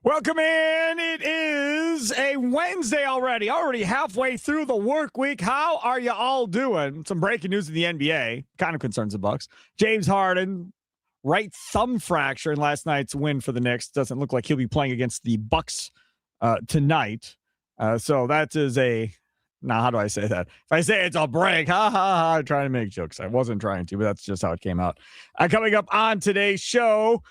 Welcome in. It is a Wednesday already halfway through the work week. How are you all doing? Some breaking news in the NBA. Kind of concerns the Bucks. James Harden, right thumb fracture in last night's win for the Knicks. Doesn't look like he'll be playing against the Bucks tonight. So that is now how do I say that? If I say it's a break, ha ha ha, I'm trying to make jokes. I wasn't trying to, but that's just how it came out. Coming up on today's show,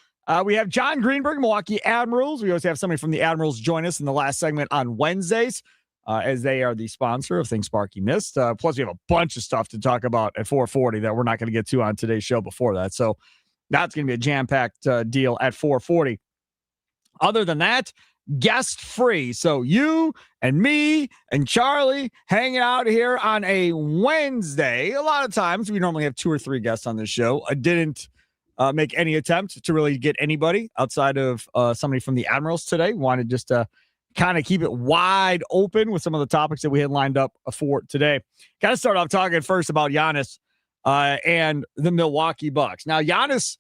we have John Greenberg, Milwaukee Admirals. We always have somebody from the Admirals join us in the last segment on Wednesdays, as they are the sponsor of Things Sparky Missed. Plus, we have a bunch of stuff to talk about at 4:40 that we're not going to get to on today's show before that. So that's going to be a jam-packed deal at 4:40. Other than that, guest free. So you and me and Charlie hanging out here on a Wednesday. A lot of times we normally have 2 or 3 guests on this show. I didn't make any attempt to really get anybody outside of somebody from the Admirals today. Wanted just to kind of keep it wide open with some of the topics that we had lined up for today. Got to start off talking first about Giannis and the Milwaukee Bucks. Now, Giannis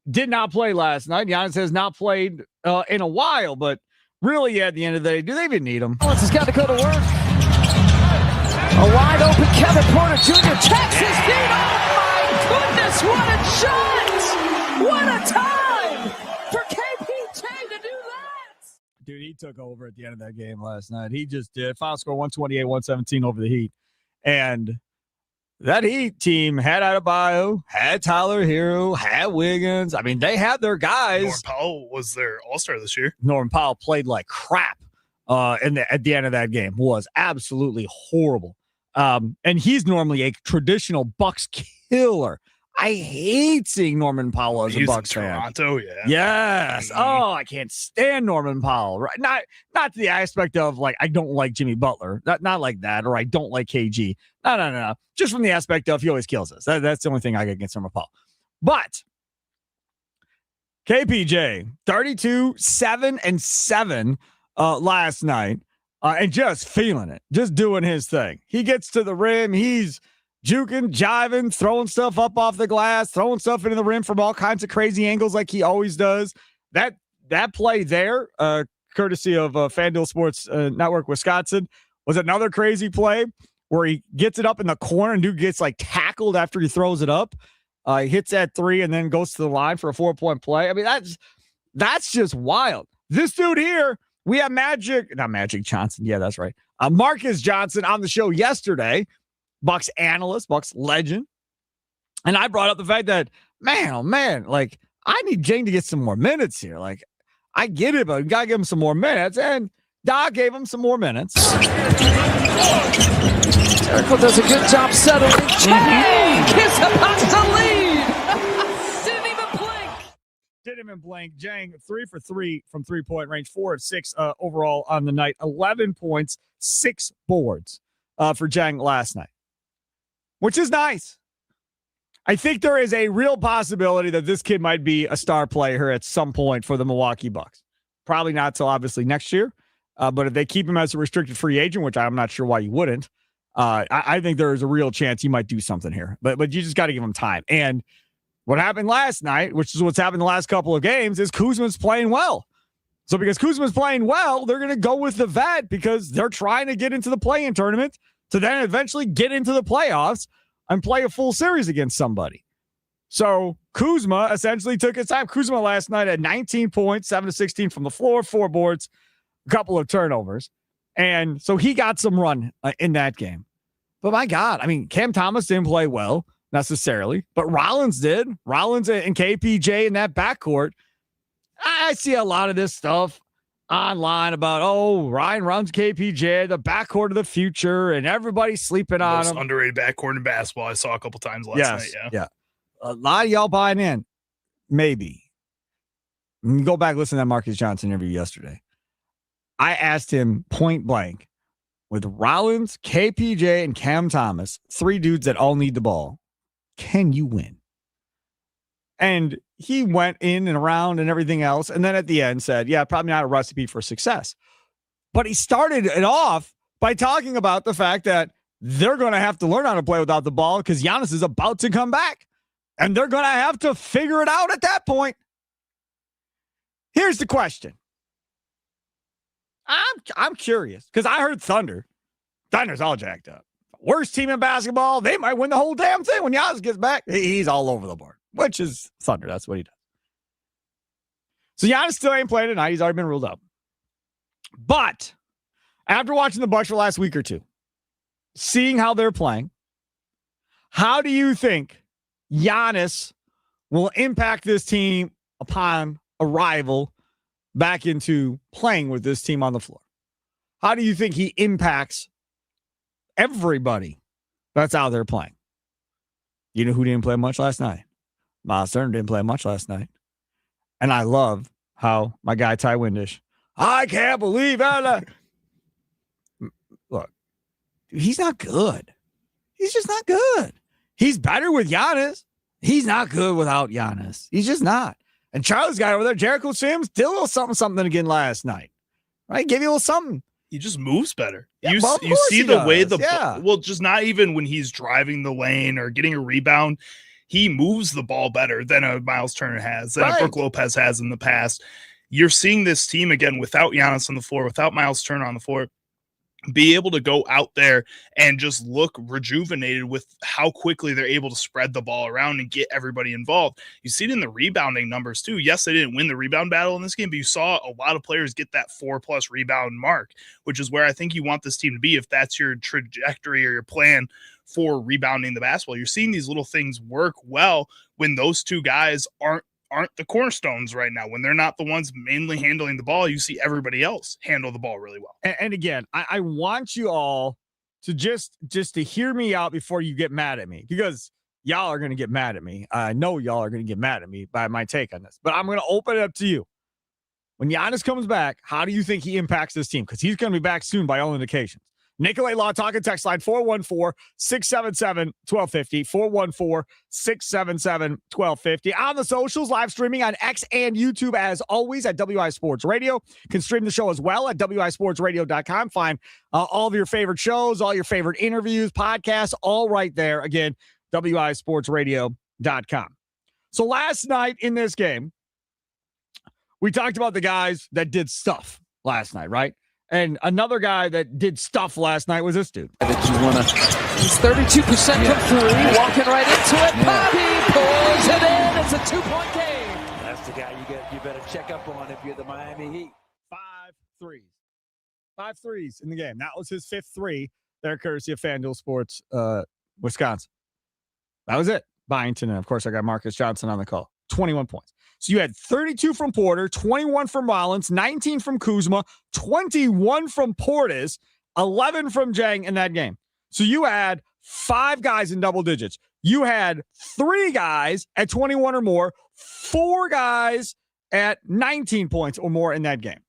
did not play last night. Giannis has not played in a while, but really at the end of the day, do they even need him? Has got to go to work. A wide open Kevin Porter Jr. checks his feet. Oh my goodness, what a shot! What a time for KPJ to do that! Dude, he took over at the end of that game last night. He just did. Final score 128-117 over the Heat. And that Heat team had Adebayo, had Tyler Hero, had Wiggins. I mean, they had their guys. Norman Powell was their all-star this year. Norman Powell played like crap at the end of that game. Was absolutely horrible. And he's normally a traditional Bucks killer. I hate seeing Norman Powell as a Bucks fan. Toronto, yeah. Yes. Mm-hmm. Oh, I can't stand Norman Powell. Right? Not to the aspect of like I don't like Jimmy Butler. Not like that, or I don't like KG. No. Just from the aspect of he always kills us. That's the only thing I get against Norman Powell. But KPJ, 32, 7 and 7 last night, and just feeling it, just doing his thing. He gets to the rim. He's juking, jiving, throwing stuff up off the glass, throwing stuff into the rim from all kinds of crazy angles like he always does. That play there, courtesy of FanDuel Sports Network Wisconsin, was another crazy play where he gets it up in the corner and dude gets like tackled after he throws it up. He hits that 3 and then goes to the line for a 4-point play. I mean, that's just wild. This dude here, we have not Magic Johnson. Yeah, that's right. Marcus Johnson on the show yesterday. Bucks analyst, Bucks legend. And I brought up the fact that, man, like, I need Jane to get some more minutes here. Like, I get it, but we got to give him some more minutes. And Doc gave him some more minutes. Jericho does a good job settling. Jang is about to lead. Didn't even blink. Jang, 3 for 3 from 3-point range, 4 of 6 overall on the night. 11 points, 6 boards for Jang last night, which is nice. I think there is a real possibility that this kid might be a star player at some point for the Milwaukee Bucks. Probably not till obviously next year. But if they keep him as a restricted free agent, which I'm not sure why you wouldn't, I think there is a real chance he might do something here. But you just got to give him time. And what happened last night, which is what's happened the last couple of games, is Kuzma's playing well. So because Kuzma's playing well, they're going to go with the vet because they're trying to get into the play-in tournament to then eventually get into the playoffs and play a full series against somebody. So Kuzma essentially took his time. Kuzma last night had 19 points, 7 of 16 from the floor, 4 boards, a couple of turnovers. And so he got some run in that game. But my God, I mean, Cam Thomas didn't play well necessarily, but Rollins did. Rollins and KPJ in that backcourt. I see a lot of this stuff online about, Ryan runs KPJ, the backcourt of the future, and everybody's sleeping on him. Underrated backcourt in basketball. I saw a couple times last night. Yeah. A lot of y'all buying in. Maybe. Go back, listen to that Marcus Johnson interview yesterday. I asked him point blank, with Rollins, KPJ, and Cam Thomas, 3 dudes that all need the ball, can you win? And he went in and around and everything else. And then at the end said, yeah, probably not a recipe for success. But he started it off by talking about the fact that they're going to have to learn how to play without the ball because Giannis is about to come back. And they're going to have to figure it out at that point. Here's the question. I'm curious because I heard Thunder. Thunder's all jacked up. Worst team in basketball. They might win the whole damn thing when Giannis gets back. He's all over the board, which is Thunder. That's what he does. So Giannis still ain't playing tonight. He's already been ruled out. But after watching the Bucks for the last week or two, seeing how they're playing, how do you think Giannis will impact this team upon arrival back into playing with this team on the floor? How do you think he impacts everybody that's out there playing? You know who didn't play much last night? Miles Turner didn't play much last night. And I love how my guy Ty Windish, I can't believe that. Look, he's not good. He's just not good. He's better with Giannis. He's not good without Giannis. He's just not. And Charlie's guy over there, Jericho Sims, did a little something again last night. Right? Gave you a little something. He just moves better. Yeah, you see the way yeah. well, just not even when he's driving the lane or getting a rebound, he moves the ball better than a Miles Turner has, than a Brook Lopez has in the past. You're seeing this team again without Giannis on the floor, without Miles Turner on the floor, be able to go out there and just look rejuvenated with how quickly they're able to spread the ball around and get everybody involved. You see it in the rebounding numbers too. Yes, they didn't win the rebound battle in this game, but you saw a lot of players get that 4+ rebound mark, which is where I think you want this team to be if that's your trajectory or your plan for rebounding the basketball. You're seeing these little things work well when those two guys aren't the cornerstones right now. When they're not the ones mainly handling the ball, you see everybody else handle the ball really well. And again, I want you all to just to hear me out before you get mad at me, because y'all are going to get mad at me. I know y'all are going to get mad at me by my take on this, but I'm going to open it up to you. When Giannis comes back, how do you think he impacts this team? Because he's going to be back soon by all indications. Nicolay Law talking text line 414-677-1250, 414-677-1250. On the socials, live streaming on X and YouTube as always at WI Sports Radio. You can stream the show as well at wisportsradio.com. Find all of your favorite shows, all your favorite interviews, podcasts, all right there. Again, wisportsradio.com. So last night in this game, we talked about the guys that did stuff last night, right? And another guy that did stuff last night was this dude. He's 32% from three, walking right into it. Bobby pulls it in. It's a 2-point game. That's the guy you better check up on if you're the Miami Heat. 5 threes. 5 threes in the game. That was his 5th three there, courtesy of FanDuel Sports, Wisconsin. That was it. Byington, and of course, I got Marcus Johnson on the call. 21 points. So you had 32 from Porter, 21 from Rollins, 19 from Kuzma, 21 from Portis, 11 from Jang in that game. So you had 5 guys in double digits. You had 3 guys at 21 or more, 4 guys at 19 points or more in that game.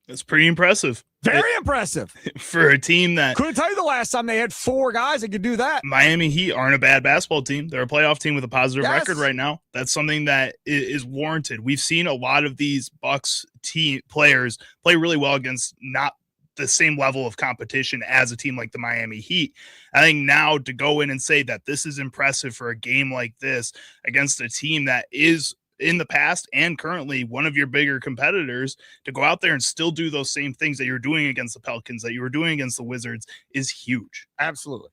That's pretty impressive. Very impressive. For a team that... Couldn't tell you the last time they had 4 guys that could do that. Miami Heat aren't a bad basketball team. They're a playoff team with a positive record right now. That's something that is warranted. We've seen a lot of these Bucks team players play really well against not the same level of competition as a team like the Miami Heat. I think now to go in and say that this is impressive for a game like this against a team that is in the past and currently one of your bigger competitors, to go out there and still do those same things that you're doing against the Pelicans, that you were doing against the Wizards, is huge. Absolutely.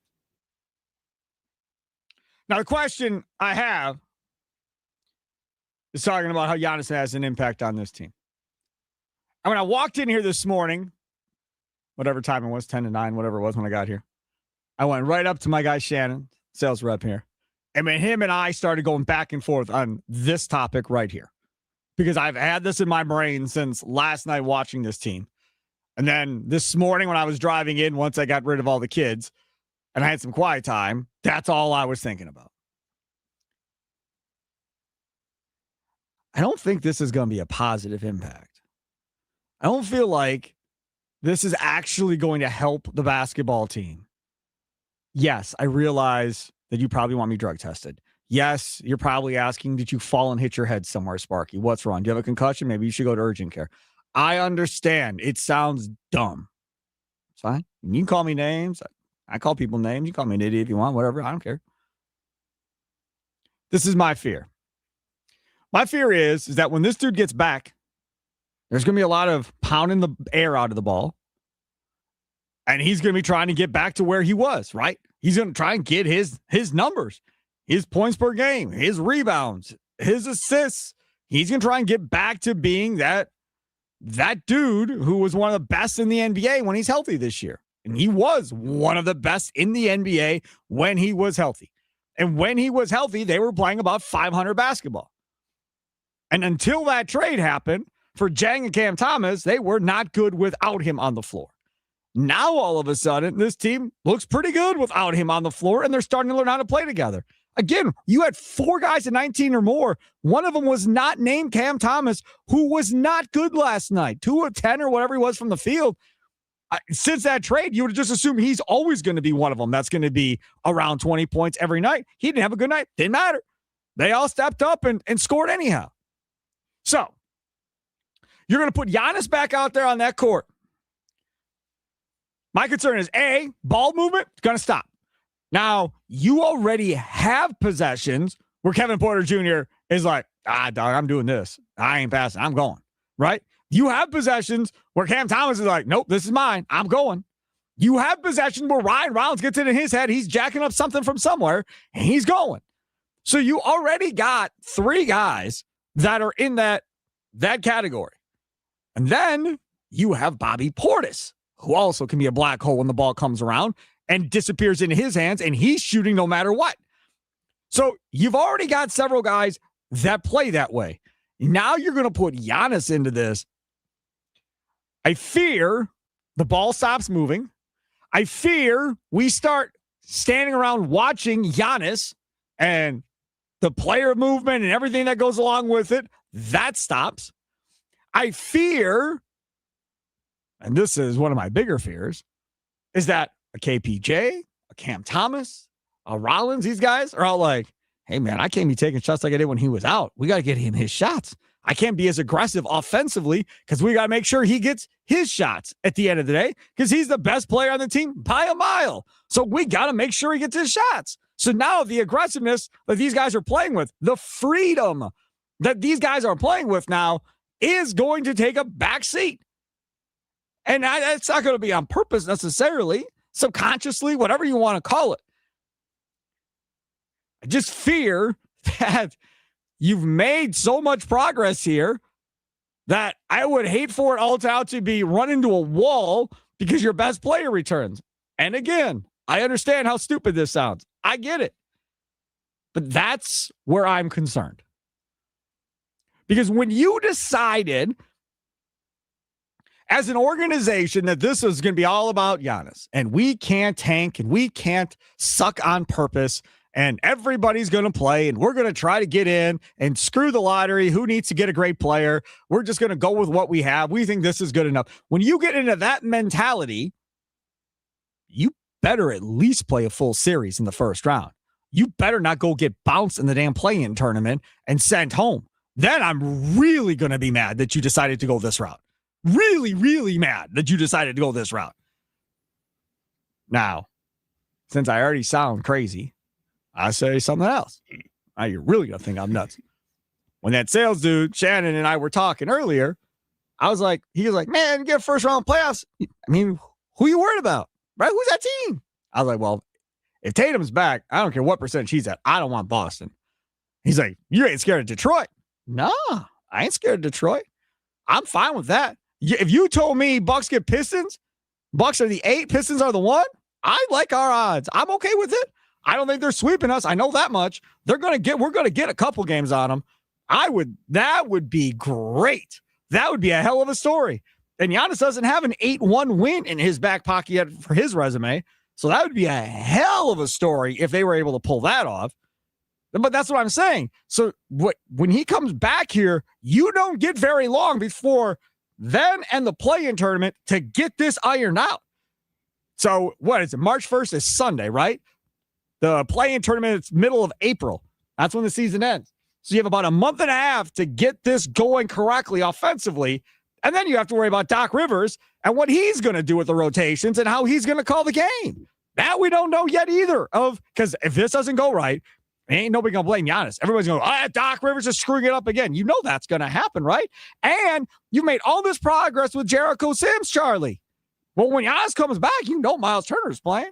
Now, the question I have is talking about how Giannis has an impact on this team. And when I walked in here this morning, whatever time it was, 10 to 9, whatever it was when I got here, I went right up to my guy Shannon, sales rep here. And when him and I started going back and forth on this topic right here, because I've had this in my brain since last night watching this team. And then this morning when I was driving in, once I got rid of all the kids and I had some quiet time, that's all I was thinking about. I don't think this is going to be a positive impact. I don't feel like this is actually going to help the basketball team. Yes, I realize that you probably want me drug tested. Yes, you're probably asking, did you fall and hit your head somewhere, Sparky? What's wrong? Do you have a concussion? Maybe you should go to urgent care. I understand. It sounds dumb. It's fine. You can call me names. I call people names. You call me an idiot if you want, whatever. I don't care. This is my fear. My fear is that when this dude gets back, There's going to be a lot of pounding the air out of the ball. And he's going to be trying to get back to where he was, right? He's going to try and get his numbers, his points per game, his rebounds, his assists. He's going to try and get back to being that dude who was one of the best in the NBA when he's healthy this year. And he was one of the best in the NBA when he was healthy. And when he was healthy, they were playing about 500 basketball. And until that trade happened for Jang and Cam Thomas, they were not good without him on the floor. Now, all of a sudden, this team looks pretty good without him on the floor, and they're starting to learn how to play together. Again, you had 4 guys at 19 or more. One of them was not named Cam Thomas, who was not good last night. 2 of 10 or whatever he was from the field. Since that trade, you would just assume he's always going to be one of them that's going to be around 20 points every night. He didn't have a good night. Didn't matter. They all stepped up and scored anyhow. So, you're going to put Giannis back out there on that court. My concern is, A, ball movement is going to stop. Now, you already have possessions where Kevin Porter Jr. is like, dog, I'm doing this. I ain't passing. I'm going, right? You have possessions where Cam Thomas is like, nope, this is mine. I'm going. You have possessions where Ryan Rollins gets it in his head. He's jacking up something from somewhere, and he's going. So you already got 3 guys that are in that category. And then you have Bobby Portis, who also can be a black hole when the ball comes around and disappears into his hands, and he's shooting no matter what. So you've already got several guys that play that way. Now you're going to put Giannis into this. I fear the ball stops moving. I fear we start standing around watching Giannis and the player movement and everything that goes along with it. That stops. I fear, and this is one of my bigger fears, is that a KPJ, a Cam Thomas, a Rollins, these guys are all like, hey, man, I can't be taking shots like I did when he was out. We got to get him his shots. I can't be as aggressive offensively because we got to make sure he gets his shots at the end of the day because he's the best player on the team by a mile. So we got to make sure he gets his shots. So now the aggressiveness that these guys are playing with, the freedom that these guys are playing with now is going to take a back seat. And it's not going to be on purpose necessarily, subconsciously, whatever you want to call it. I just fear that you've made so much progress here that I would hate for it all to be run into a wall because your best player returns. And again, I understand how stupid this sounds. I get it. But that's where I'm concerned. Because when you decided as an organization that this is going to be all about Giannis and we can't tank and we can't suck on purpose and everybody's going to play and we're going to try to get in and screw the lottery. Who needs to get a great player? We're just going to go with what we have. We think this is good enough. When you get into that mentality, you better at least play a full series in the first round. You better not go get bounced in the damn play-in tournament and sent home. Then I'm really going to be mad that you decided to go this route. Really, really mad that you decided to go this route. Now, since I already sound crazy, I say something else. Now you're really going to think I'm nuts. When that sales dude, Shannon, and I were talking earlier, he was like, man, get first round playoffs. I mean, who you worried about? Right? Who's that team? I was like, well, if Tatum's back, I don't care what percentage he's at. I don't want Boston. He's like, you ain't scared of Detroit. No, I ain't scared of Detroit. I'm fine with that. If you told me Bucks get Pistons, Bucks are the 8, Pistons are the 1, I like our odds. I'm okay with it. I don't think they're sweeping us. I know that much. We're going to get a couple games on them. That would be great. That would be a hell of a story. And Giannis doesn't have an 8-1 win in his back pocket yet for his resume. So that would be a hell of a story if they were able to pull that off. But that's what I'm saying. So when he comes back here, you don't get very long before then and the play-in tournament to get this ironed out. So what is it? March 1st is Sunday, right? The play-in tournament is middle of April. That's when the season ends. So you have about a month and a half to get this going correctly offensively. And then you have to worry about Doc Rivers and what he's going to do with the rotations and how he's going to call the game. That we don't know yet either. Because if this doesn't go right, Ain't nobody going to blame Giannis. Everybody's going, Doc Rivers is screwing it up again. You know that's going to happen, right? And you made all this progress with Jericho Sims, Charlie. Well, when Giannis comes back, you know Miles Turner's playing.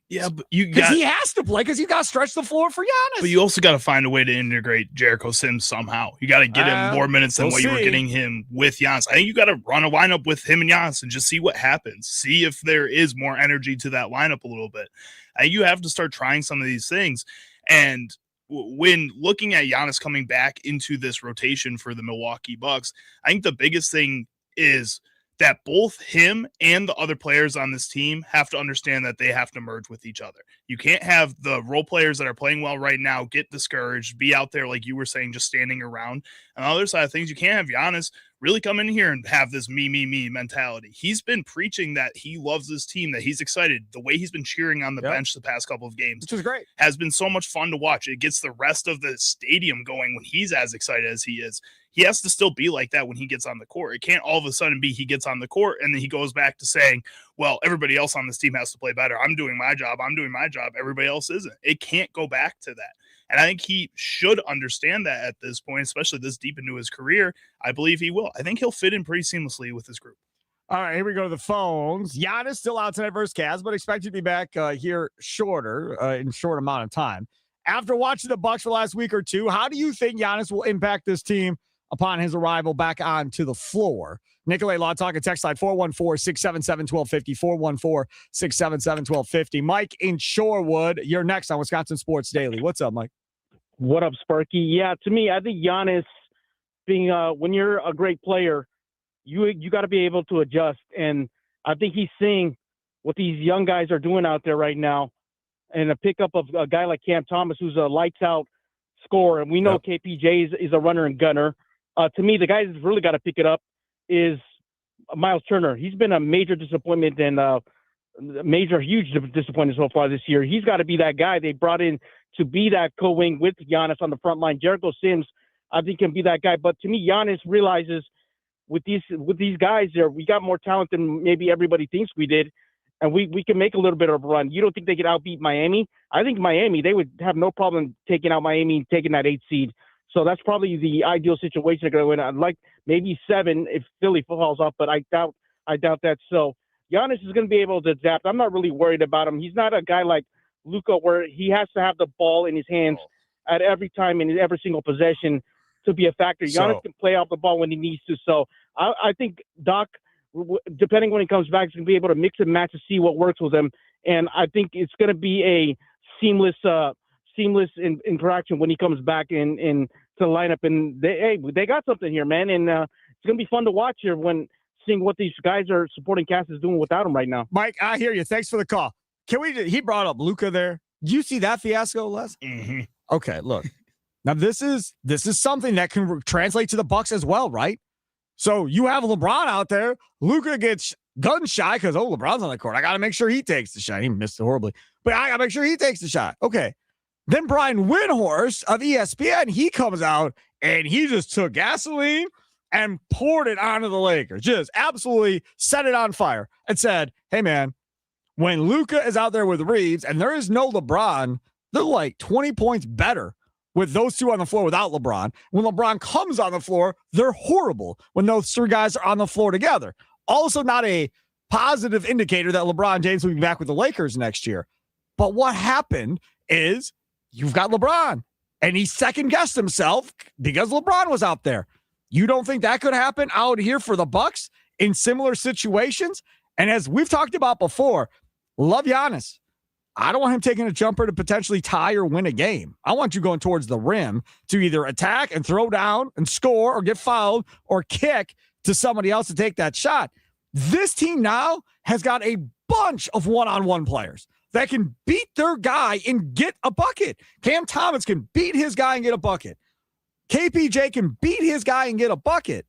Yeah, but he has to play because you got to stretch the floor for Giannis. But you also got to find a way to integrate Jericho Sims somehow. You got to get him more minutes than what you were getting him with Giannis. I think you got to run a lineup with him and Giannis and just see what happens. See if there is more energy to that lineup a little bit. I think you have to start trying some of these things. And when looking at Giannis coming back into this rotation for the Milwaukee Bucks, I think the biggest thing is that both him and the other players on this team have to understand that they have to merge with each other. You can't have the role players that are playing well right now get discouraged, be out there, like you were saying, just standing around. On the other side of things, you can't have Giannis really come in here and have this me mentality. He's been preaching that he loves this team, that he's excited. The way he's been cheering on the bench the past couple of games, which is great, has been so much fun to watch. It gets the rest of the stadium going when he's as excited as he is. He has to still be like that when he gets on the court. It can't all of a sudden be he gets on the court and then he goes back to saying, well, everybody else on this team has to play better. I'm doing my job. Everybody else isn't. It can't go back to that. And I think he should understand that at this point, especially this deep into his career. I believe he will. I think he'll fit in pretty seamlessly with this group. All right, here we go to the phones. Giannis still out tonight versus Cavs, but expected to be back here in short amount of time. After watching the Bucks for the last week or two, how do you think Giannis will impact this team upon his arrival back onto the floor? Nikolay Law talking text line 414-677-1250, 414-677-1250. Mike in Shorewood, you're next on Wisconsin Sports Daily. What's up, Mike? What up, Sparky? Yeah, to me, I think Giannis being when you're a great player, you got to be able to adjust. And I think he's seeing what these young guys are doing out there right now. And a pickup of a guy like Cam Thomas, who's a lights-out scorer. And we know KPJ is a runner and gunner. To me, the guy that's really got to pick it up is Miles Turner. He's been a major disappointment and huge disappointment so far this year. He's got to be that guy they brought in to be that co-wing with Giannis on the front line. Jericho Sims, I think, can be that guy. But to me, Giannis realizes with these guys there, we got more talent than maybe everybody thinks we did, and we can make a little bit of a run. You don't think they could outbeat Miami? I think Miami, they would have no problem taking out Miami and taking that 8th seed. So that's probably the ideal situation to go in. I'd like maybe 7 if Philly falls off, but I doubt that. So Giannis is going to be able to adapt. I'm not really worried about him. He's not a guy like Luka where he has to have the ball in his hands at every time in every single possession to be a factor. Giannis can play off the ball when he needs to. So I think Doc, depending when he comes back, is going to be able to mix and match to see what works with him. And I think it's going to be a seamless interaction when he comes back in to the lineup. And they got something here, man. And it's going to be fun to watch here when seeing what these guys are supporting cast is doing without him right now. Mike, I hear you. Thanks for the call. He brought up Luka there. Did you see that fiasco, Les? Mm-hmm. Okay, look. Now this is something that can translate to the Bucks as well, right? So you have LeBron out there. Luka gets gun shy because LeBron's on the court. I got to make sure he takes the shot. He missed it horribly, but I got to make sure he takes the shot. Okay. Then Brian Windhorst of ESPN, he comes out and he just took gasoline and poured it onto the Lakers. Just absolutely set it on fire and said, hey, man, when Luka is out there with Reeves and there is no LeBron, they're like 20 points better with those two on the floor without LeBron. When LeBron comes on the floor, they're horrible when those 3 guys are on the floor together. Also not a positive indicator that LeBron James will be back with the Lakers next year. But what happened is you've got LeBron, and he second-guessed himself because LeBron was out there. You don't think that could happen out here for the Bucks in similar situations? And as we've talked about before, love Giannis. I don't want him taking a jumper to potentially tie or win a game. I want you going towards the rim to either attack and throw down and score or get fouled or kick to somebody else to take that shot. This team now has got a bunch of one-on-one players that can beat their guy and get a bucket. Cam Thomas can beat his guy and get a bucket. KPJ can beat his guy and get a bucket.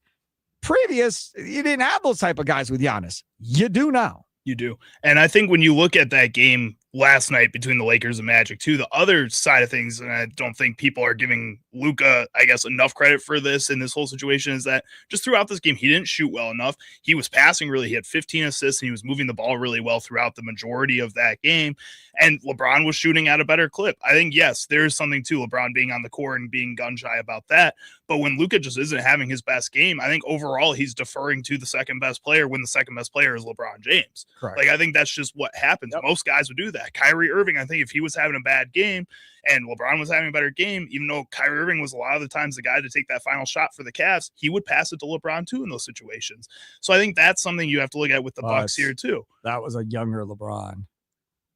Previous, you didn't have those type of guys with Giannis. You do now. You do. And I think when you look at that game last night between the Lakers and Magic too. The other side of things, and I don't think people are giving Luka, I guess, enough credit for this in this whole situation, is that just throughout this game, he didn't shoot well enough. He was passing really. He had 15 assists and he was moving the ball really well throughout the majority of that game. And LeBron was shooting at a better clip. I think, yes, there's something to LeBron being on the court and being gun shy about that. But when Luka just isn't having his best game, I think overall he's deferring to the second best player when the second best player is LeBron James. Correct. Like, I think that's just what happens. Yep. Most guys would do that. Kyrie Irving, I think if he was having a bad game and LeBron was having a better game, even though Kyrie Irving was a lot of the times the guy to take that final shot for the Cavs, he would pass it to LeBron too in those situations. So I think that's something you have to look at with the Bucks here too. That was a younger LeBron.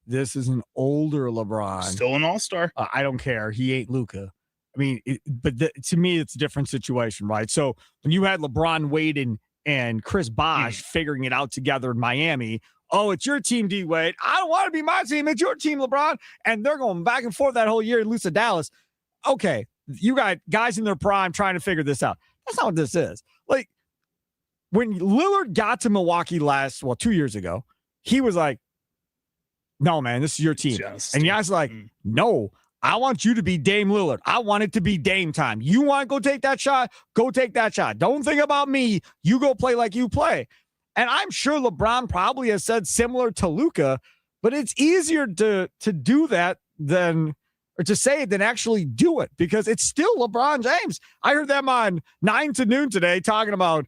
This is an older LeBron. Still an all-star. I don't care. He ain't Luka. I mean, to me, it's a different situation, right? So when you had LeBron Wade and Chris Bosh figuring it out together in Miami, oh, it's your team, D Wade. I don't want to be my team. It's your team, LeBron. And they're going back and forth that whole year and lose to Dallas. Okay, you got guys in their prime trying to figure this out. That's not what this is. Like, when Lillard got to Milwaukee 2 years ago, he was like, no, man, this is your team. And Giannis like, no, I want you to be Dame Lillard. I want it to be Dame time. You want to go take that shot? Go take that shot. Don't think about me. You go play like you play. And I'm sure LeBron probably has said similar to Luka, but it's easier to do that than say it than actually do it, because it's still LeBron James. I heard them on 9 to noon today talking about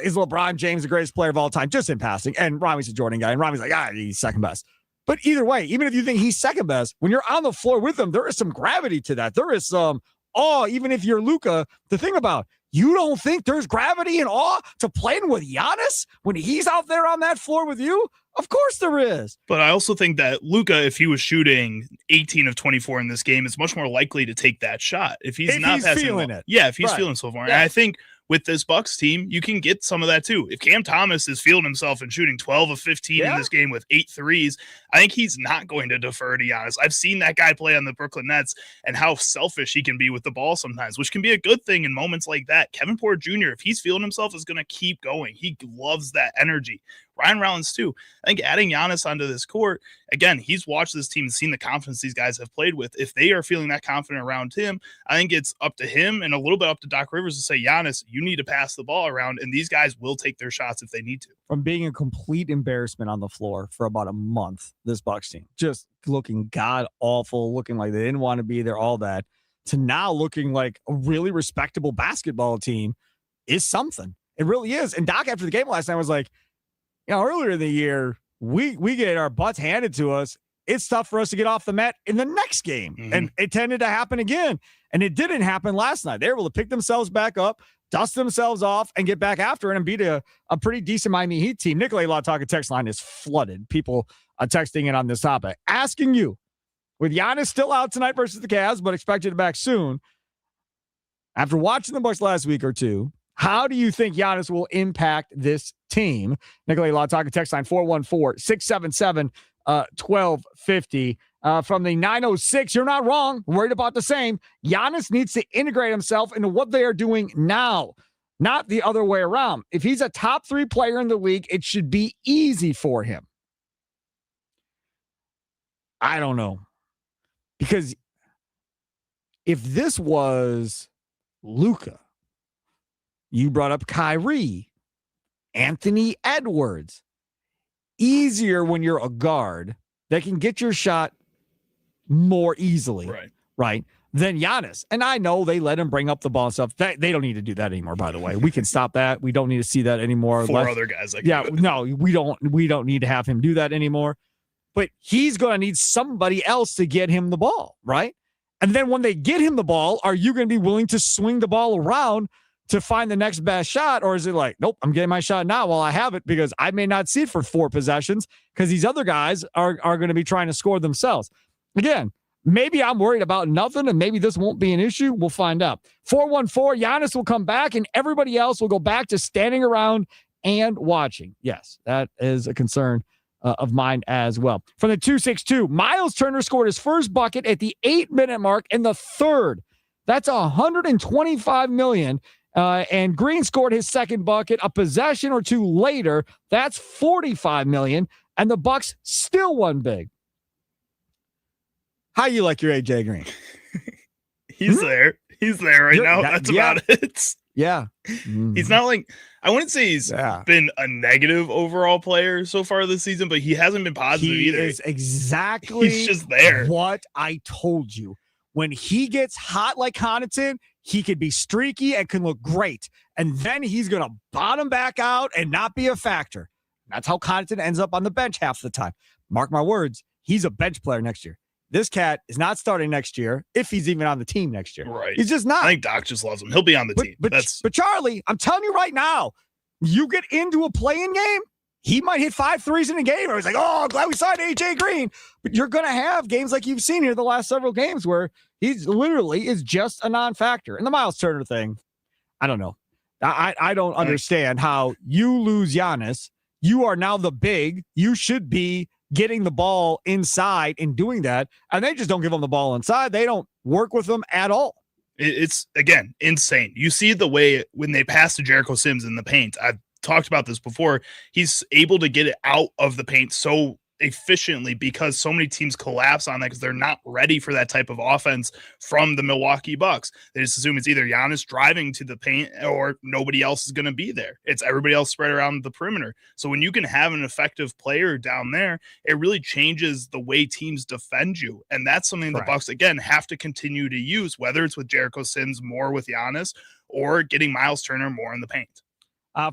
is LeBron James the greatest player of all time, just in passing. And Rami's a Jordan guy, and Rami's like, he's second best. But either way, even if you think he's second best, when you're on the floor with him, there is some gravity to that. There is some awe, even if you're Luka. The thing about, you don't think there's gravity and awe to playing with Giannis when he's out there on that floor with you? Of course there is. But I also think that Luka, if he was shooting 18 of 24 in this game, is much more likely to take that shot. If he's feeling it. Yeah, if he's feeling so far. Yeah. And I think with this Bucks team, you can get some of that too. If Cam Thomas is feeling himself and shooting 12 of 15 in this game with 8 threes, I think he's not going to defer to Giannis. I've seen that guy play on the Brooklyn Nets and how selfish he can be with the ball sometimes, which can be a good thing in moments like that. Kevin Porter Jr., if he's feeling himself, is going to keep going. He loves that energy. Ryan Rollins too. I think adding Giannis onto this court, again, he's watched this team and seen the confidence these guys have played with. If they are feeling that confident around him, I think it's up to him and a little bit up to Doc Rivers to say, Giannis, you need to pass the ball around, and these guys will take their shots if they need to. From being a complete embarrassment on the floor for about a month, this Bucks team, just looking god awful, looking like they didn't want to be there, all that, to now looking like a really respectable basketball team is something. It really is. And Doc, after the game last night, was like, earlier in the year, we get our butts handed to us. It's tough for us to get off the mat in the next game. And it tended to happen again. And it didn't happen last night. They were able to pick themselves back up, dust themselves off, and get back after it and beat a pretty decent Miami Heat team. Nikolai Lautaka text line is flooded. People are texting in on this topic. Asking you, with Giannis still out tonight versus the Cavs, but expected back soon, after watching the Bucks last week or two, how do you think Giannis will impact this team? Nikolai Lautaka text line 414-677-1250. From the 906, you're not wrong. Worried about the same. Giannis needs to integrate himself into what they are doing now, not the other way around. If he's a top 3 player in the league, it should be easy for him. I don't know. Because if this was Luka, you brought up Kyrie, Anthony Edwards. Easier when you're a guard that can get your shot more easily, right? Than Giannis. And I know they let him bring up the ball and stuff. They don't need to do that anymore, by the way. We can stop that. We don't need to see that anymore. 4 other guys. No, we don't need to have him do that anymore. But he's going to need somebody else to get him the ball, right? And then when they get him the ball, are you going to be willing to swing the ball around to find the next best shot? Or is it like, nope, I'm getting my shot now while I have it because I may not see it for 4 possessions because these other guys are going to be trying to score themselves. Again, maybe I'm worried about nothing and maybe this won't be an issue. We'll find out. 414, Giannis will come back and everybody else will go back to standing around and watching. Yes, that is a concern of mine as well. From the 262, Miles Turner scored his first bucket at the 8-minute mark in the third. That's $125 million. And Green scored his second bucket a possession or two later. That's $45 million. And the Bucks still won big. How you like your AJ Green? He's there. He's there right now. That's about it. Yeah. He's not like, I wouldn't say he's been a negative overall player so far this season, but he hasn't been positive either. He is exactly he's just there. What I told you. When he gets hot like Connaughton, he could be streaky and can look great. And then he's going to bottom back out and not be a factor. That's how Connaughton ends up on the bench half the time. Mark my words, he's a bench player next year. This cat is not starting next year, if he's even on the team next year. Right. He's just not. I think Doc just loves him. He'll be on the team. But Charlie, I'm telling you right now, you get into a playing game, he might hit 5 threes in a game. Or he's like, oh, I'm glad we signed AJ Green. But you're going to have games like you've seen here the last several games where he's literally is just a non-factor. And the Miles Turner thing, I don't know. I don't understand how you lose Giannis. You are now the big. You should be getting the ball inside and doing that. And they just don't give them the ball inside. They don't work with them at all. It's, again, insane. You see the way when they pass to Jericho Sims in the paint. I've talked about this before. He's able to get it out of the paint so efficiently because so many teams collapse on that because they're not ready for that type of offense from the Milwaukee Bucks. They just assume it's either Giannis driving to the paint or nobody else is going to be there. It's everybody else spread around the perimeter. So when you can have an effective player down there, it really changes the way teams defend you. And that's something the Bucks, again, have to continue to use, whether it's with Jericho Sims more with Giannis or getting Miles Turner more in the paint.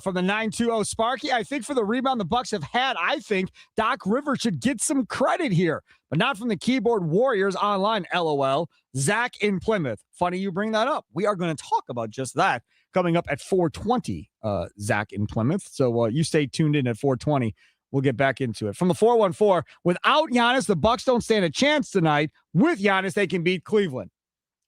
From the 920 Sparky, I think for the rebound the Bucks have had, I think Doc Rivers should get some credit here, but not from the keyboard warriors online, LOL. Zach in Plymouth. Funny you bring that up. We are going to talk about just that coming up at 420, Zach in Plymouth. So you stay tuned in at 420. We'll get back into it. From the 414, without Giannis, the Bucks don't stand a chance tonight. With Giannis, they can beat Cleveland.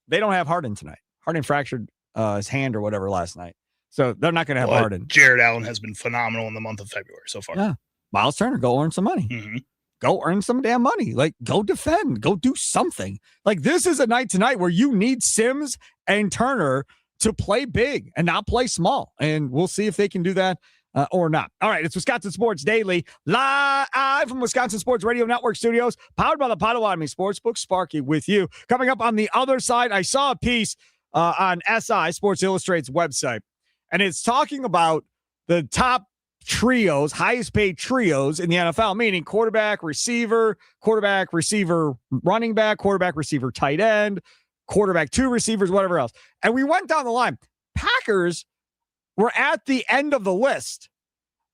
They don't have Harden tonight. Harden fractured his hand or whatever last night. So they're not going to have Harden. Jared Allen has been phenomenal in the month of February so far. Yeah. Miles Turner, go earn some money. Mm-hmm. Go earn some damn money. Like, go defend. Go do something. Like, this is a night tonight where you need Sims and Turner to play big and not play small. And we'll see if they can do that or not. All right, it's Wisconsin Sports Daily, live from Wisconsin Sports Radio Network studios, powered by the Potawatomi Sportsbook. Sparky with you. Coming up on the other side, I saw a piece on SI, Sports Illustrated's website. And it's talking about the top trios, highest paid trios in the NFL, meaning quarterback, receiver, running back, quarterback, receiver, tight end, quarterback, 2 receivers, whatever else. And we went down the line. Packers were at the end of the list.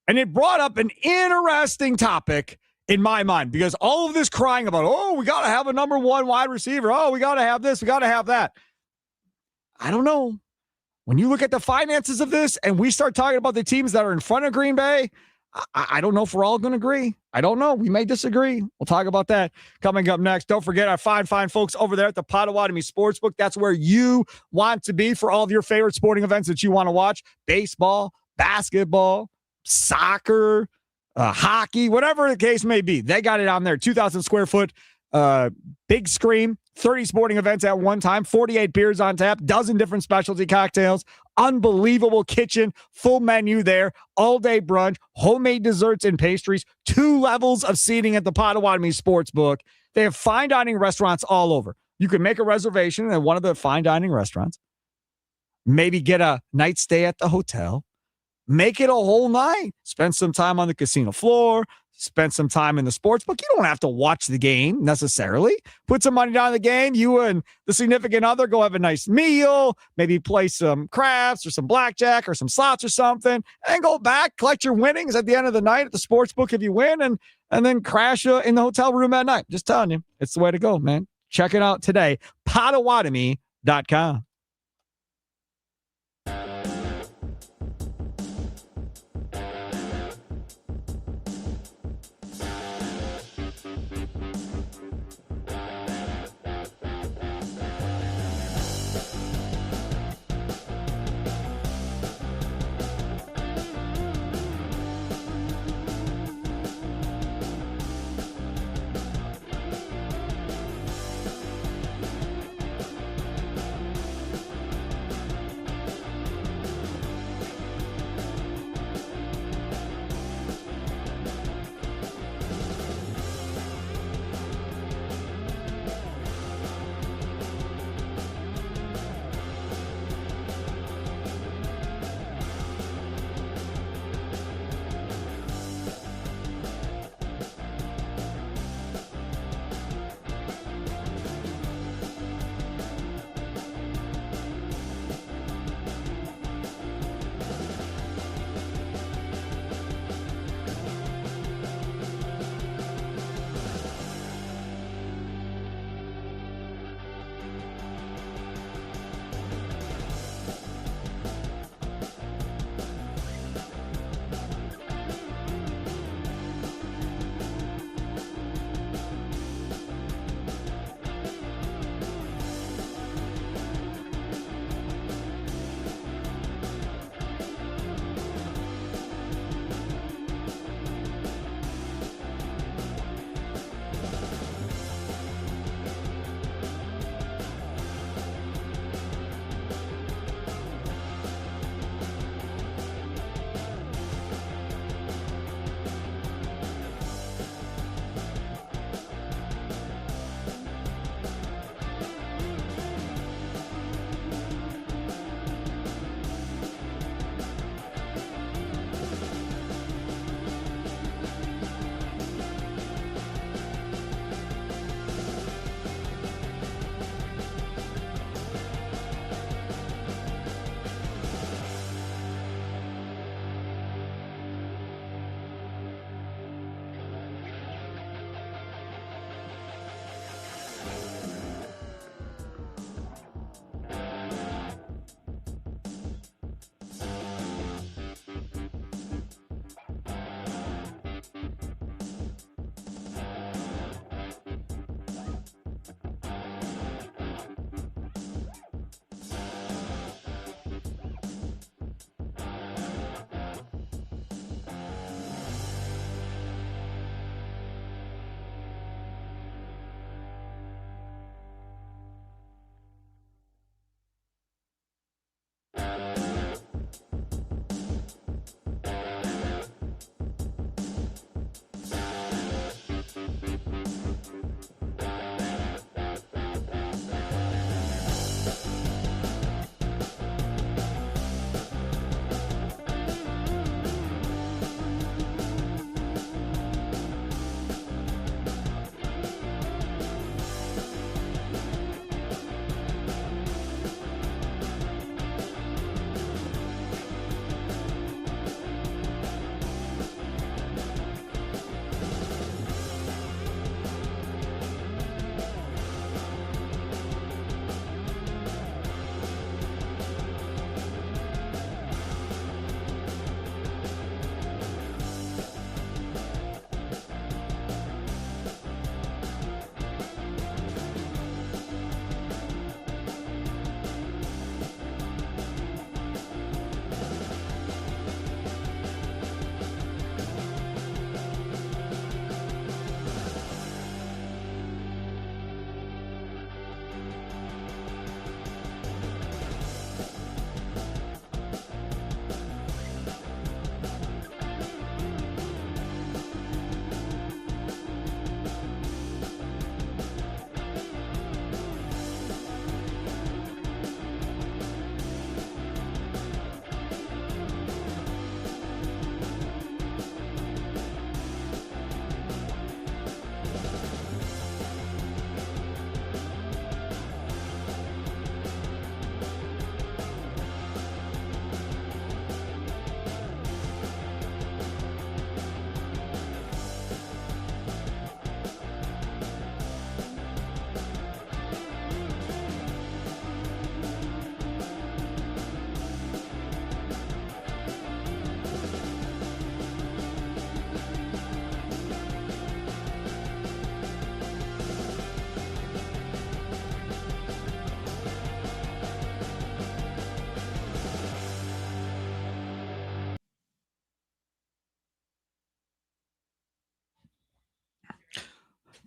And it brought up an interesting topic in my mind because all of this crying about, oh, we got to have a number 1 wide receiver. Oh, we got to have this. We got to have that. I don't know. When you look at the finances of this and we start talking about the teams that are in front of Green Bay, I don't know if we're all going to agree. I don't know. We may disagree. We'll talk about that coming up next. Don't forget our fine folks over there at the Potawatomi Sportsbook. That's where you want to be for all of your favorite sporting events that you want to watch. Baseball, basketball, soccer, hockey, whatever the case may be. They got it on there. 2,000 square foot big screen, 30 sporting events at one time, 48 beers on tap, dozen different specialty cocktails, unbelievable kitchen, full menu there, all-day brunch, homemade desserts and pastries, 2 levels of seating at the Potawatomi Sportsbook. They have fine dining restaurants all over. You can make a reservation at one of the fine dining restaurants, maybe get a night stay at the hotel, make it a whole night, spend some time on the casino floor, spend some time in the sports book. You don't have to watch the game necessarily. Put some money down the game. You and the significant other go have a nice meal, maybe play some crafts or some blackjack or some slots or something, and then go back, collect your winnings at the end of the night at the sports book if you win, and then crash in the hotel room at night. Just telling you, it's the way to go, man. Check it out today. Potawatomi.com.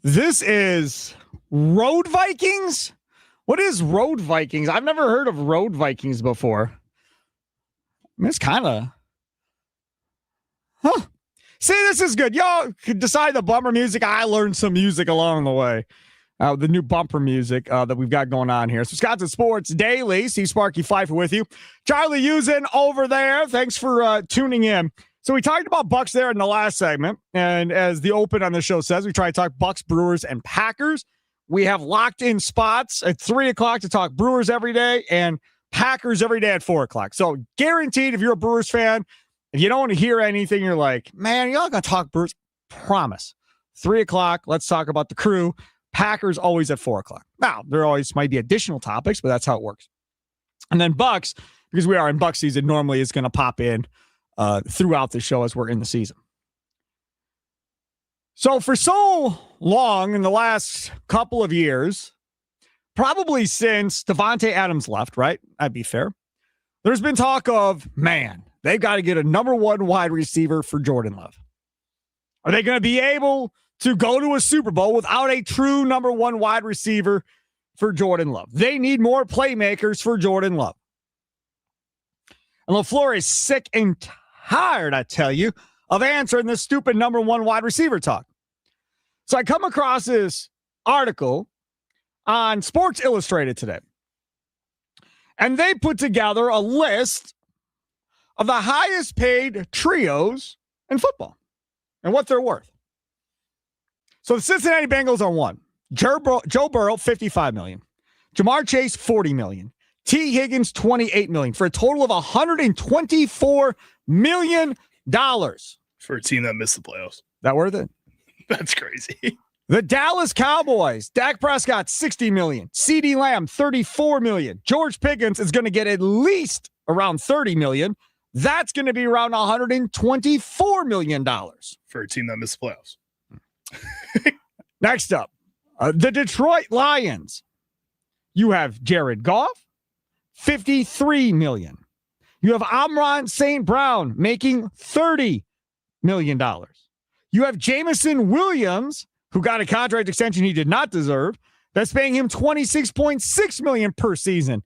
This is Road Vikings. What is Road Vikings? I've never heard of Road Vikings before. I mean, it's kind of, See, this is good. Y'all could decide the bumper music. I learned some music along the way. The new bumper music that we've got going on here. So Wisconsin Sports Daily. Steve Sparky Pfeiffer with you. Charlie Usen over there. Thanks for tuning in. So we talked about Bucks there in the last segment. And as the open on the show says, we try to talk Bucks, Brewers, and Packers. We have locked in spots at 3 o'clock to talk Brewers every day and Packers every day at 4 o'clock. So guaranteed, if you're a Brewers fan, if you don't want to hear anything, you're like, man, y'all got to talk Brewers. Promise. 3 o'clock, let's talk about the Crew. Packers always at 4 o'clock. Now, there always might be additional topics, but that's how it works. And then Bucks, because we are in Buck season, normally is going to pop in throughout the show as we're in the season. So for so long in the last couple of years, probably since Davante Adams left, right? That'd be fair. There's been talk of, man, they've got to get a number one wide receiver for Jordan Love. Are they going to be able to go to a Super Bowl without a true number one wide receiver for Jordan Love? They need more playmakers for Jordan Love. And LaFleur is sick and tired, I tell you, of answering this stupid number one wide receiver talk. So I come across this article on Sports Illustrated today. And they put together a list of the highest paid trios in football and what they're worth. So the Cincinnati Bengals are one. Joe Burrow, $55 million. Jamar Chase, $40 million. T. Higgins, $28 million for a total of $124 million. For a team that missed the playoffs. That worth it? That's crazy. The Dallas Cowboys, Dak Prescott, $60 million. CeeDee Lamb, $34 million. George Pickens is going to get at least around $30 million. That's going to be around $124 million. For a team that missed the playoffs. Next up, the Detroit Lions. You have Jared Goff, $53 million. You have Amon St. Brown making $30 million. You have Jameson Williams, who got a contract extension he did not deserve. That's paying him $26.6 million per season.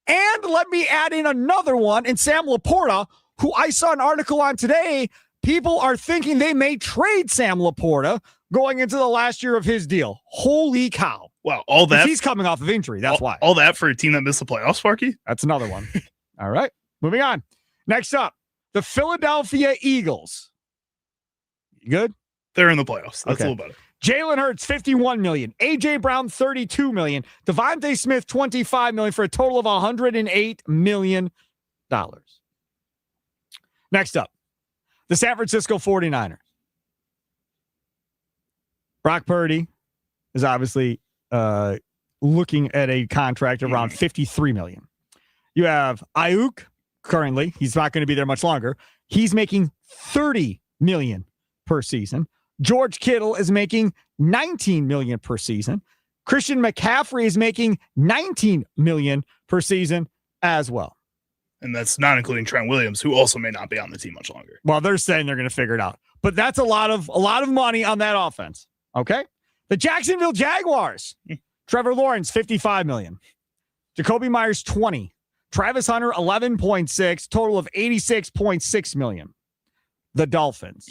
And let me add in another one, and Sam Laporta, who I saw an article on today. People are thinking they may trade Sam Laporta going into the last year of his deal. Holy cow. Wow, all that. He's coming off of injury. That's why. All that for a team that missed the playoffs, Sparky? That's another one. All right, moving on. Next up, the Philadelphia Eagles. You good? They're in the playoffs. That's Okay. a little better. Jalen Hurts, $51 million. A.J. Brown, $32 million. Devontae Smith, $25 million for a total of $108 million. Next up, the San Francisco 49ers. Brock Purdy is obviously looking at a contract around $53 million. You have Ayuk currently. He's not going to be there much longer. He's making $30 million per season. George Kittle is making $19 million per season. Christian McCaffrey is making $19 million per season as well. And that's not including Trent Williams, who also may not be on the team much longer. Well, they're saying they're going to figure it out. But that's a lot of money on that offense. Okay? The Jacksonville Jaguars. Trevor Lawrence, $55 million. Jacoby Myers, $20. Travis Hunter, $11.6. Total of $86.6 million. The Dolphins.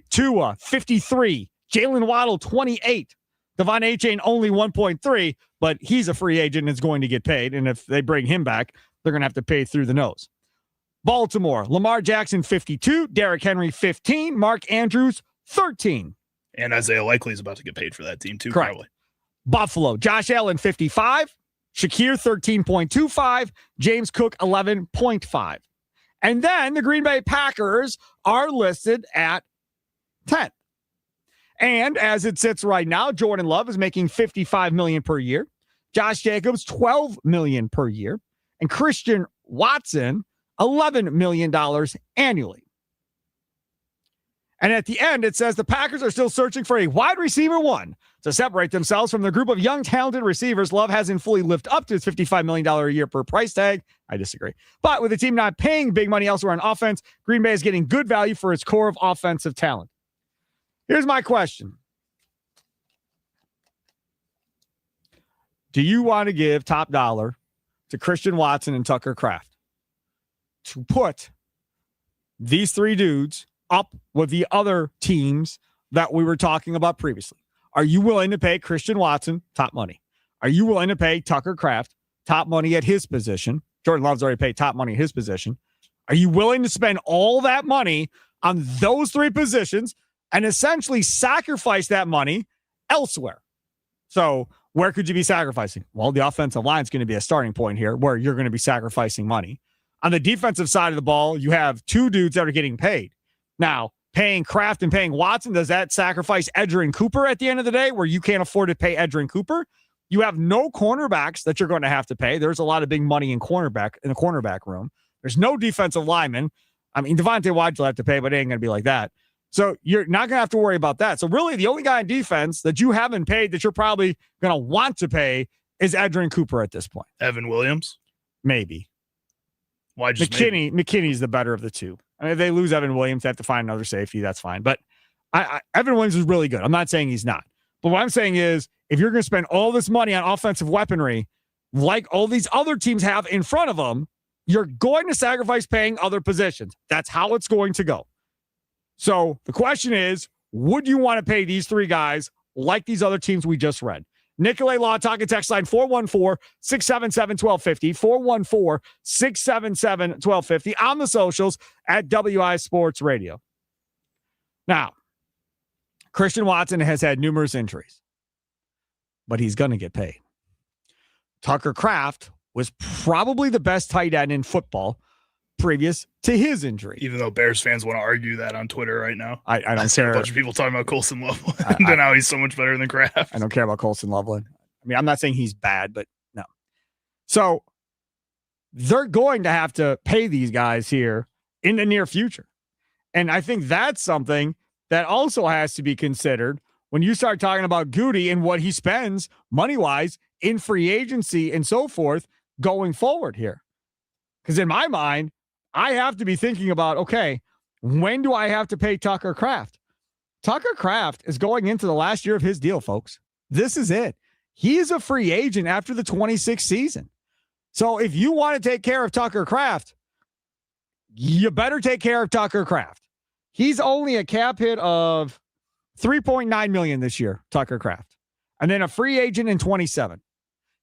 Tua, $53. Jalen Waddle, $28. Devon Achane, only $1.3, but he's a free agent and is going to get paid. And if they bring him back, they're going to have to pay through the nose. Baltimore, Lamar Jackson, $52. Derrick Henry, $15. Mark Andrews, $13. And Isaiah Likely is about to get paid for that team too, Correct. probably. Buffalo, Josh Allen, $55. Shakir, $13.25. James Cook, $11.5. And then the Green Bay Packers are listed at 10. And as it sits right now, Jordan Love is making $55 million per year. Josh Jacobs, $12 million per year. And Christian Watson, $11 million annually. And at the end, it says the Packers are still searching for a wide receiver one to separate themselves from the group of young, talented receivers. Love hasn't fully lived up to his $55 million a year per price tag. I disagree. But with the team not paying big money elsewhere on offense, Green Bay is getting good value for its core of offensive talent. Here's my question. Do you want to give top dollar to Christian Watson and Tucker Kraft to put these three dudes up with the other teams that we were talking about previously? Are you willing to pay Christian Watson top money? Are you willing to pay Tucker Kraft top money at his position? Jordan Love's already paid top money at his position. Are you willing to spend all that money on those three positions and essentially sacrifice that money elsewhere? So where could you be sacrificing? Well, the offensive line is going to be a starting point here where you're going to be sacrificing money. On the defensive side of the ball, you have two dudes that are getting paid. Now, paying Kraft and paying Watson, does that sacrifice Edgerrin Cooper at the end of the day where you can't afford to pay Edgerrin Cooper? You have no cornerbacks that you're going to have to pay. There's a lot of big money in the cornerback room. There's no defensive lineman. I mean, Devontae Wyatt you'll have to pay, but it ain't going to be like that. So you're not going to have to worry about that. So really, the only guy in defense that you haven't paid that you're probably going to want to pay is Edgerrin Cooper at this point. Evan Williams? Maybe. Why just McKinney's the better of the two. I mean, if they lose Evan Williams, they have to find another safety. That's fine. But Evan Williams is really good. I'm not saying he's not. But what I'm saying is, if you're going to spend all this money on offensive weaponry, like all these other teams have in front of them, you're going to sacrifice paying other positions. That's how it's going to go. So the question is, would you want to pay these three guys like these other teams we just read? Nicolay Law, talking text line 414-677-1250, 414-677-1250 on the socials at WI Sports Radio. Now, Christian Watson has had numerous injuries, but he's going to get paid. Tucker Kraft was probably the best tight end in football previous to his injury. Even though Bears fans want to argue that on Twitter right now. I don't care. A bunch of people talking about Colson Loveland and how he's so much better than Kraft. I don't care about Colson Loveland. I mean, I'm not saying he's bad, but no. So they're going to have to pay these guys here in the near future. And I think that's something that also has to be considered when you start talking about Goody and what he spends money-wise in free agency and so forth going forward here. Because in my mind, I have to be thinking about, okay, when do I have to pay Tucker Kraft? Tucker Kraft is going into the last year of his deal, folks. This is it. He is a free agent after the 26th season. So if you want to take care of Tucker Kraft, you better take care of Tucker Kraft. He's only a cap hit of $3.9 million this year, Tucker Kraft. And then a free agent in 27.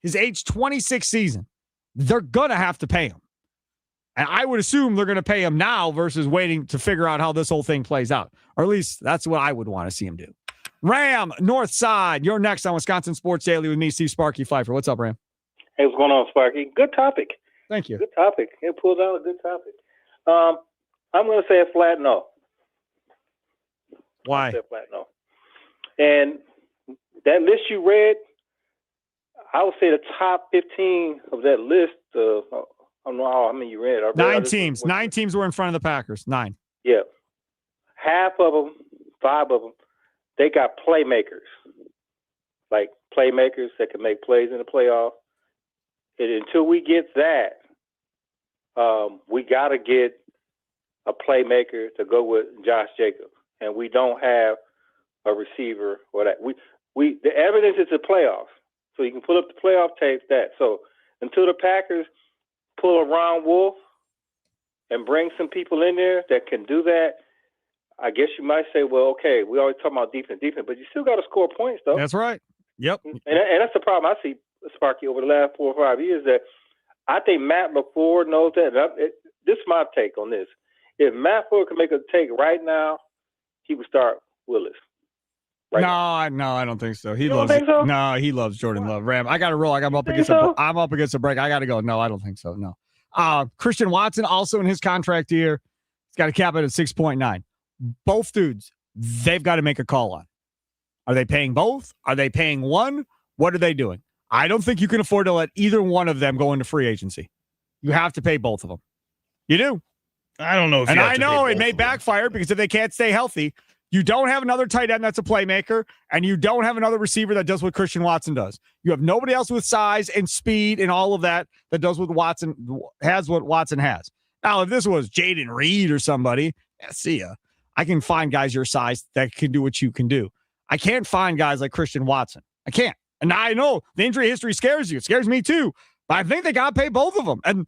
His age 26 season. They're going to have to pay him. And I would assume they're going to pay him now versus waiting to figure out how this whole thing plays out. Or at least that's what I would want to see him do. Ram, North Side, you're next on Wisconsin Sports Daily with me, Steve Sparky Pfeiffer. What's up, Ram? Hey, what's going on, Sparky? Good topic. Thank you. Good topic. It pulls out a good topic. I'm going to say a flat no. Why? Say a flat no. And that list you read, I would say the top 15 of that list, I don't know how many you read. Nine teams. 9 teams were in front of the Packers. 9. Yeah. Half of them, 5 of them, they got playmakers. Like playmakers that can make plays in the playoff. And until we get that, we got to get a playmaker to go with Josh Jacobs. And we don't have a receiver or that. The evidence is the playoffs. So you can pull up the playoff tapes that. So until the Packers pull a Ron Wolf and bring some people in there that can do that, I guess you might say, well, okay, we always talk about defense, but you still got to score points, though. That's right. Yep. And that's the problem I see, Sparky, over the last 4 or 5 years, that I think Matt LaFleur knows that. This is my take on this. If Matt LaFleur can make a take right now, he would start Willis. Right No, I don't think so. He You don't loves think so? No, he loves Jordan Love. Ram, I got to roll. I'm up against a break. I got to go. No, I don't think so. No. Christian Watson also in his contract here, he's got a cap at 6.9. Both dudes, they've got to make a call on. Are they paying both? Are they paying one? What are they doing? I don't think you can afford to let either one of them go into free agency. You have to pay both of them. You do. I don't know if and you have I to know pay it both may of them. backfire because if they can't stay healthy, you don't have another tight end that's a playmaker, and you don't have another receiver that does what Christian Watson does. You have nobody else with size and speed and all of that does what Watson has. Now, if this was Jaden Reed or somebody, see ya. I can find guys your size that can do what you can do. I can't find guys like Christian Watson. I can't. And I know the injury history scares you. It scares me too. But I think they got to pay both of them. And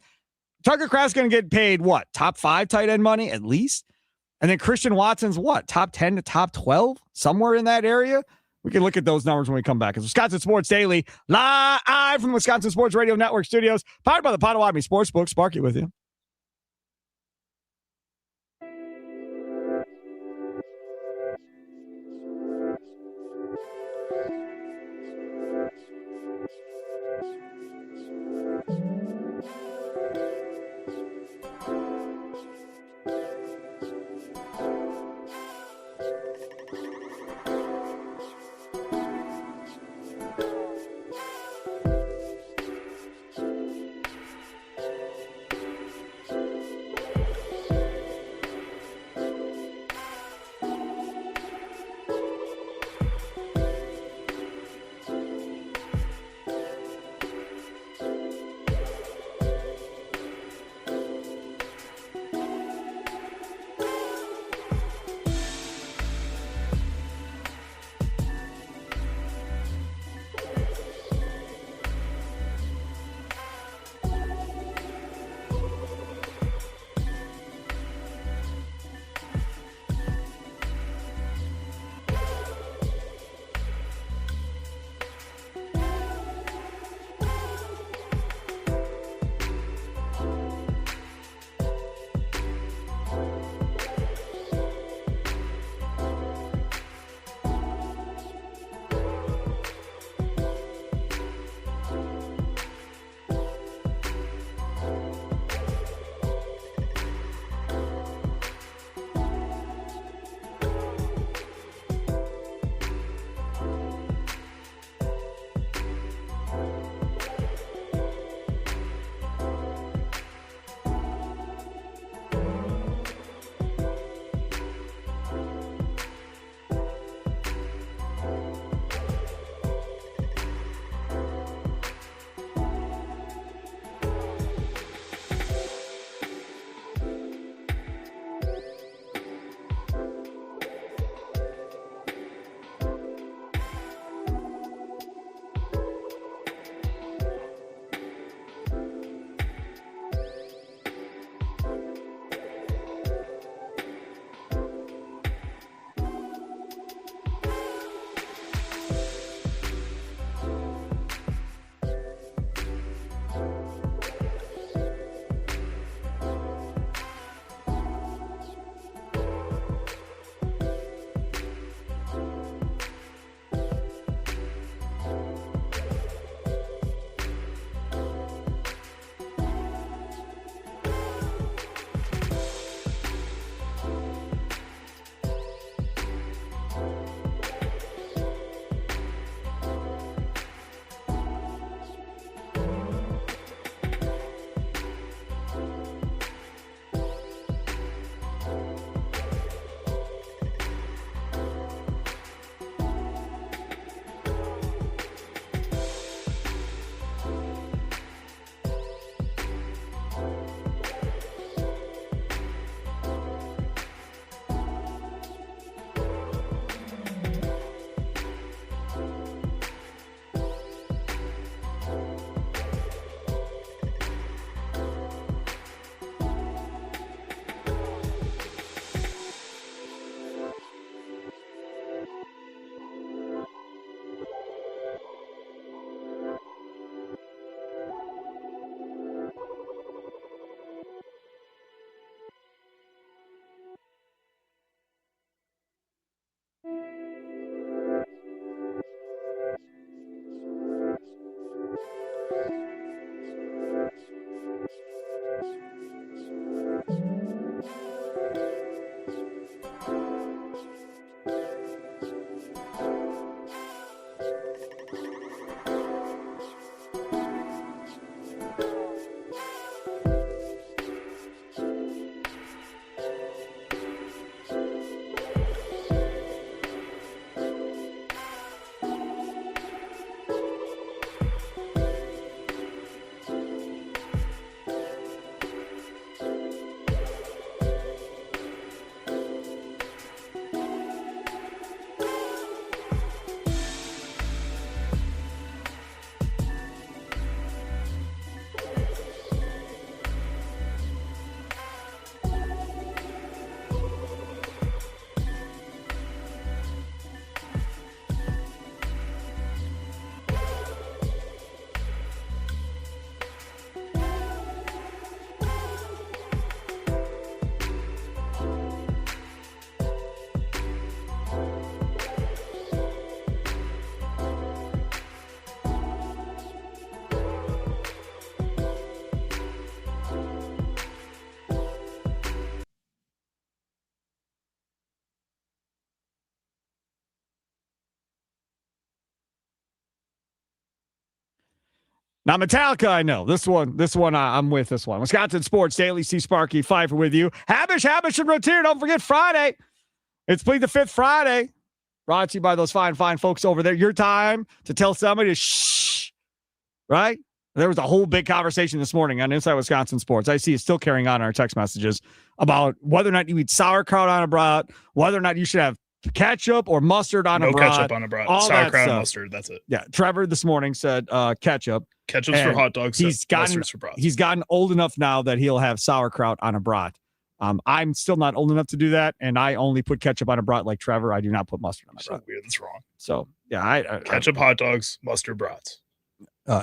Tucker Kraft's going to get paid what? Top 5 tight end money at least? And then Christian Watson's what? Top 10 to top 12? Somewhere in that area? We can look at those numbers when we come back. It's Wisconsin Sports Daily, live from the Wisconsin Sports Radio Network studios, powered by the Potawatomi Sportsbook. Sparky with you. Now, Metallica, I know. This one, I'm with this one. Wisconsin Sports Daily, C. Sparky, Pfeiffer with you. Habish, and Rotier. Don't forget Friday. It's Plead the Fifth Friday. Brought to you by those fine folks over there. Your time to tell somebody to shh, right? There was a whole big conversation this morning on Inside Wisconsin Sports. I see it's still carrying on in our text messages about whether or not you eat sauerkraut on a brat, whether or not you should have ketchup or mustard on a brat. No ketchup on a brat. All Sauerkraut and mustard. That's it. Yeah. Trevor this morning said ketchup. Ketchup's for hot dogs. Mustard's for brats. He's gotten old enough now that he'll have sauerkraut on a brat. I'm still not old enough to do that, and I only put ketchup on a brat like Trevor. I do not put mustard on my brat. So weird. That's wrong. So yeah, ketchup, hot dogs, mustard, brats.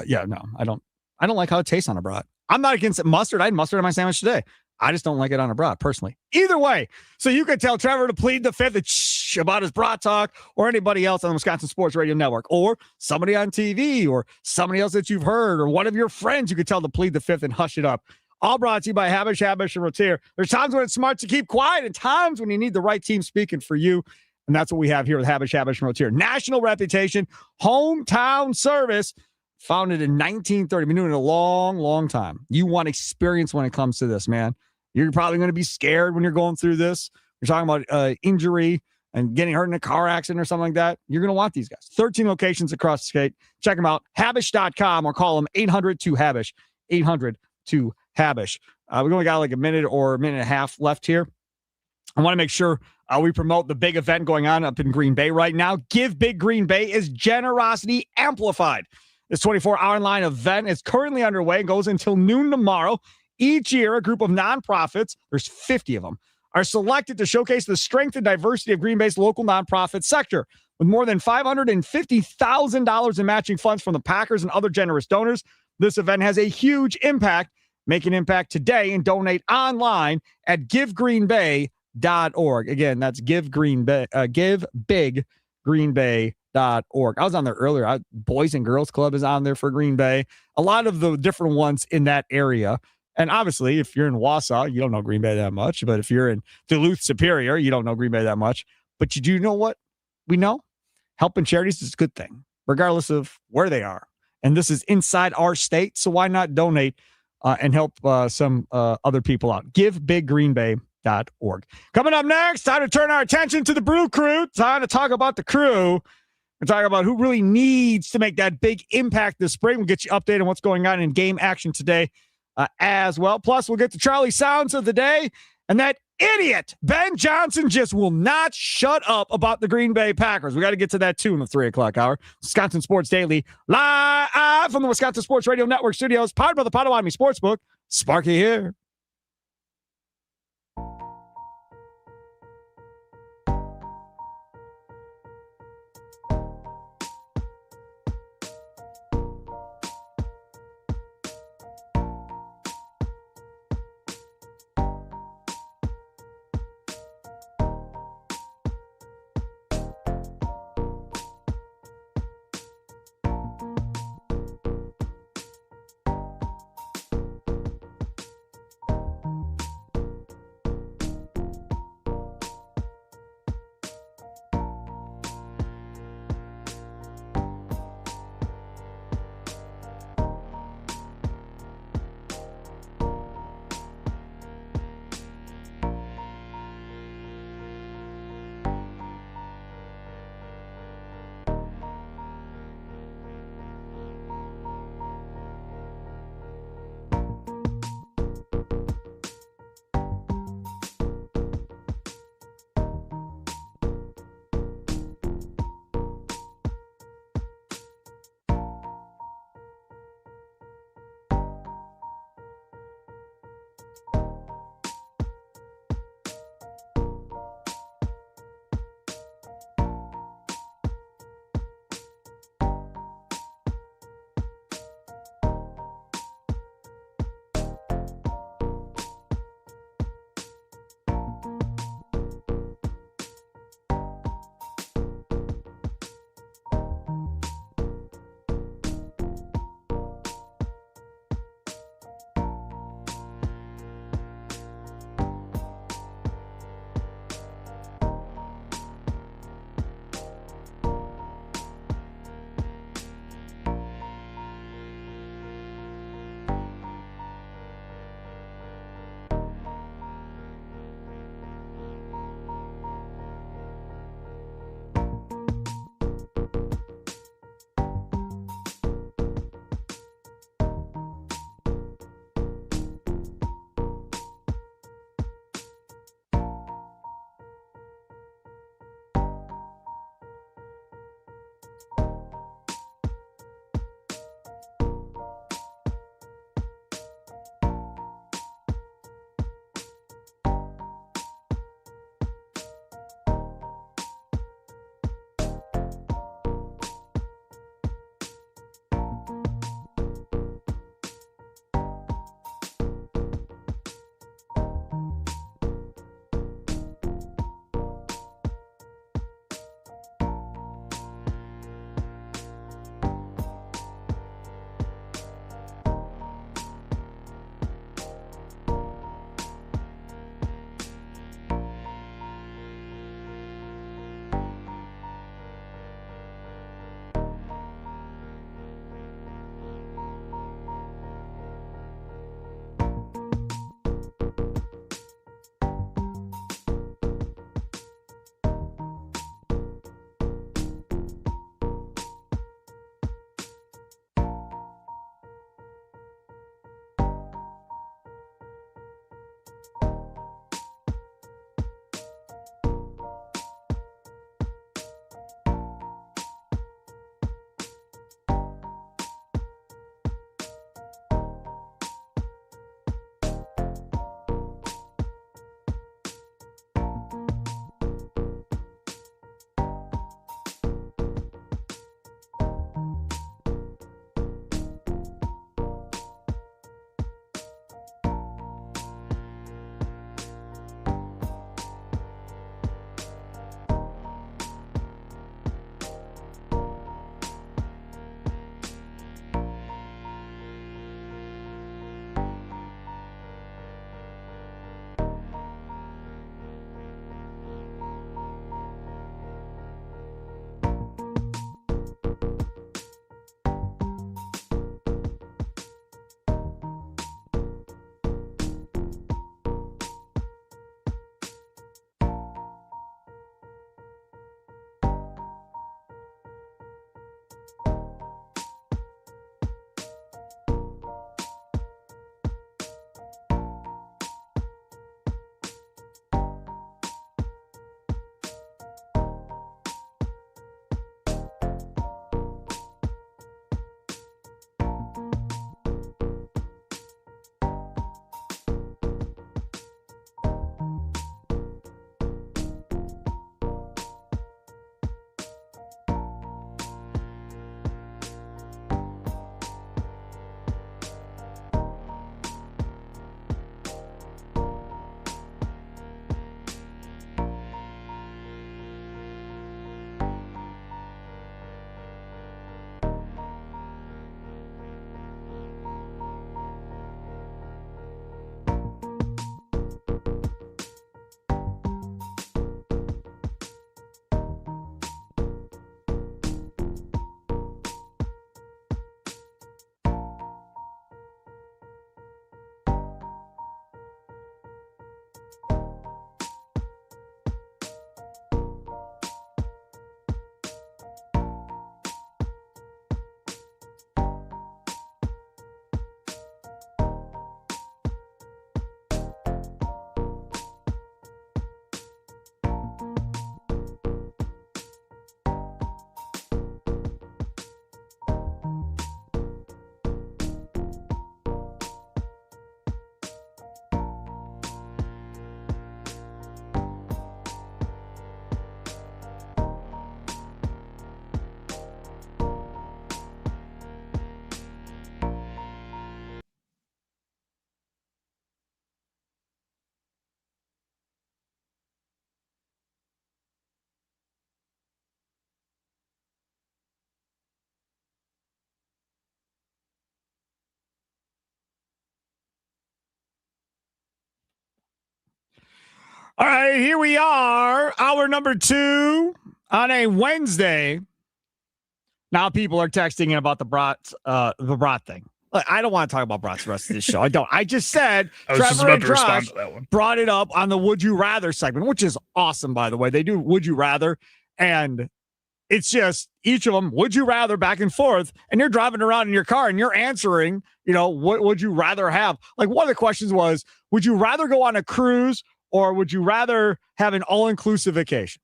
Yeah, no, I don't like how it tastes on a brat. I'm not against mustard. I had mustard on my sandwich today. I just don't like it on a brat personally. Either way, so you could tell Trevor to plead the fifth about his brat talk, or anybody else on the Wisconsin Sports Radio Network, or somebody on TV, or somebody else that you've heard, or one of your friends you could tell to plead the fifth and hush it up. All brought to you by Habish, and Rotier. There's times when it's smart to keep quiet and times when you need the right team speaking for you. And that's what we have here with Habish, and Rotier. National reputation, hometown service, founded in 1930. Been doing it a long time. You want experience when it comes to this, man. You're probably going to be scared when you're going through this. You're talking about injury and getting hurt in a car accident or something like that. You're going to want these guys. 13 locations across the state. Check them out. Habish.com or call them 800-2HABISH. 800-2HABISH. We've only got like a minute or a minute and a half left here. I want to make sure we promote the big event going on up in Green Bay right now. Give Big Green Bay is generosity amplified. This 24-hour online event is currently underway and goes until noon tomorrow. Each year, a group of nonprofits, there's 50 of them, are selected to showcase the strength and diversity of Green Bay's local nonprofit sector. With more than $550,000 in matching funds from the Packers and other generous donors, this event has a huge impact. Make an impact today and donate online at givegreenbay.org. Again, that's givebigreenbay.org. I was on there earlier. Boys and Girls Club is on there for Green Bay. A lot of the different ones in that area. And obviously, if you're in Wausau, you don't know Green Bay that much. But if you're in Duluth Superior, you don't know Green Bay that much. But you do know what we know? Helping charities is a good thing, regardless of where they are. And this is inside our state, so why not donate and help some other people out? GiveBigGreenBay.org. Coming up next, time to turn our attention to the Brew Crew. Time to talk about the crew. We're talking about who really needs to make that big impact this spring. We'll get you updated on what's going on in game action today as well. Plus, we'll get the Charlie Sounds of the day. And that idiot, Ben Johnson, just will not shut up about the Green Bay Packers. We got to get to that, too, in the 3 o'clock hour. Wisconsin Sports Daily, live from the Wisconsin Sports Radio Network studios, powered by the Potawatomi Sportsbook. Sparky here. All right, here we are, hour number 2 on a Wednesday. Now people are texting in about the Brat thing. Look, I don't want to talk about Brats the rest of this show. I don't. I just said I was just Trevor about and to respond Josh to that one. brought it up on the Would You Rather segment, which is awesome, by the way. They do Would You Rather, and it's just each of them, would you rather, back and forth, and you're driving around in your car and you're answering, what would you rather have? Like, one of the questions was, would you rather go on a cruise or would you rather have an all-inclusive vacation?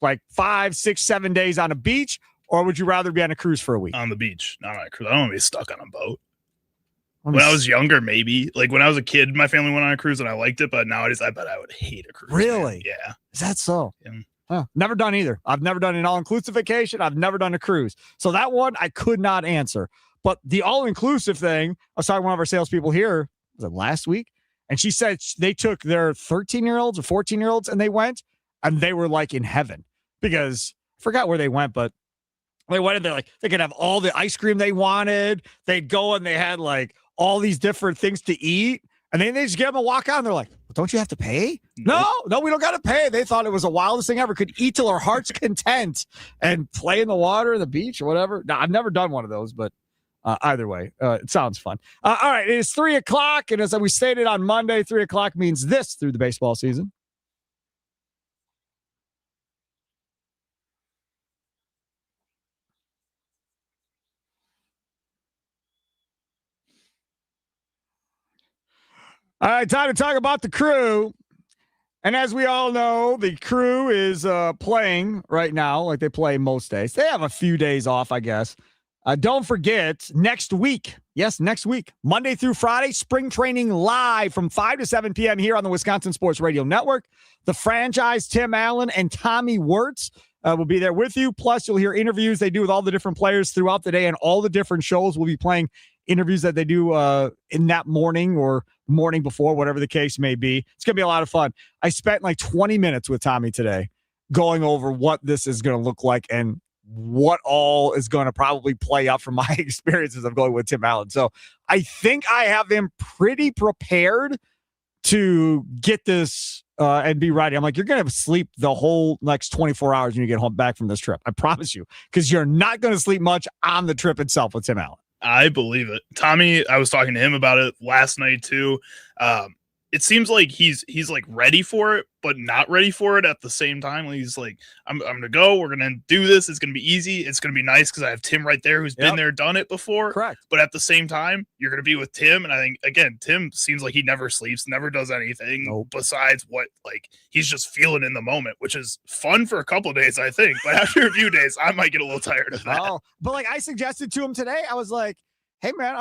Like 5, 6, 7 days on a beach, or would you rather be on a cruise for a week? On the beach, not on a cruise. I don't want to be stuck on a boat. When I was younger, maybe. Like when I was a kid, my family went on a cruise and I liked it, but nowadays I bet I would hate a cruise. Really? Man. Yeah. Is that so? Yeah. Huh. Never done either. I've never done an all-inclusive vacation. I've never done a cruise. So that one I could not answer. But the all-inclusive thing, I was talking to one of our salespeople here, was it last week? And she said they took their 13-year-olds or 14-year-olds and they went, and they were like in heaven because I forgot where they went, but they went and they could have all the ice cream they wanted. They'd go and they had like all these different things to eat. And then they just get them a walk out and they're like, well, don't you have to pay? No, we don't got to pay. They thought it was the wildest thing ever. Could eat till our heart's content and play in the water, the beach, or whatever. No, I've never done one of those, but either way, it sounds fun. All right, it is 3 o'clock. And as we stated on Monday, 3 o'clock means this through the baseball season. All right, time to talk about the Crew. And as we all know, the Crew is playing right now like they play most days. They have a few days off, I guess. Don't forget, next week, Monday through Friday, spring training live from 5 to 7 p.m. here on the Wisconsin Sports Radio Network. The franchise, Tim Allen and Tommy Wirtz will be there with you. Plus, you'll hear interviews they do with all the different players throughout the day, and all the different shows will be playing interviews that they do in that morning or morning before, whatever the case may be. It's going to be a lot of fun. I spent like 20 minutes with Tommy today going over what this is going to look like and what all is going to probably play out from my experiences of going with Tim Allen. So I think I have him pretty prepared to get this and be ready. I'm like, you're going to sleep the whole next 24 hours when you get home back from this trip. I promise you, because you're not going to sleep much on the trip itself with Tim Allen. I believe it. Tommy, I was talking to him about it last night too. It seems like he's like ready for it, but not ready for it at the same time. He's like, I'm going to go. We're going to do this. It's going to be easy. It's going to be nice because I have Tim right there who's been there, done it before. Correct. But at the same time, you're going to be with Tim. And I think, again, Tim seems like he never sleeps, never does anything besides what, like, he's just feeling in the moment, which is fun for a couple of days, I think. But after a few days, I might get a little tired of that. Oh, but like I suggested to him today, I was like, hey, man,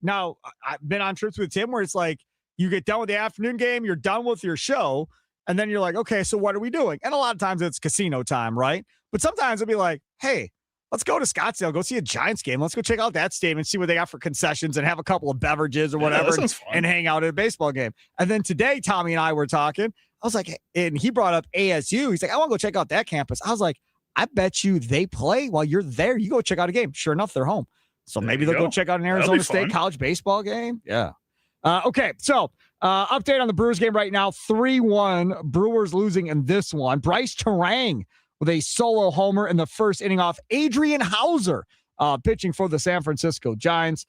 now I've been on trips with Tim where it's like, you get done with the afternoon game, you're done with your show, and then you're like, okay, so what are we doing? And a lot of times it's casino time, right? But sometimes it'll be like, hey, let's go to Scottsdale, go see a Giants game. Let's go check out that stadium and see what they got for concessions and have a couple of beverages or whatever and hang out at a baseball game. And then today, Tommy and I were talking. I was like, and he brought up ASU. He's like, I want to go check out that campus. I was like, I bet you they play while you're there. You go check out a game. Sure enough, they're home. So maybe they'll go check out an Arizona State college baseball game. Yeah. Okay, so update on the Brewers game right now. 3-1. Brewers losing in this one. Bryce Terang with a solo homer in the first inning off Adrian Hauser, pitching for the San Francisco Giants.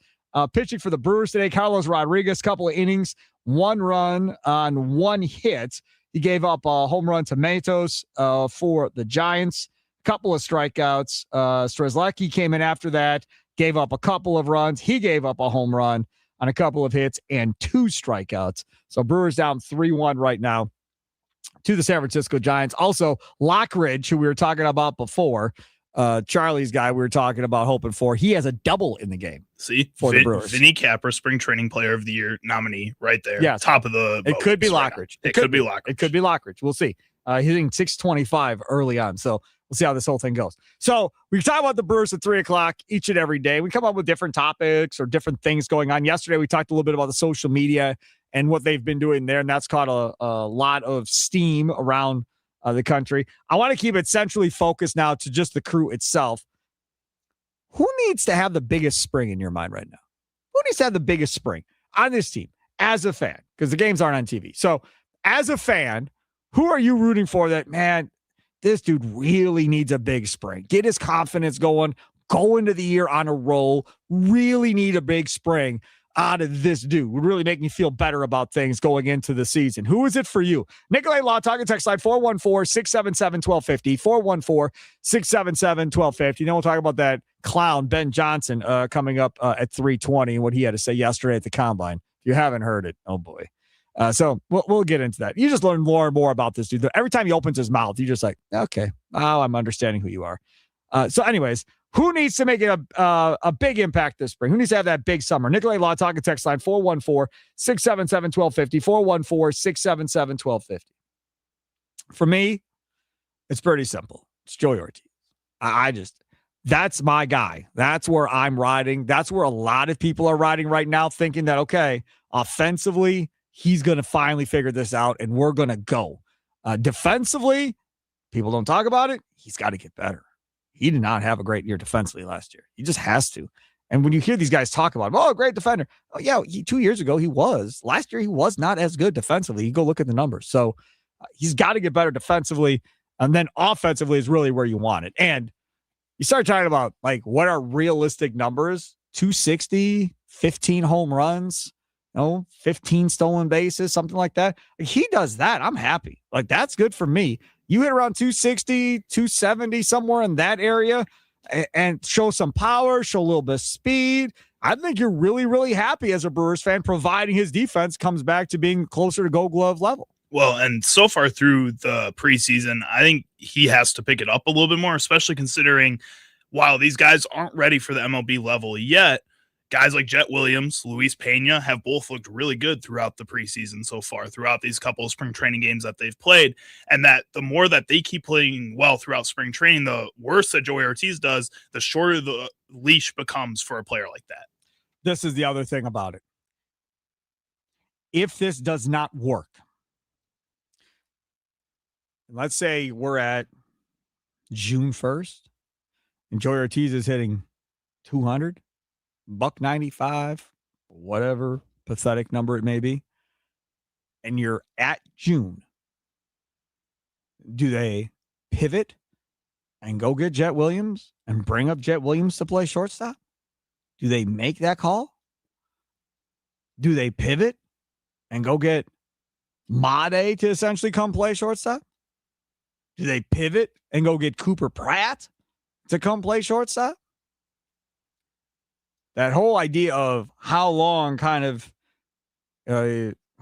Pitching for the Brewers today, Carlos Rodriguez, couple of innings, 1 run on 1 hit. He gave up a home run to Matos for the Giants. Couple of strikeouts. Strzelecki came in after that, gave up a couple of runs. He gave up a home run on a couple of hits and 2 strikeouts. So Brewers down 3-1 right now to the San Francisco Giants. Also, Lockridge, who we were talking about before, Charlie's guy we were talking about hoping for, he has a double in the game. See, for the Brewers. Vinny Capper, Spring Training Player of the Year nominee right there. Yeah, top of the It could be Lockridge. It could be Lockridge. It could be Lockridge. We'll see. He's hitting 625 early on. So we'll see how this whole thing goes. So we talk about the Brewers at 3 o'clock each and every day. We come up with different topics or different things going on. Yesterday, we talked a little bit about the social media and what they've been doing there, and that's caught a lot of steam around the country. I want to keep it centrally focused now to just the Crew itself. Who needs to have the biggest spring in your mind right now? Who needs to have the biggest spring on this team as a fan? Because the games aren't on TV. So as a fan, Who are you rooting for that, man, this dude really needs a big spring? Get his confidence going, go into the year on a roll, really need a big spring out of this dude. Would really make me feel better about things going into the season. Who is it for you? Nicolay Law Talk, text line 414-677-1250, 414-677-1250. Then we'll talk about that clown, Ben Johnson, coming up at 3:20 and what he had to say yesterday at the Combine. If you haven't heard it, oh boy. So we'll get into that. You just learn more and more about this dude. Every time he opens his mouth, you're just like, okay, oh, I'm understanding who you are. So anyways, who needs to make a big impact this spring? Who needs to have that big summer? Nicolay Law Talk, text line 414-677-1250, 414-677-1250. For me, it's pretty simple. It's Joey Ortiz. That's my guy. That's where I'm riding. That's where a lot of people are riding right now, thinking that, okay, offensively, he's going to finally figure this out and we're going to go. Defensively, people don't talk about it. He's got to get better. He did not have a great year defensively last year. He just has to. And when you hear these guys talk about him, oh, great defender. Oh, yeah, 2 years ago he was. Last year he was not as good defensively. You go look at the numbers. So he's got to get better defensively. And then offensively is really where you want it. And you start talking about, like, what are realistic numbers? 260, 15 home runs, 15 stolen bases, something like that. Like, he does that, I'm happy. Like, that's good for me. You hit around 260, 270, somewhere in that area, and show some power, show a little bit of speed. I think you're really, really happy as a Brewers fan, providing his defense comes back to being closer to Gold Glove level. Well, and so far through the preseason, I think he has to pick it up a little bit more, especially considering while these guys aren't ready for the MLB level yet, guys like Jet Williams, Luis Pena have both looked really good throughout the preseason so far, throughout these couple of spring training games that they've played. And that the more that they keep playing well throughout spring training, the worse that Joey Ortiz does, the shorter the leash becomes for a player like that. This is the other thing about it. If this does not work, let's say we're at June 1st and Joey Ortiz is hitting 200, $195, whatever pathetic number it may be, and you're at June, do they pivot and go get Jet Williams and bring up Jet Williams to play shortstop? Do they make that call? Do they pivot and go get Made to essentially come play shortstop? Do they pivot and go get Cooper Pratt to come play shortstop? That whole idea of how long how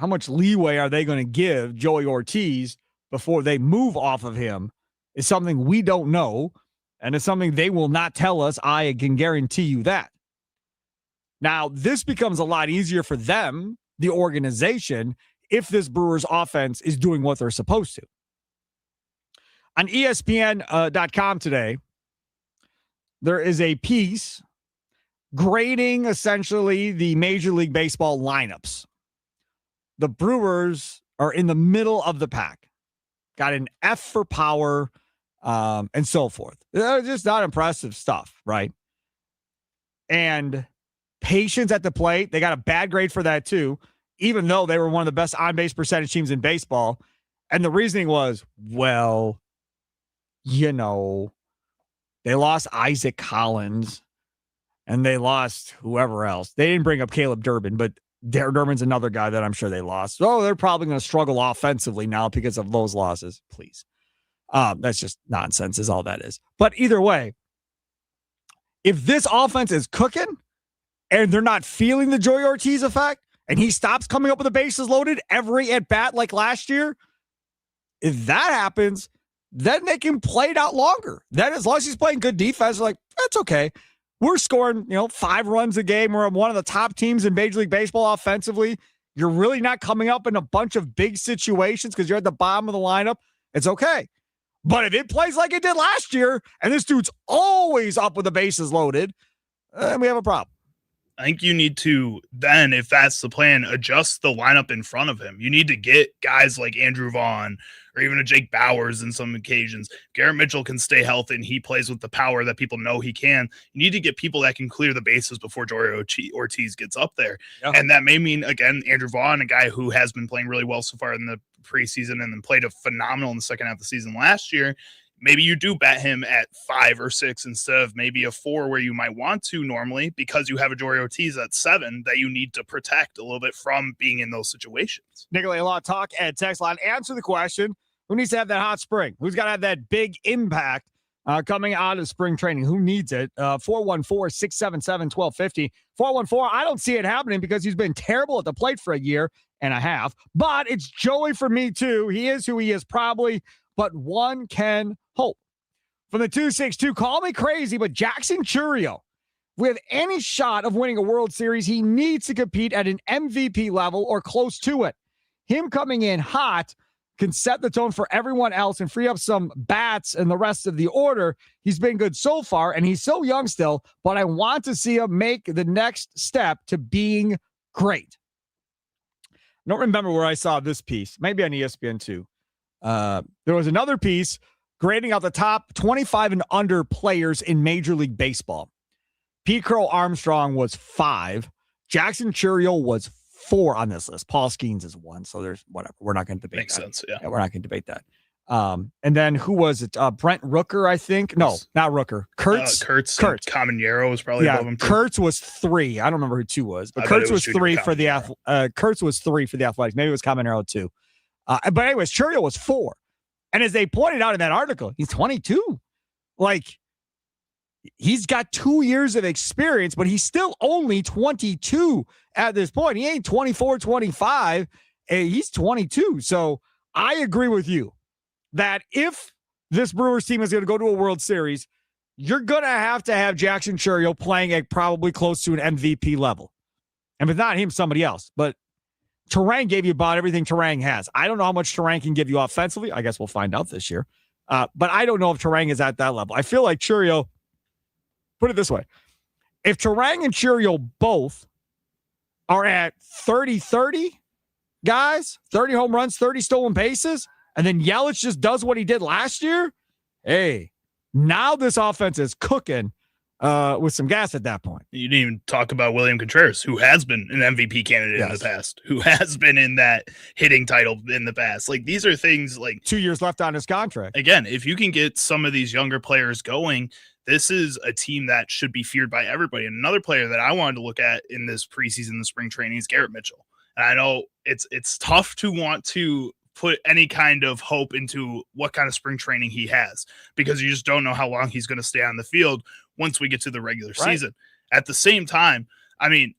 much leeway are they going to give Joey Ortiz before they move off of him is something we don't know, and it's something they will not tell us. I can guarantee you that. Now, this becomes a lot easier for them, the organization, if this Brewers offense is doing what they're supposed to. On ESPN.com today, there is a piece grading essentially the Major League Baseball lineups. The Brewers are in the middle of the pack. Got an F for power and so forth. Just not impressive stuff, right? And patience at the plate, they got a bad grade for that too, even though they were one of the best on-base percentage teams in baseball. And the reasoning was, well, they lost Isaac Collins and they lost whoever else. They didn't bring up Caleb Durbin, but Durbin's another guy that I'm sure they lost. So they're probably going to struggle offensively now because of those losses. Please. That's just nonsense is all that is. But either way, if this offense is cooking and they're not feeling the Joey Ortiz effect and he stops coming up with the bases loaded every at bat like last year, if that happens, then they can play it out longer. Then as long as he's playing good defense, they're like, that's okay. We're scoring, 5 runs a game. We're one of the top teams in Major League Baseball offensively. You're really not coming up in a bunch of big situations because you're at the bottom of the lineup. It's okay. But if it plays like it did last year and this dude's always up with the bases loaded, we have a problem. I think you need to then, if that's the plan, adjust the lineup in front of him. You need to get guys like Andrew Vaughn or even a Jake Bowers in some occasions. Garrett Mitchell can stay healthy and he plays with the power that people know he can. You need to get people that can clear the bases before Jory Ortiz gets up there. Yeah. And that may mean, again, Andrew Vaughn, a guy who has been playing really well so far in the preseason and then played a phenomenal in the second half of the season last year. Maybe you do bat him at 5 or 6 instead of maybe a 4 where you might want to normally because you have a Jory Ortiz at 7 that you need to protect a little bit from being in those situations. Nicolay, a lot of talk at text line. Answer the question. Who needs to have that hot spring? Who's got to have that big impact coming out of spring training? Who needs it? 414-677-1250. 414, I don't see it happening because he's been terrible at the plate for a year and a half. But it's Joey for me, too. He is who he is probably, but one can hope. From the 262, call me crazy, but Jackson Chourio, with any shot of winning a World Series, he needs to compete at an MVP level or close to it. Him coming in hot can set the tone for everyone else and free up some bats and the rest of the order. He's been good so far, and he's so young still, but I want to see him make the next step to being great. I don't remember where I saw this piece, maybe on ESPN too. There was another piece grading out the top 25 and under players in Major League Baseball. Pete Crow Armstrong was 5. Jackson Chourio was 4 on this list. Paul Skeens is 1. So there's whatever. We're not going to debate Makes that. sense. Yeah. We're not going to debate that. And then who was it? Brent Rooker, I think. No, not Rooker. Kurtz. Kurtz. Caminero was probably above him too. Kurtz was 3. I don't remember who 2 was, but Kurtz was 3 for the Kurtz was 3 for the Athletics. Maybe it was Caminero 2. But anyways, Chourio was 4. And as they pointed out in that article, he's 22. Like, he's got 2 years of experience, but he's still only 22 at this point. He ain't 24, 25. He's 22. So I agree with you that if this Brewers team is going to go to a World Series, you're going to have Jackson Chourio playing at probably close to an MVP level. And if it's not him, somebody else. But Turang gave you about everything Turang has. I don't know how much Turang can give you offensively. I guess we'll find out this year. But I don't know if Turang is at that level. I feel like Chourio, put it this way. If Turang and Chourio both are at 30-30, guys, 30 home runs, 30 stolen bases, and then Yelich just does what he did last year, hey, now this offense is cooking with some gas at that point. You didn't even talk about William Contreras, who has been an MVP candidate in the past, who has been in that hitting title in the past. Like, these are things like 2 years left on his contract. Again, if you can get some of these younger players going, this is a team that should be feared by everybody. And another player that I wanted to look at in this preseason, the spring training, is Garrett Mitchell. And I know it's tough to want to put any kind of hope into what kind of spring training he has because you just don't know how long he's going to stay on the field once we get to the regular season. At the same time, I mean,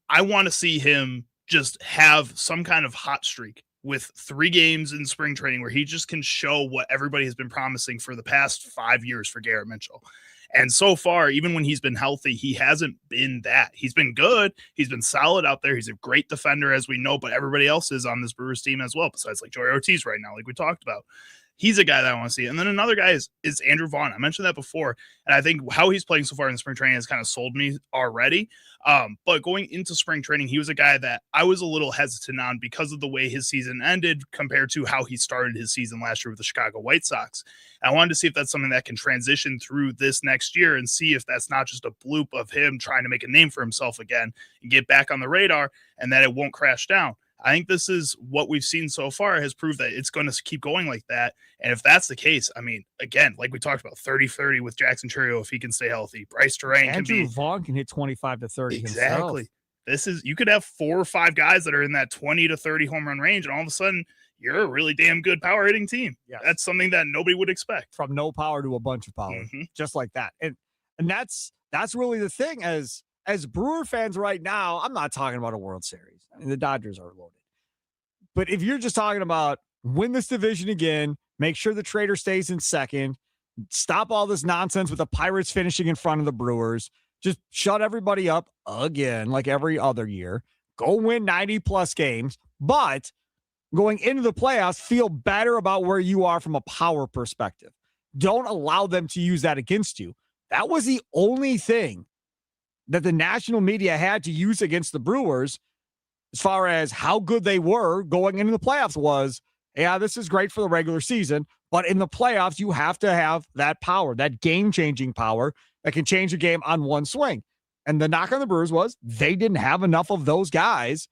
I want to see him just have some kind of hot streak with 3 games in spring training where he just can show what everybody has been promising for the past 5 years for Garrett Mitchell. And so far, even when he's been healthy, he hasn't been that. He's been good. He's been solid out there. He's a great defender, as we know, but everybody else is on this Brewers team as well, besides like Jory Ortiz right now, like we talked about. He's a guy that I want to see. And then another guy is Andrew Vaughn. I mentioned that before. And I think how he's playing so far in the spring training has kind of sold me already. But going into spring training, he was a guy that I was a little hesitant on because of the way his season ended compared to how he started his season last year with the Chicago White Sox. And I wanted to see if that's something that can transition through this next year and see if that's not just a bloop of him trying to make a name for himself again and get back on the radar and that it won't crash down. I think this is what we've seen so far has proved that it's going to keep going like that. And if that's the case, I mean, again, like we talked about, 30-30 with Jackson Chourio if he can stay healthy. Bryce Turang Andrew Vaughn can hit 25 to 30 exactly. himself. This is, you could have 4 or 5 guys that are in that 20 to 30 home run range, and all of a sudden you're a really damn good power hitting team. Yes. That's something that nobody would expect. From no power to a bunch of power, just like that. And that's really the thing. As Brewer fans right now, I'm not talking about a World Series. I mean, the Dodgers are loaded. But if you're just talking about win this division again, make sure the Trader stays in second, stop all this nonsense with the Pirates finishing in front of the Brewers, just shut everybody up again like every other year, go win 90-plus games, but going into the playoffs, feel better about where you are from a power perspective. Don't allow them to use that against you. That was the only thing that the national media had to use against the Brewers as far as how good they were going into the playoffs was, yeah, this is great for the regular season, but in the playoffs, you have to have that power, that game-changing power that can change a game on one swing. And the knock on the Brewers was they didn't have enough of those guys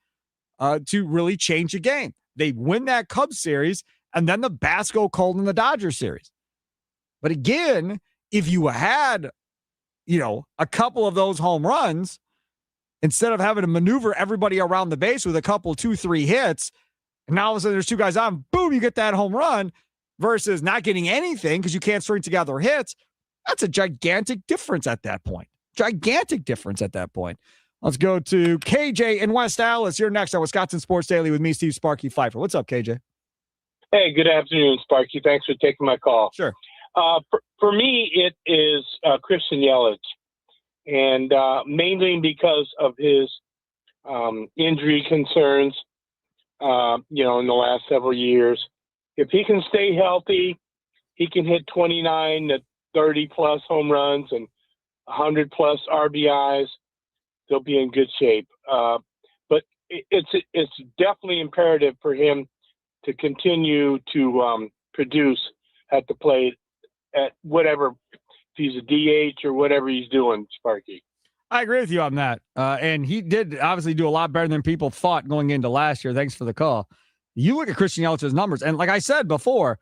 to really change the game. They win that Cubs series, and then the bats go cold in the Dodgers series. But again, if you had, a couple of those home runs, instead of having to maneuver everybody around the base with a couple, 2-3 hits, and now all of a sudden there's two guys on, boom, you get that home run versus not getting anything because you can't string together hits. That's a gigantic difference at that point. Gigantic difference at that point. Let's go to KJ in West Allis. You're next on Wisconsin Sports Daily with me, Steve Sparky Pfeiffer. What's up, KJ? Hey, good afternoon, Sparky. Thanks for taking my call. Sure. For me, it is Christian Yelich, and mainly because of his injury concerns, in the last several years. If he can stay healthy, he can hit 29 to 30-plus home runs and 100-plus RBIs. They'll be in good shape. But it's definitely imperative for him to continue to produce at the plate at whatever, if he's a DH or whatever he's doing, Sparky. I agree with you on that. And he did obviously do a lot better than people thought going into last year. Thanks for the call. You look at Christian Yelich's numbers, and like I said before,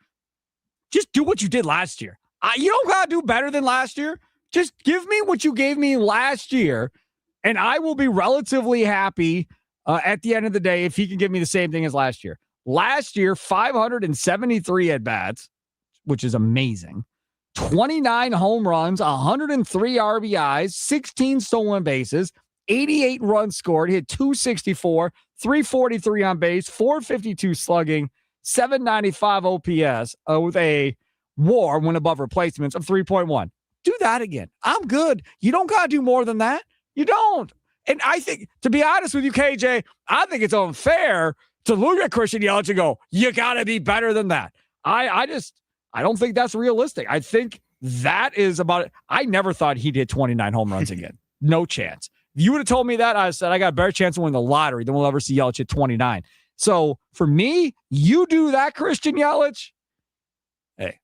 just do what you did last year. You don't got to do better than last year. Just give me what you gave me last year, and I will be relatively happy at the end of the day if he can give me the same thing as last year. Last year, 573 at-bats, which is amazing. 29 home runs, 103 RBIs, 16 stolen bases, 88 runs scored. He hit 264, 343 on base, 452 slugging, 795 OPS with a WAR, win above replacements, of 3.1. Do that again. I'm good. You don't got to do more than that. You don't. And I think, to be honest with you, KJ, I think it's unfair to look at Christian Yelich and go, you got to be better than that. I don't think that's realistic. I think that is about it. I never thought he'd hit 29 home runs again. No chance. If you would have told me that, I said I got a better chance of winning the lottery than we'll ever see Yelich hit 29. So for me, you do that, Christian Yelich, hey,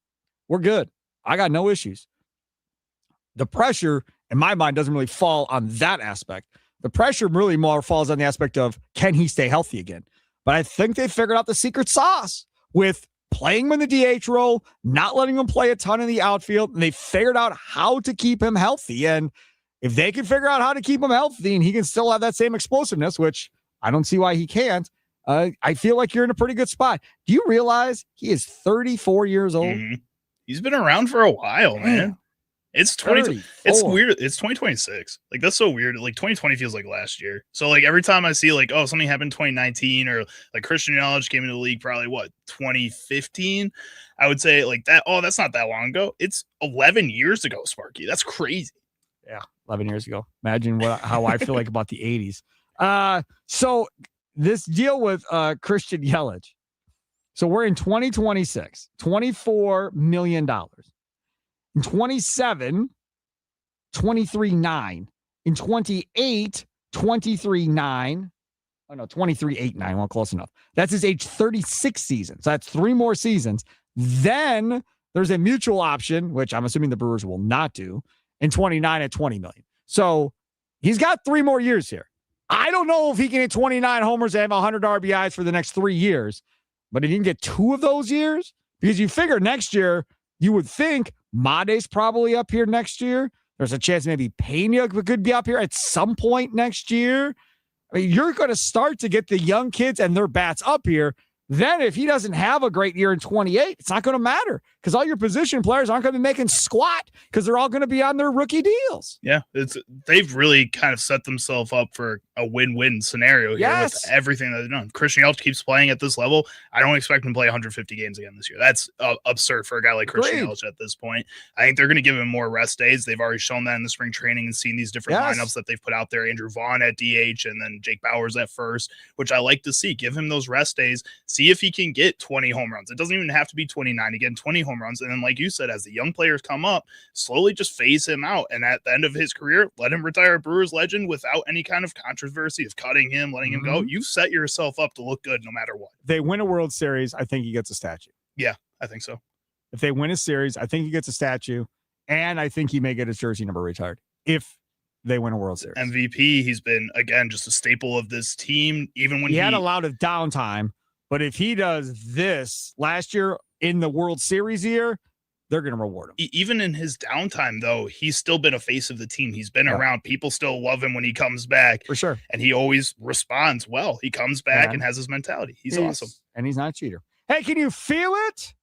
we're good. I got no issues. The pressure, in my mind, doesn't really fall on that aspect. The pressure really more falls on the aspect of, can he stay healthy again? But I think they figured out the secret sauce with playing him in the DH role, not letting him play a ton in the outfield, and they figured out how to keep him healthy. And if they can figure out how to keep him healthy and he can still have that same explosiveness, which I don't see why he can't, I feel like you're in a pretty good spot. Do you realize he is 34 years old? Mm-hmm. He's been around for a while, man. It's 20. It's weird. It's 2026. Like, that's so weird. Like, 2020 feels like last year. So like every time I see like, oh, something happened in 2019, or like Christian Yelich came into the league probably 2015, I would say like that. Oh, that's not that long ago. It's 11 years ago, Sparky. That's crazy. Yeah, 11 years ago. Imagine how I feel like about the 80s. So this deal with Christian Yelich. So we're in 2026, $24 million. In 27, 23.9. In 28, 23.9. Oh, no, 23.89. Well, close enough. That's his age 36 season. So that's 3 more seasons. Then there's a mutual option, which I'm assuming the Brewers will not do, in 29 at $20 million. So he's got 3 more years here. I don't know if he can hit 29 homers and have 100 RBIs for the next 3 years, but if he can get 2 of those years, because you figure next year, you would think Made's probably up here next year. There's a chance maybe Pena could be up here at some point next year. I mean, you're going to start to get the young kids and their bats up here. Then if he doesn't have a great year in 28, it's not going to matter because all your position players aren't going to be making squat because they're all going to be on their rookie deals. Yeah, they've really kind of set themselves up for a win-win scenario here with everything that they've done. Christian Yelich keeps playing at this level. I don't expect him to play 150 games again this year. That's absurd for a guy like Christian Yelich at this point. I think they're going to give him more rest days. They've already shown that in the spring training and seen these different lineups that they've put out there. Andrew Vaughn at DH and then Jake Bauers at first, which I like to see. Give him those rest days. See if he can get 20 home runs. It doesn't even have to be 29. Again, 20 home runs. And then, like you said, as the young players come up, slowly just phase him out. And at the end of his career, let him retire a Brewers legend without any kind of controversy of cutting him, letting him go. You've set yourself up to look good no matter what. They win a World Series, I think he gets a statue. Yeah, I think so. If they win a series, I think he gets a statue. And I think he may get his jersey number retired if they win a World Series. MVP, he's been, again, just a staple of this team. Even when he had a lot of downtime, but if he does this last year in the World Series year, they're going to reward him. Even in his downtime, though, he's still been a face of the team. He's been around. People still love him when he comes back. For sure. And he always responds well. He comes back and has his mentality. He's awesome. And he's not a cheater. Hey, can you feel it?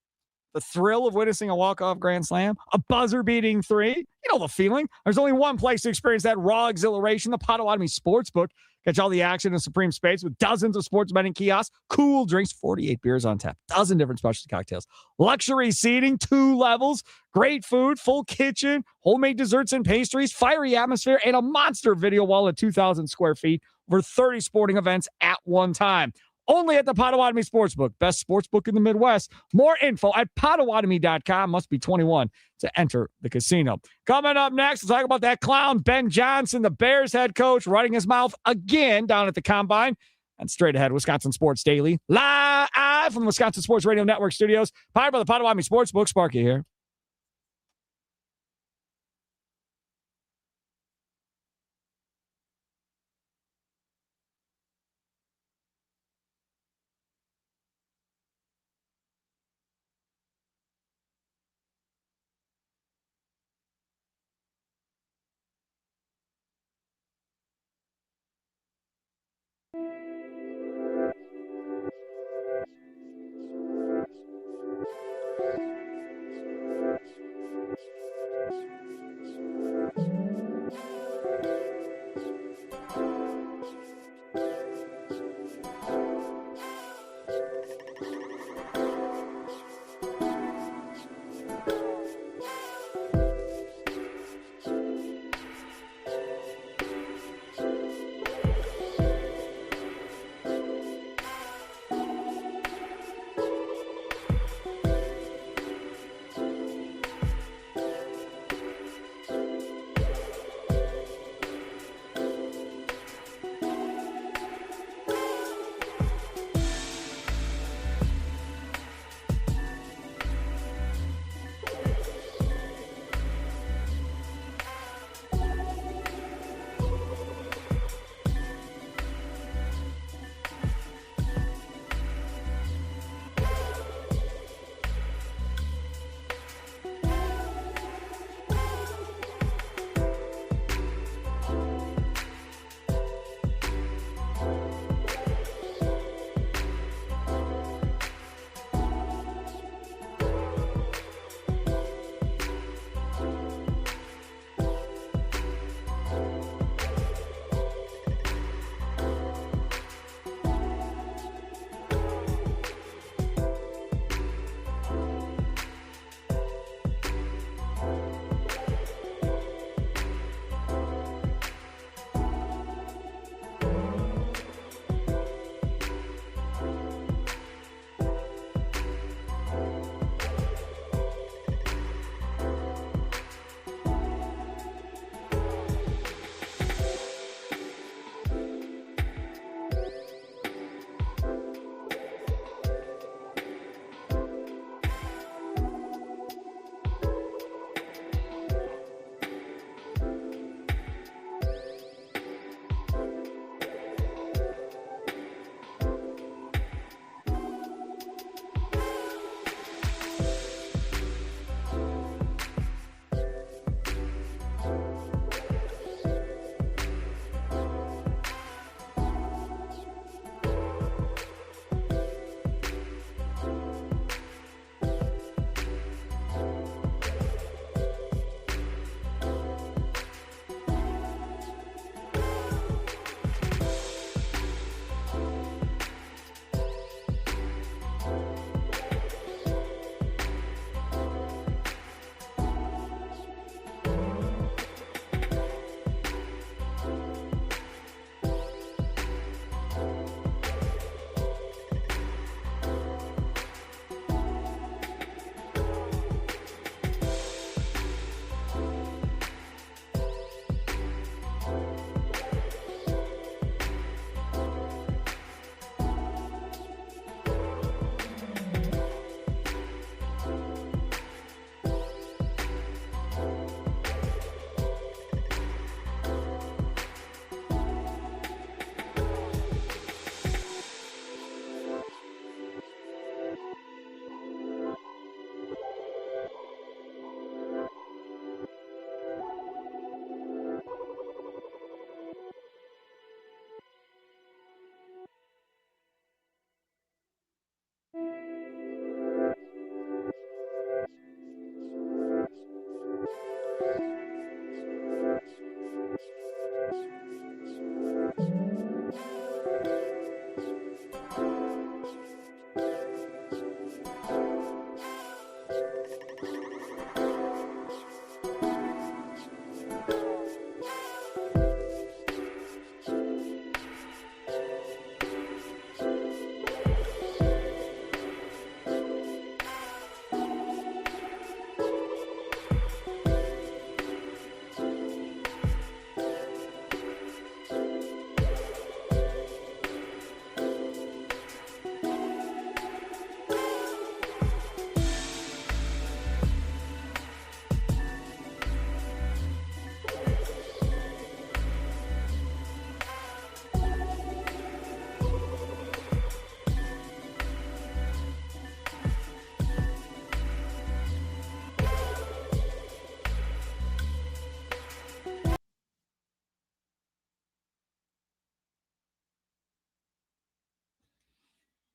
The thrill of witnessing a walk-off grand slam, a buzzer-beating three. You know the feeling. There's only one place to experience that raw exhilaration, the Potawatomi Sportsbook. Catch all the action in Supreme Space with dozens of sports betting kiosks, cool drinks, 48 beers on tap, dozen different specialty cocktails, luxury seating, 2 levels, great food, full kitchen, homemade desserts and pastries, fiery atmosphere, and a monster video wall at 2,000 square feet, over 30 sporting events at one time. Only at the Potawatomi Sportsbook, best sportsbook in the Midwest. More info at Potawatomi.com. Must be 21 to enter the casino. Coming up next, we'll talk about that clown, Ben Johnson, the Bears head coach, running his mouth again down at the Combine. And straight ahead, Wisconsin Sports Daily, live from the Wisconsin Sports Radio Network studios. Powered by the Potawatomi Sportsbook. Sparky here.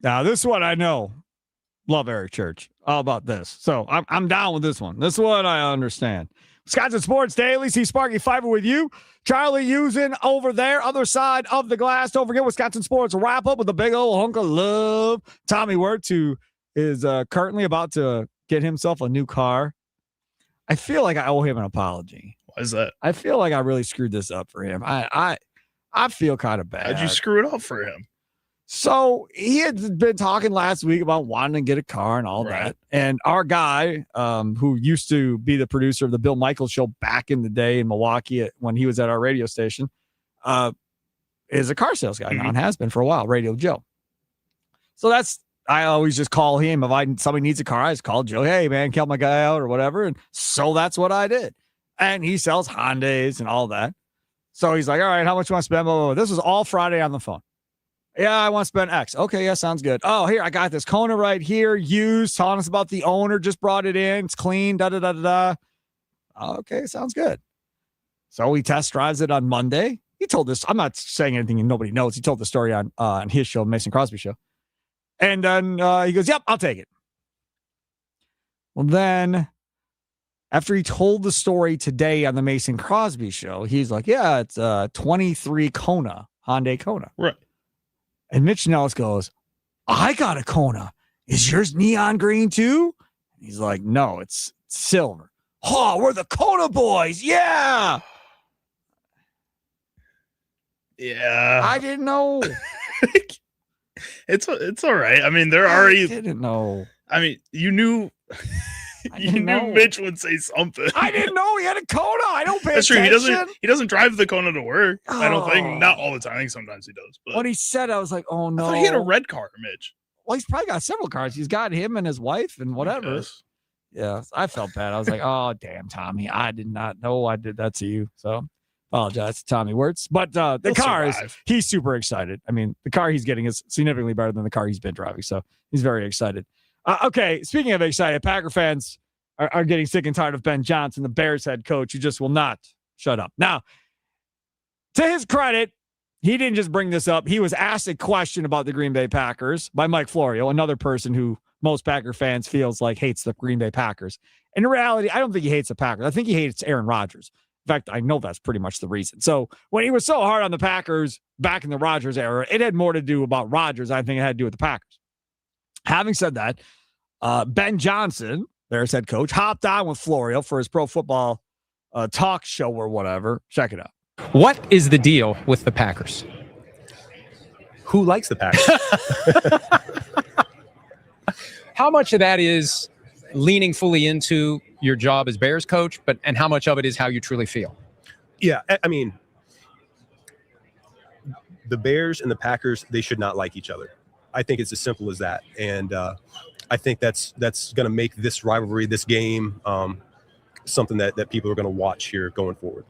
Now, this one I know. Love Eric Church. All about this. So I'm down with this one. This one I understand. Wisconsin Sports Daily. See Sparky Fifer with you. Charlie using over there, other side of the glass. Don't forget Wisconsin Sports wrap up with a big old hunk of love. Tommy Wirtz, who is currently about to get himself a new car. I feel like I owe him an apology. Why is that? I feel like I really screwed this up for him. I feel kind of bad. How'd you screw it up for him? So he had been talking last week about wanting to get a car and all that. And our guy, who used to be the producer of the Bill Michaels show back in the day in Milwaukee when he was at our radio station, is a car sales guy now and has been for a while, Radio Joe. So I always just call him. If somebody needs a car, I just call Joe. Hey, man, help my guy out or whatever. And so that's what I did. And he sells Hondas and all that. So he's like, all right, how much you want to spend? Blah, blah, blah. This was all Friday on the phone. Yeah, I want to spend X. Okay, yeah, sounds good. Oh, here, I got this Kona right here, used, telling us about the owner, just brought it in. It's clean, da-da-da-da-da. Okay, sounds good. So he test drives it on Monday. He told this, I'm not saying anything nobody knows. He told the story on his show, Mason Crosby Show. And then he goes, yep, I'll take it. Well, then after he told the story today on the Mason Crosby Show, he's like, yeah, it's a 23 Kona, Hyundai Kona. Right. And Mitch Nellis goes, I got a Kona. Is yours neon green too? He's like, no, it's silver. Oh, we're the Kona boys. Yeah. Yeah. I didn't know. It's all right. I mean, I didn't know. I mean, you knew Mitch would say something. I didn't know he had a Kona. I don't pay That's attention. true. He doesn't drive the Kona to work. I don't think. Not all the time. I think sometimes he does. But when he said, I was like, oh no. I thought he had a red car, Mitch. Well, he's probably got several cars. He's got him and his wife and whatever. Yes. Yeah, I felt bad. I was like, oh, damn, Tommy. I did not know I did that to you. So apologize to Tommy Wirtz. But the car he's super excited. I mean, the car he's getting is significantly better than the car he's been driving. So he's very excited. Okay, speaking of excited, Packer fans are getting sick and tired of Ben Johnson, the Bears head coach, who just will not shut up. Now, to his credit, he didn't just bring this up. He was asked a question about the Green Bay Packers by Mike Florio, another person who most Packer fans feels like hates the Green Bay Packers. In reality, I don't think he hates the Packers. I think he hates Aaron Rodgers. In fact, I know that's pretty much the reason. So when he was so hard on the Packers back in the Rodgers era, it had more to do about Rodgers. I think it had to do with the Packers. Having said that, Ben Johnson, Bears head coach, hopped on with Florio for his pro football talk show or whatever. Check it out. What is the deal with the Packers? Who likes the Packers? How much of that is leaning fully into your job as Bears coach, and how much of it is how you truly feel? Yeah, I mean, the Bears and the Packers, they should not like each other. I think it's as simple as that. And I think that's going to make this rivalry, this game, something that people are going to watch here going forward.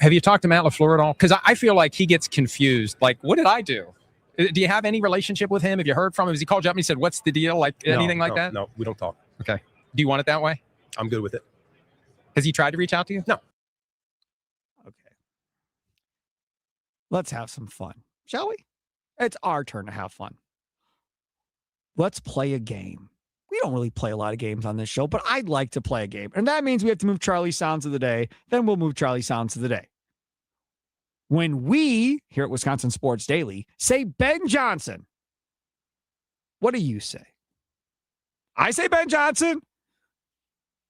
Have you talked to Matt LaFleur at all? Because I feel like he gets confused. Like, what did I do? Do you have any relationship with him? Have you heard from him? Has he called you up and he said, what's the deal? Like anything like that? No, we don't talk. Okay. Do you want it that way? I'm good with it. Has he tried to reach out to you? No. Okay. Let's have some fun, shall we? It's our turn to have fun. Let's play a game. We don't really play a lot of games on this show, but I'd like to play a game. And that means we have to move Charlie Sounds of the Day. Then we'll move Charlie Sounds of the Day. When we, here at Wisconsin Sports Daily, say Ben Johnson, what do you say? I say Ben Johnson.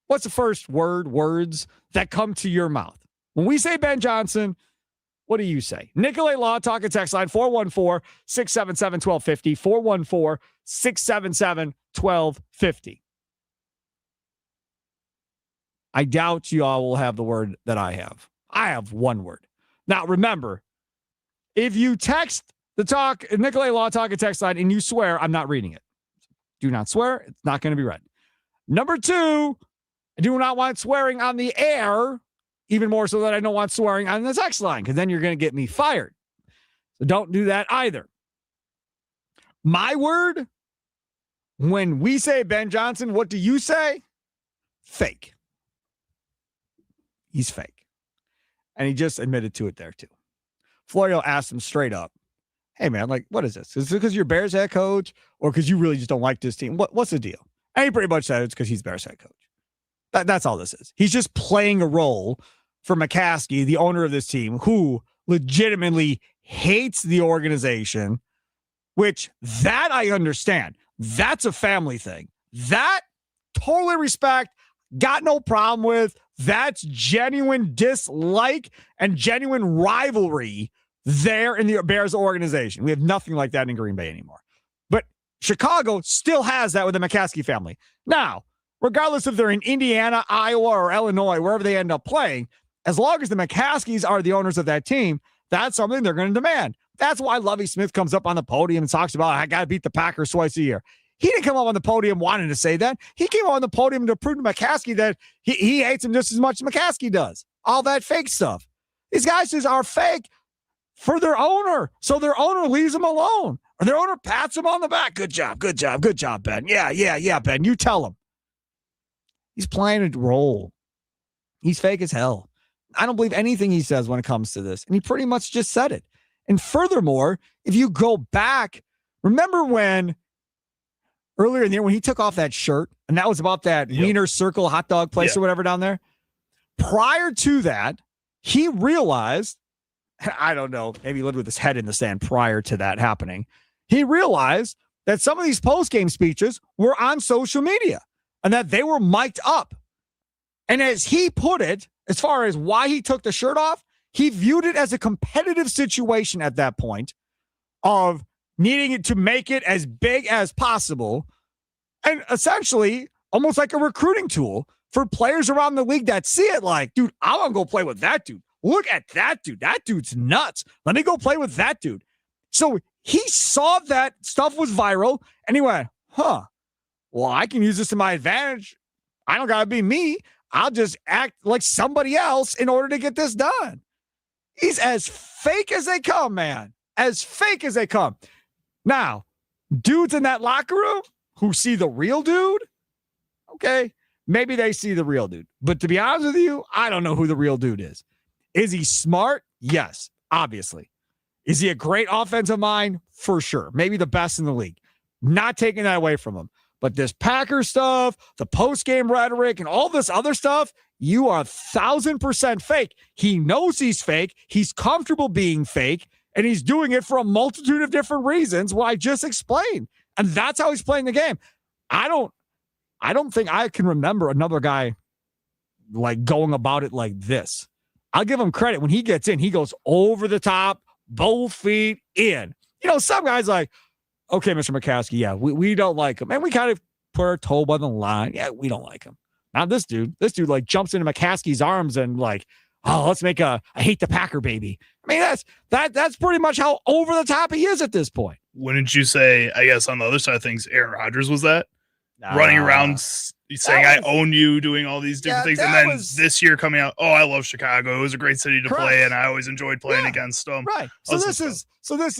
What's the first words that come to your mouth? When we say Ben Johnson, what do you say? Nicolay Law Talk and Text Line 414-677-1250, 414-677-1250. I doubt you all will have the word that I have. I have one word. Now, remember, if you text the Nicolay Law Talk and Text Line and you swear, I'm not reading it. Do not swear. It's not going to be read. Number two, I do not want swearing on the air, even more so that I don't want swearing on the text line, because then you're going to get me fired. So don't do that either. My word, when we say Ben Johnson, what do you say? Fake. He's fake. And he just admitted to it there too. Florio asked him straight up, hey man, like, what is this? Is it because you're Bears head coach or because you really just don't like this team? What's the deal? And he pretty much said it's because he's Bears head coach. That's all this is. He's just playing a role for McCaskey, the owner of this team, who legitimately hates the organization, which that I understand. That's a family thing. That totally respect, got no problem with. That's genuine dislike and genuine rivalry there in the Bears organization. We have nothing like that in Green Bay anymore. But Chicago still has that with the McCaskey family. Now, regardless if they're in Indiana, Iowa, or Illinois, wherever they end up playing, as long as the McCaskies are the owners of that team, that's something they're going to demand. That's why Lovie Smith comes up on the podium and talks about, I got to beat the Packers twice a year. He didn't come up on the podium wanting to say that. He came up on the podium to prove to McCaskey that he hates him just as much as McCaskey does. All that fake stuff. These guys just are fake for their owner. So their owner leaves them alone. Or their owner pats him on the back. Good job, Ben. Yeah, Ben. You tell him. He's playing a role. He's fake as hell. I don't believe anything he says when it comes to this. And he pretty much just said it. And furthermore, if you go back, remember when earlier in the year when he took off that shirt, and that was about that Wiener Circle hot dog place or whatever down there? Prior to that, he realized, I don't know, maybe he lived with his head in the sand prior to that happening. He realized that some of these post-game speeches were on social media and that they were mic'd up. And as he put it, as far as why he took the shirt off, he viewed it as a competitive situation at that point of needing it to make it as big as possible and essentially almost like a recruiting tool for players around the league that see it like, dude, I want to go play with that dude. Look at that dude. That dude's nuts. Let me go play with that dude. So he saw that stuff was viral and he went, well, I can use this to my advantage. I don't got to be me. I'll just act like somebody else in order to get this done. He's as fake as they come, man. As fake as they come. Now, dudes in that locker room who see the real dude, okay, maybe they see the real dude. But to be honest with you, I don't know who the real dude is. Is he smart? Yes, obviously. Is he a great offensive mind? For sure. Maybe the best in the league. Not taking that away from him. But this Packer stuff, the post-game rhetoric, and all this other stuff, you are 1,000% fake. He knows he's fake. He's comfortable being fake, and he's doing it for a multitude of different reasons, what I just explained. And that's how he's playing the game. I don't think I can remember another guy like going about it like this. I'll give him credit. When he gets in, he goes over the top, both feet in. You know, some guys like, okay, Mr. McCaskey, yeah, we don't like him. And we kind of put our toe by the line. Yeah, we don't like him. Now this dude like jumps into McCaskey's arms and like, oh, let's make I hate the Packer baby. I mean, that's pretty much how over the top he is at this point. Wouldn't you say, I guess on the other side of things, Aaron Rodgers was that? Running around saying, I own you, doing all these different things. And then this year coming out, I love Chicago. It was a great city to play, and I always enjoyed playing against them. Right. So this is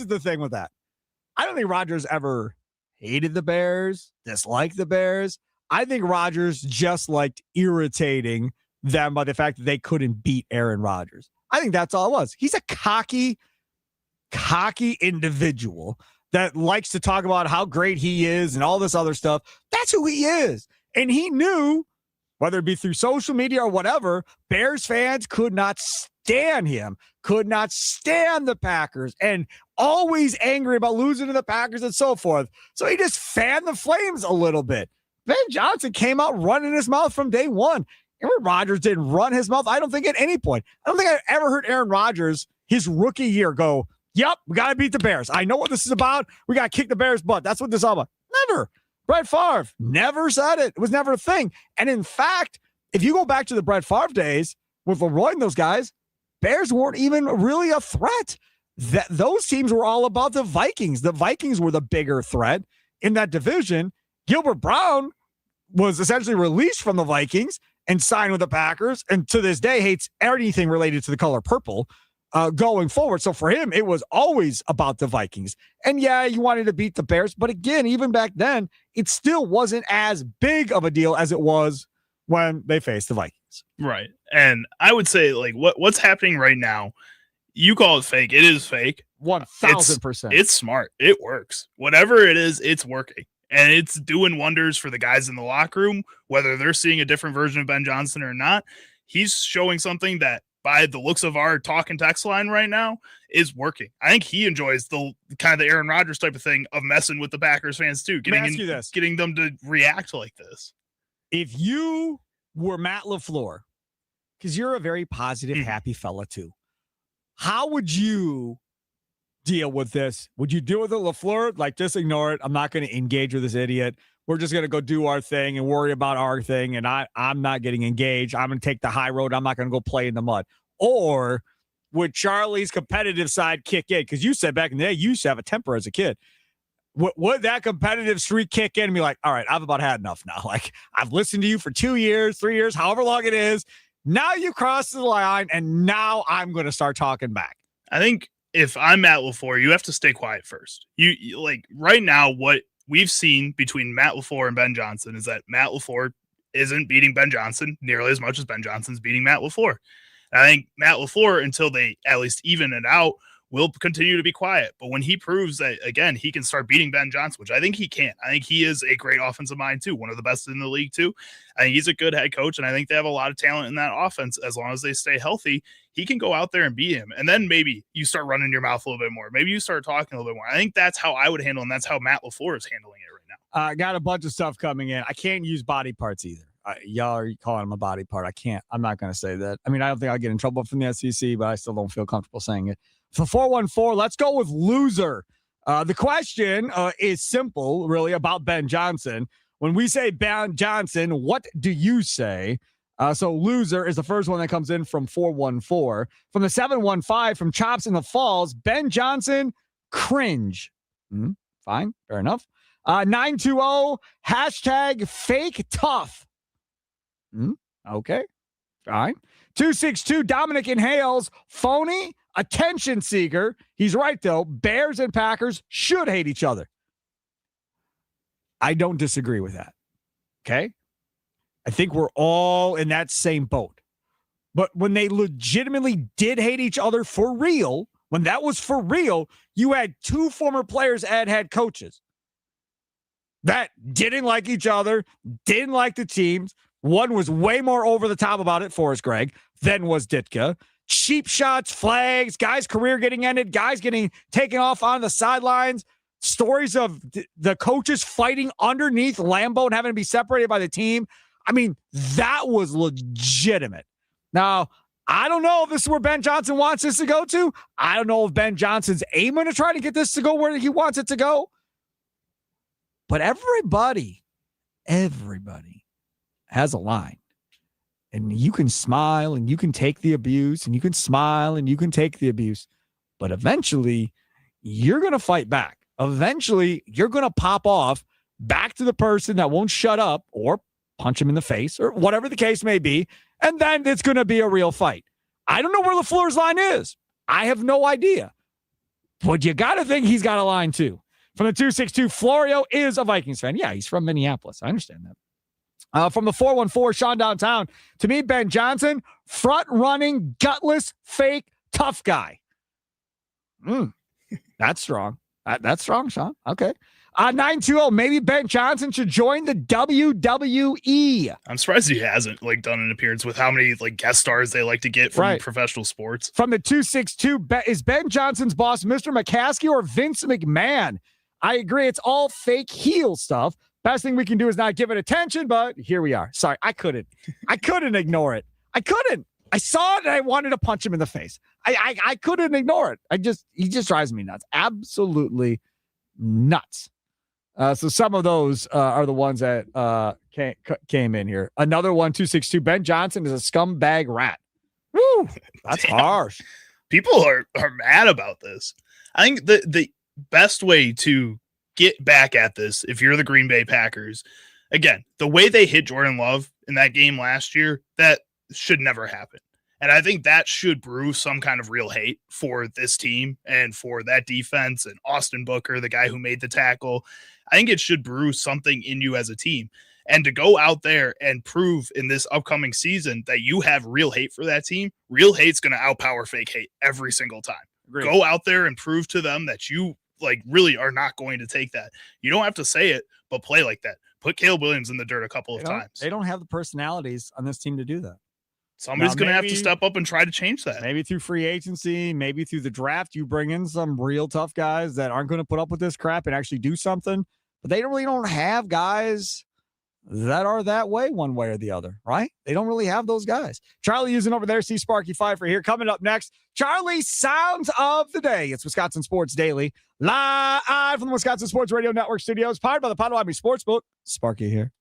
the thing with that. I don't think Rodgers ever hated the Bears, disliked the Bears. I think Rodgers just liked irritating them by the fact that they couldn't beat Aaron Rodgers. I think that's all it was. He's a cocky individual that likes to talk about how great he is and all this other stuff. That's who he is. And he knew, whether it be through social media or whatever, Bears fans could not stand him, could not stand the Packers, and always angry about losing to the Packers and so forth. So he just fanned the flames a little bit. Ben Johnson came out running his mouth from day one. Aaron Rodgers didn't run his mouth, I don't think, at any point. I don't think I ever heard Aaron Rodgers, his rookie year, go, yep, we got to beat the Bears. I know what this is about. We got to kick the Bears' butt. That's what this is all about. Never. Brett Favre never said it. It was never a thing. And in fact, if you go back to the Brett Favre days with Leroy and those guys, Bears weren't even really a threat. Those teams were all about the Vikings. The Vikings were the bigger threat in that division. Gilbert Brown was essentially released from the Vikings and signed with the Packers, and to this day hates anything related to the color purple going forward. So for him, it was always about the Vikings. And yeah, you wanted to beat the Bears, but again, even back then, it still wasn't as big of a deal as it was when they faced the Vikings. Right. And I would say, like, what's happening right now, You call it fake. It is fake. 1000%. It's smart. It works. Whatever it is, it's working. And it's doing wonders for the guys in the locker room, whether they're seeing a different version of Ben Johnson or not. He's showing something that, by the looks of our talk and text line right now, is working. I think he enjoys the kind of the Aaron Rodgers type of thing of messing with the Packers fans too, getting them to react like this. If you were Matt LaFleur, because you're a very positive, happy fella too, how would you deal with this? Would you deal with it, LaFleur? Like, just ignore it. I'm not going to engage with this idiot. We're just going to go do our thing and worry about our thing. And I'm not getting engaged. I'm going to take the high road. I'm not going to go play in the mud. Or would Charlie's competitive side kick in? Because you said back in the day, you used to have a temper as a kid. Would that competitive streak kick in and be like, all right, I've about had enough now. Like, I've listened to you for 2 years, 3 years, however long it is. Now you crossed the line, and now I'm going to start talking back. I think if I'm Matt LaFleur, you have to stay quiet first. You like right now, what we've seen between Matt LaFleur and Ben Johnson is that Matt LaFleur isn't beating Ben Johnson nearly as much as Ben Johnson's beating Matt LaFleur. And I think Matt LaFleur, until they at least even it out, will continue to be quiet. But when he proves that, again, he can start beating Ben Johnson, which I think he can. I think he is a great offensive mind too, one of the best in the league too. I think he's a good head coach, and I think they have a lot of talent in that offense. As long as they stay healthy, he can go out there and beat him. And then maybe you start running your mouth a little bit more. Maybe you start talking a little bit more. I think that's how I would handle, and that's how Matt LaFleur is handling it right now. I got a bunch of stuff coming in. I can't use body parts either. Y'all are calling him a body part. I can't. I'm not going to say that. I mean, I don't think I'll get in trouble from the SEC, but I still don't feel comfortable saying it. For 414, let's go with loser. The question is simple, really, about Ben Johnson. When we say Ben Johnson, what do you say? So loser is the first one that comes in from 414. From the 715, from Chops in the Falls, Ben Johnson, cringe. Fine, fair enough. 920, hashtag fake tough. Okay, fine. 262, Dominic inhales, phony, attention seeker. He's right, though. Bears and Packers should hate each other. I don't disagree with that. Okay? I think we're all in that same boat. But when they legitimately did hate each other for real, when that was for real, you had two former players and head coaches that didn't like each other, didn't like the teams. One was way more over the top about it, Forrest Gregg, than was Ditka. Cheap shots, flags, guys' career getting ended, guys getting taken off on the sidelines, stories of the coaches fighting underneath Lambeau and having to be separated by the team. I mean, that was legitimate. Now, I don't know if this is where Ben Johnson wants this to go to. I don't know if Ben Johnson's aiming to try to get this to go where he wants it to go. But everybody has a line. And you can smile and you can take the abuse, and you can smile and you can take the abuse. But eventually, you're going to fight back. Eventually, you're going to pop off back to the person that won't shut up, or punch him in the face, or whatever the case may be. And then it's going to be a real fight. I don't know where LaFleur's line is. I have no idea. But you got to think he's got a line too. From the 262, Florio is a Vikings fan. Yeah, he's from Minneapolis. I understand that. From the 414, Sean downtown. To me, Ben Johnson, front-running, gutless, fake, tough guy. That's strong. That's strong, Sean. Okay. 920, maybe Ben Johnson should join the WWE. I'm surprised he hasn't done an appearance with how many guest stars they like to get from professional sports. From the 262, is Ben Johnson's boss Mr. McCaskey or Vince McMahon? I agree. It's all fake heel stuff. Best thing we can do is not give it attention, but here we are. Sorry, I couldn't ignore it. I couldn't. I saw it and I wanted to punch him in the face. I couldn't ignore it. He just drives me nuts. Absolutely nuts. So some of those are the ones that came in here. Another one, 262, Ben Johnson is a scumbag rat. Woo, that's harsh. People are mad about this. I think the best way to get back at this, if you're the Green Bay Packers, again, the way they hit Jordan Love in that game last year, that should never happen. And I think that should brew some kind of real hate for this team and for that defense and Austin Booker, the guy who made the tackle. I think it should brew something in you as a team. And to go out there and prove in this upcoming season that you have real hate for that team, real hate's going to outpower fake hate every single time. Agreed. Go out there and prove to them that you like really are not going to take that. You don't have to say it, but play like that. Put Caleb Williams in the dirt a couple of times. They don't have the personalities on this team to do that. Somebody's going to have to step up and try to change that. Maybe through free agency, maybe through the draft, you bring in some real tough guys that aren't going to put up with this crap and actually do something. But they really don't have guys that are that way one way or the other, right? They don't really have those guys. Charlie using over there, see Sparky Pfeiffer here. Coming up next, Charlie's Sounds of the Day. It's Wisconsin Sports Daily, live from the Wisconsin Sports Radio Network studios, powered by the Potawatomi Sportsbook. Sparky here.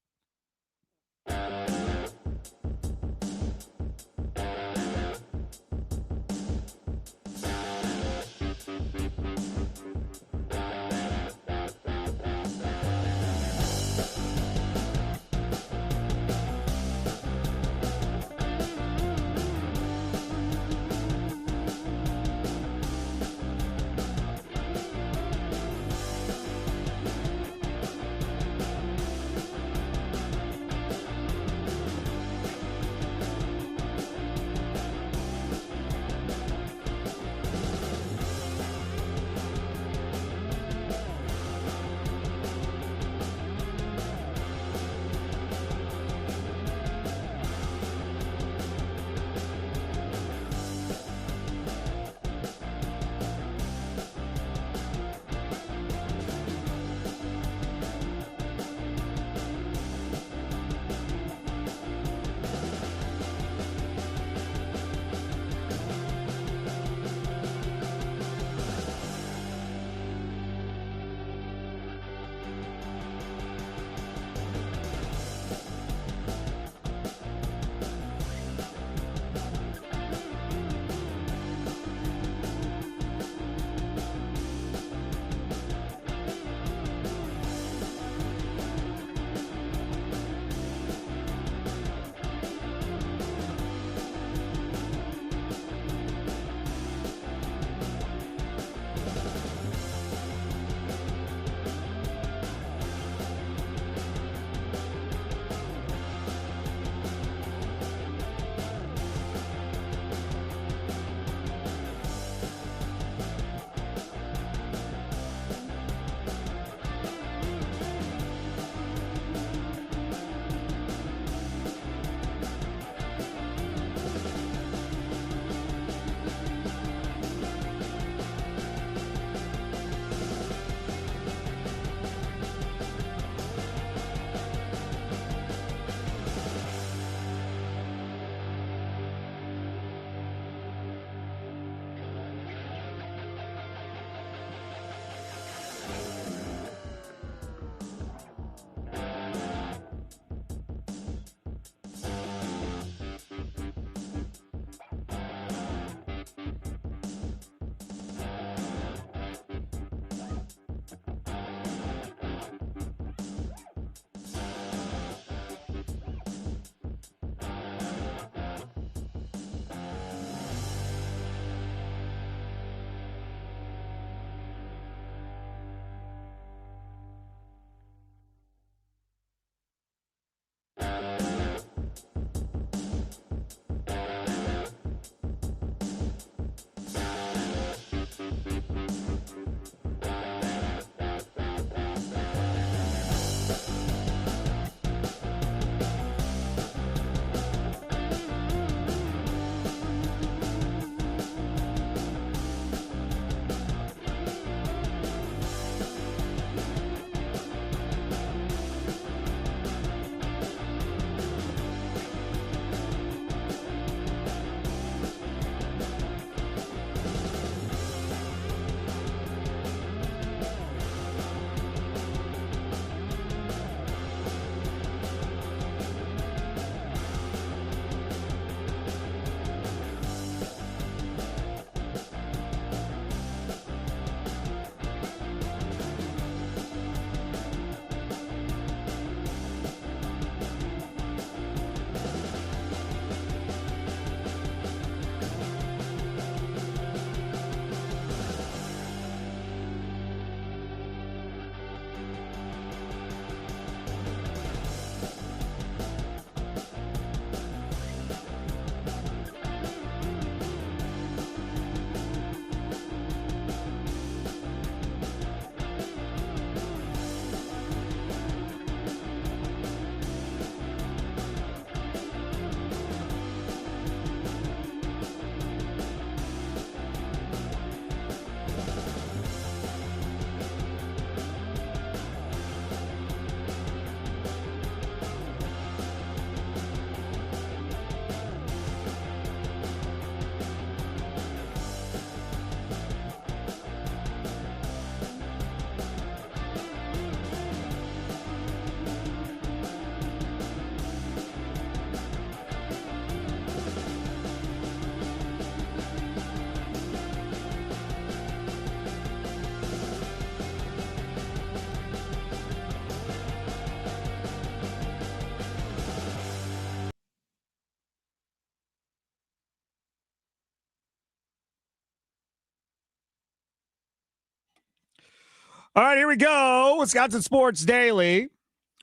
All right, here we go. Wisconsin Sports Daily.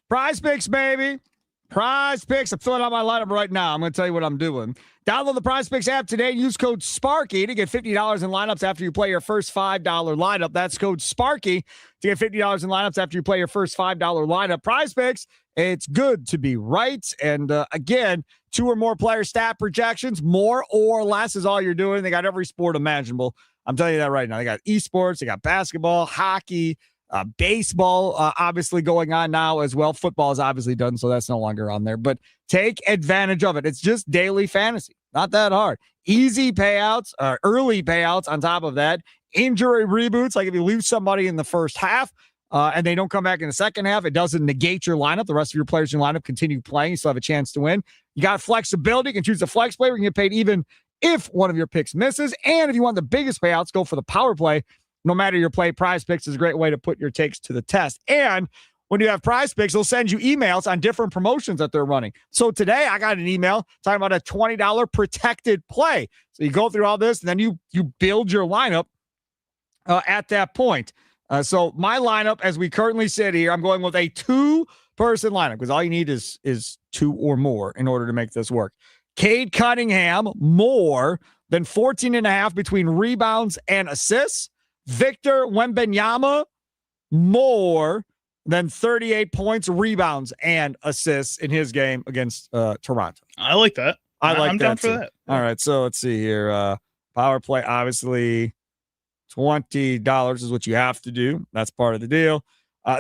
Prize Picks, baby. Prize Picks. I'm filling out my lineup right now. I'm going to tell you what I'm doing. Download the Prize Picks app today. Use code Sparky to get $50 in lineups after you play your first $5 lineup. That's code Sparky to get $50 in lineups after you play your first $5 lineup. Prize Picks, it's good to be right. And again, 2 or more player stat projections, more or less is all you're doing. They got every sport imaginable. I'm telling you that right now. They got esports, they got basketball, hockey, baseball, obviously going on now as well. Football is obviously done, so that's no longer on there. But take advantage of it. It's just daily fantasy. Not that hard. Easy payouts, early payouts on top of that. Injury reboots, like if you lose somebody in the first half and they don't come back in the second half, it doesn't negate your lineup. The rest of your players in your lineup continue playing. You still have a chance to win. You got flexibility. You can choose the flex player. You can get paid even if one of your picks misses. And if you want the biggest payouts, go for the power play. No matter your play, Prize Picks is a great way to put your takes to the test. And when you have Prize Picks, they'll send you emails on different promotions that they're running. So today I got an email talking about a $20 protected play. So you go through all this and then you build your lineup at that point. So my lineup, as we currently sit here, I'm going with a 2-person lineup because all you need is 2 or more in order to make this work. Cade Cunningham, more than 14.5 between rebounds and assists. Victor Wembanyama, more than 38 points, rebounds, and assists in his game against Toronto. I like that. I'm down for that. All right, so let's see here. Power play, obviously, $20 is what you have to do. That's part of the deal.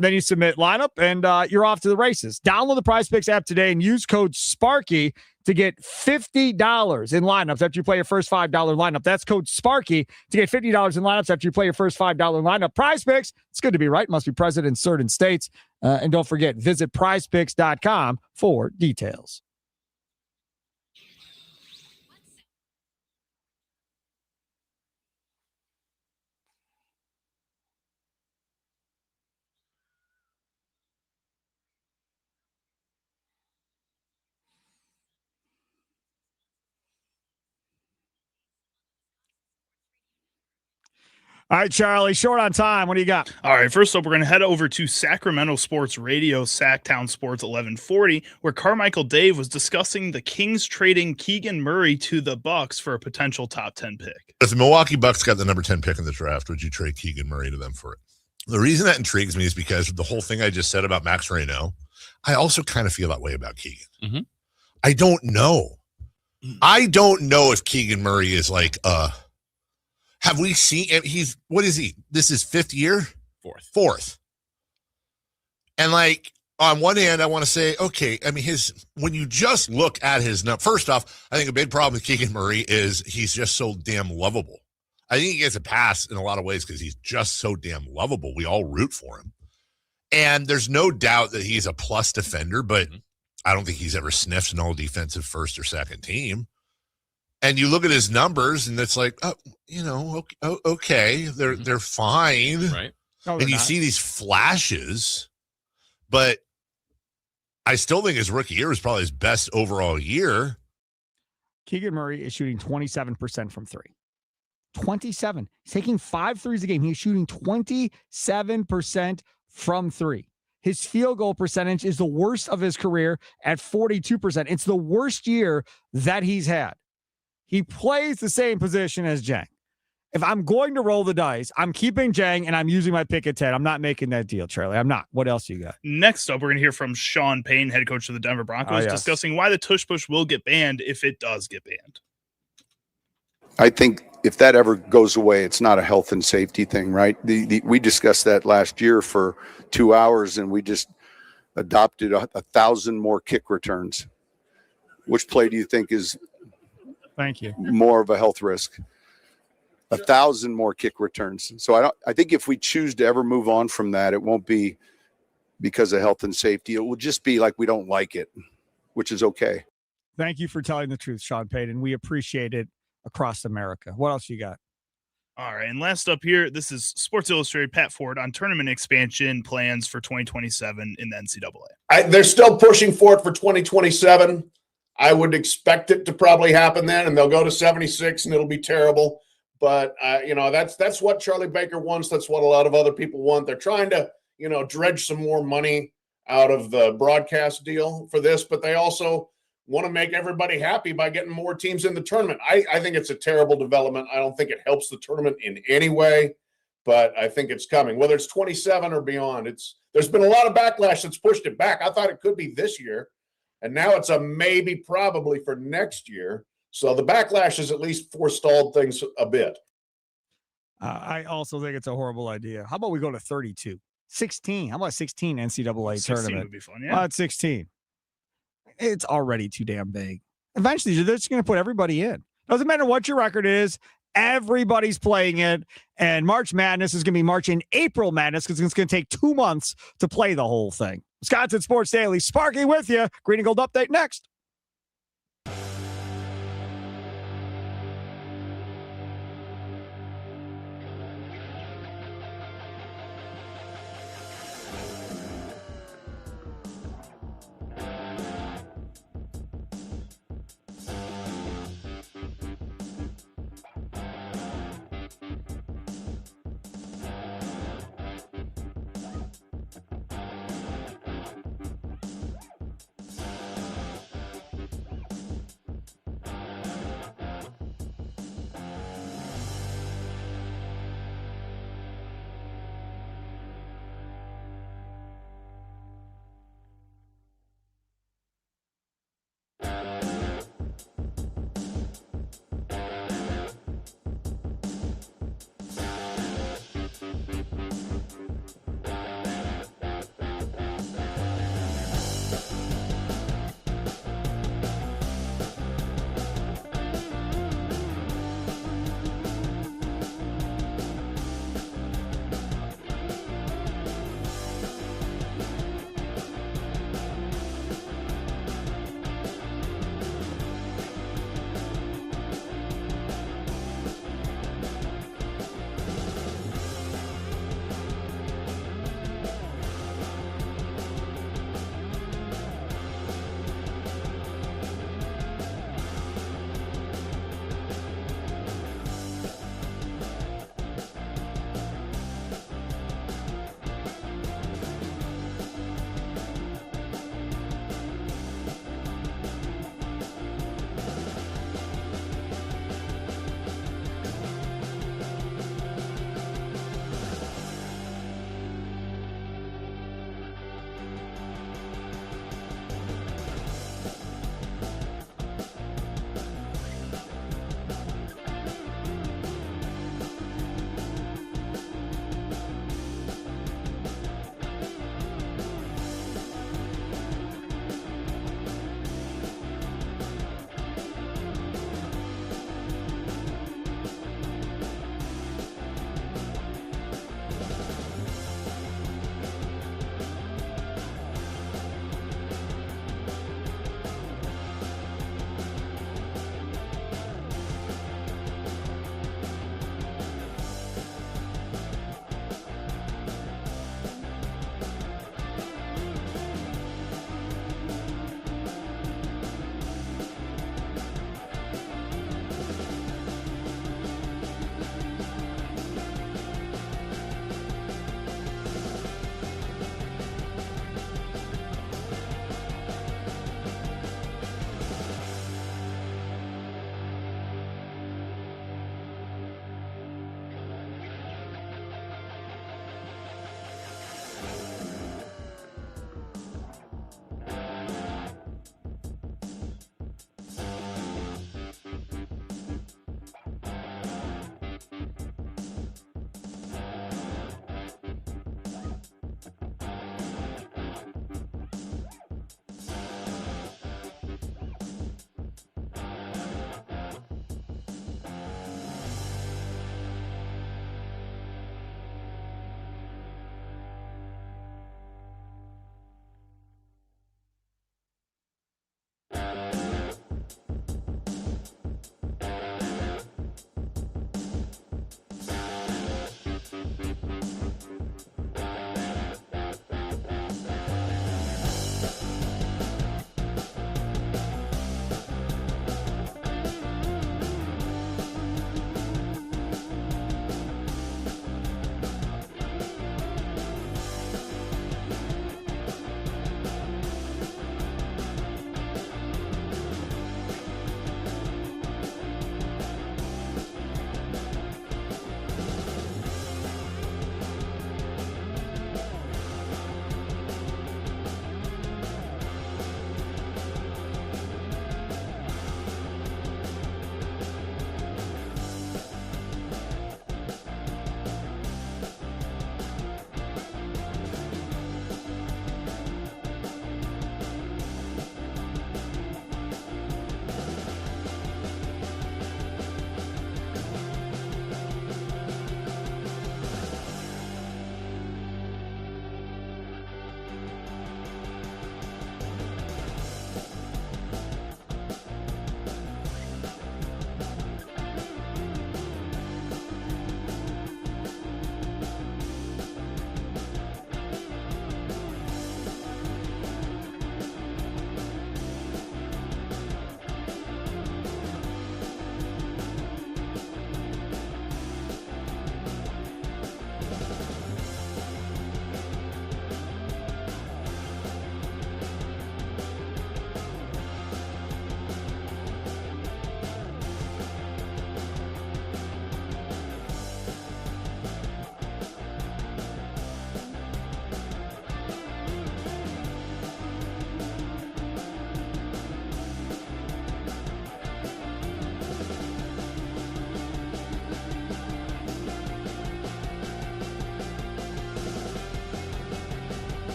Then you submit lineup, and you're off to the races. Download the Prize Picks app today and use code Sparky to get $50 in lineups after you play your first $5 lineup. That's code Sparky to get $50 in lineups after you play your first $5 lineup. Prize Picks, it's good to be right. Must be present in certain states. And don't forget, visit prizepicks.com for details. All right, Charlie, short on time. What do you got? All right, first up, we're going to head over to Sacramento Sports Radio, Sacktown Sports 1140, where Carmichael Dave was discussing the Kings trading Keegan Murray to the Bucks for a potential top 10 pick. If the Milwaukee Bucks got the number 10 pick in the draft, would you trade Keegan Murray to them for it? The reason that intrigues me is because of the whole thing I just said about Max Reno. I also kind of feel that way about Keegan. Mm-hmm. I don't know. I don't know if Keegan Murray is like have we seen what is he? This is 5th year? Fourth. And like on one hand, I want to say, okay, I mean, when you just look at his number, first off, I think a big problem with Keegan Murray is he's just so damn lovable. I think he gets a pass in a lot of ways because he's just so damn lovable. We all root for him. And there's no doubt that he's a plus defender, but I don't think he's ever sniffed an all-defensive first or second team. And you look at his numbers, and it's like, okay, they're fine. Right. No, and you see these flashes, but I still think his rookie year was probably his best overall year. Keegan Murray is shooting 27% from 3. 27. He's taking 5 threes a game. He's shooting 27% from 3. His field goal percentage is the worst of his career at 42%. It's the worst year that he's had. He plays the same position as Jang. If I'm going to roll the dice, I'm keeping Jang and I'm using my pick at 10. I'm not making that deal, Charlie. I'm not. What else you got? Next up, we're going to hear from Sean Payton, head coach of the Denver Broncos, discussing why the tush push will get banned if it does get banned. I think if that ever goes away, it's not a health and safety thing, right? We discussed that last year for 2 hours, and we just adopted 1,000 more kick returns. Which play do you think is Thank you. more of a health risk? 1,000 more kick returns. So I think if we choose to ever move on from that, it won't be because of health and safety. It will just be like we don't like it, which is okay. Thank you for telling the truth, Sean Payton. We appreciate it across America. What else you got? All right, and last up here, this is Sports Illustrated, Pat Ford, on tournament expansion plans for 2027 in the NCAA. They're still pushing for it for 2027. I would expect it to probably happen then, and they'll go to 76, and it'll be terrible. But that's what Charlie Baker wants. That's what a lot of other people want. They're trying to dredge some more money out of the broadcast deal for this, but they also want to make everybody happy by getting more teams in the tournament. I think it's a terrible development. I don't think it helps the tournament in any way, but I think it's coming. Whether it's 27 or beyond, there's been a lot of backlash that's pushed it back. I thought it could be this year, and now it's a maybe probably for next year. So the backlash has at least forestalled things a bit. I also think it's a horrible idea. How about we go to 32? 16. How about 16 NCAA 16 tournament? would be fun, yeah. It's 16. It's already too damn big. Eventually, they're just going to put everybody in. Doesn't matter what your record is. Everybody's playing it. And March Madness is going to be March and April Madness because it's going to take 2 months to play the whole thing. Wisconsin Sports Daily, Sparky with you. Green and Gold update next.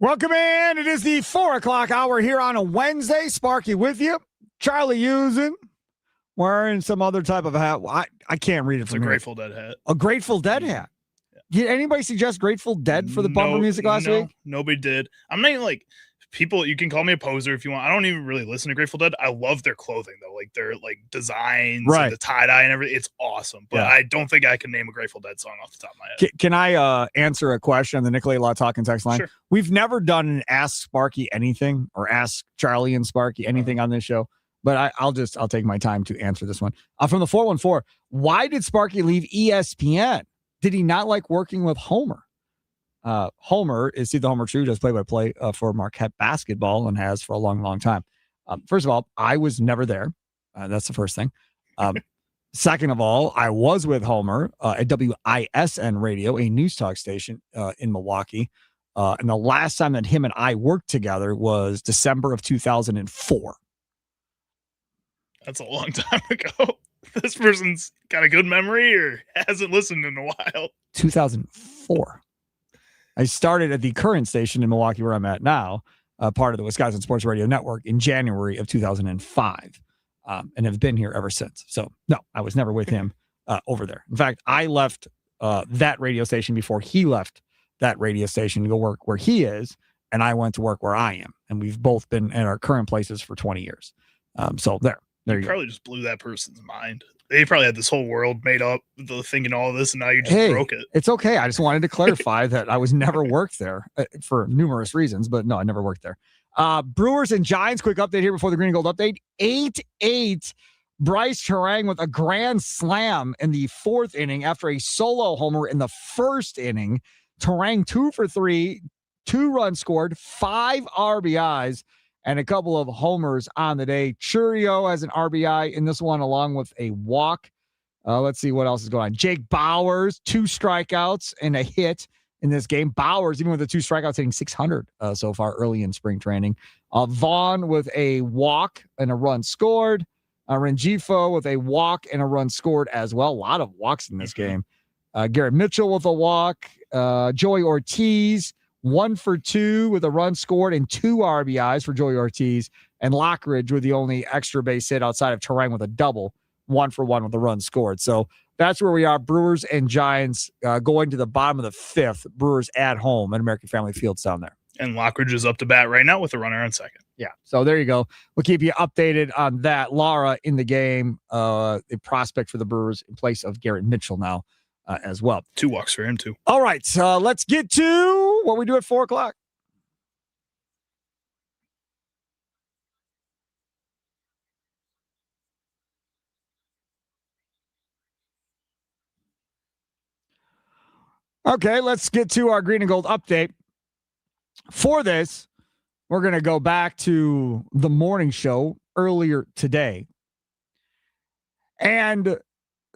Welcome in. It is the 4 o'clock hour here on a Wednesday. Sparky with you. Charlie using, wearing some other type of hat. I can't read it It's from a here. Grateful Dead hat. A Grateful Dead hat. Did anybody suggest Grateful Dead for the bumper music last week? Nobody did. I'm not even like people. You can call me a poser if you want. I don't even really listen to Grateful Dead. I love their clothing though, like their like designs, and the tie dye and everything. It's awesome. But I don't think I can name a Grateful Dead song off the top of my head. Can I answer a question on the Nicolay Law Talking text line? Sure. We've never done an Ask Sparky anything or Ask Charlie and Sparky anything on this show. But I'll take my time to answer this one. From the 414, why did Sparky leave ESPN? Did he not like working with Homer? Homer is Steve the Homer True, does play-by-play for Marquette basketball and has for a long, long time. First of all, I was never there. That's the first thing. Second of all, I was with Homer at WISN Radio, a news talk station in Milwaukee. And the last time that him and I worked together was December of 2004. That's a long time ago. This person's got a good memory or hasn't listened in a while. 2004. I started at the current station in Milwaukee where I'm at now, part of the Wisconsin Sports Radio Network, in January of 2005, and have been here ever since. So, no, I was never with him over there. In fact, I left that radio station before he left that radio station to go work where he is, and I went to work where I am. And we've both been at our current places for 20 years. So there you probably just blew that person's mind. They probably had this whole world made up, thinking all of this, and now you just broke it. It's okay. I just wanted to clarify that I was never worked there for numerous reasons, but no, I never worked there. Brewers and Giants, quick update here before the Green and Gold update. 8-8. Bryce Terang with a grand slam in the fourth inning after a solo homer in the first inning. Terang 2 for 3, 2 runs scored, 5 RBIs, and a couple of homers on the day. Churio has an RBI in this one, along with a walk. Let's see what else is going on. Jake Bauers, 2 strikeouts and a hit in this game. Bauers, even with the 2 strikeouts, hitting 600 so far early in spring training. Vaughn with a walk and a run scored. Rengifo with a walk and a run scored as well. A lot of walks in this game. Garrett Mitchell with a walk. Joey Ortiz, 1 for 2 with a run scored and 2 RBIs for Joey Ortiz. And Lockridge with the only extra base hit outside of Terang with a double, 1 for 1 with a run scored. So that's where we are. Brewers and Giants going to the bottom of the 5th. Brewers at home at American Family Fields down there. And Lockridge is up to bat right now with a runner on second. Yeah, so there you go. We'll keep you updated on that. Lara in the game, a prospect for the Brewers in place of Garrett Mitchell now as well. 2 walks for him, too. All right, so let's get to what we do at 4 o'clock. Okay, let's get to our Green and Gold update. For this, we're going to go back to the morning show earlier today. And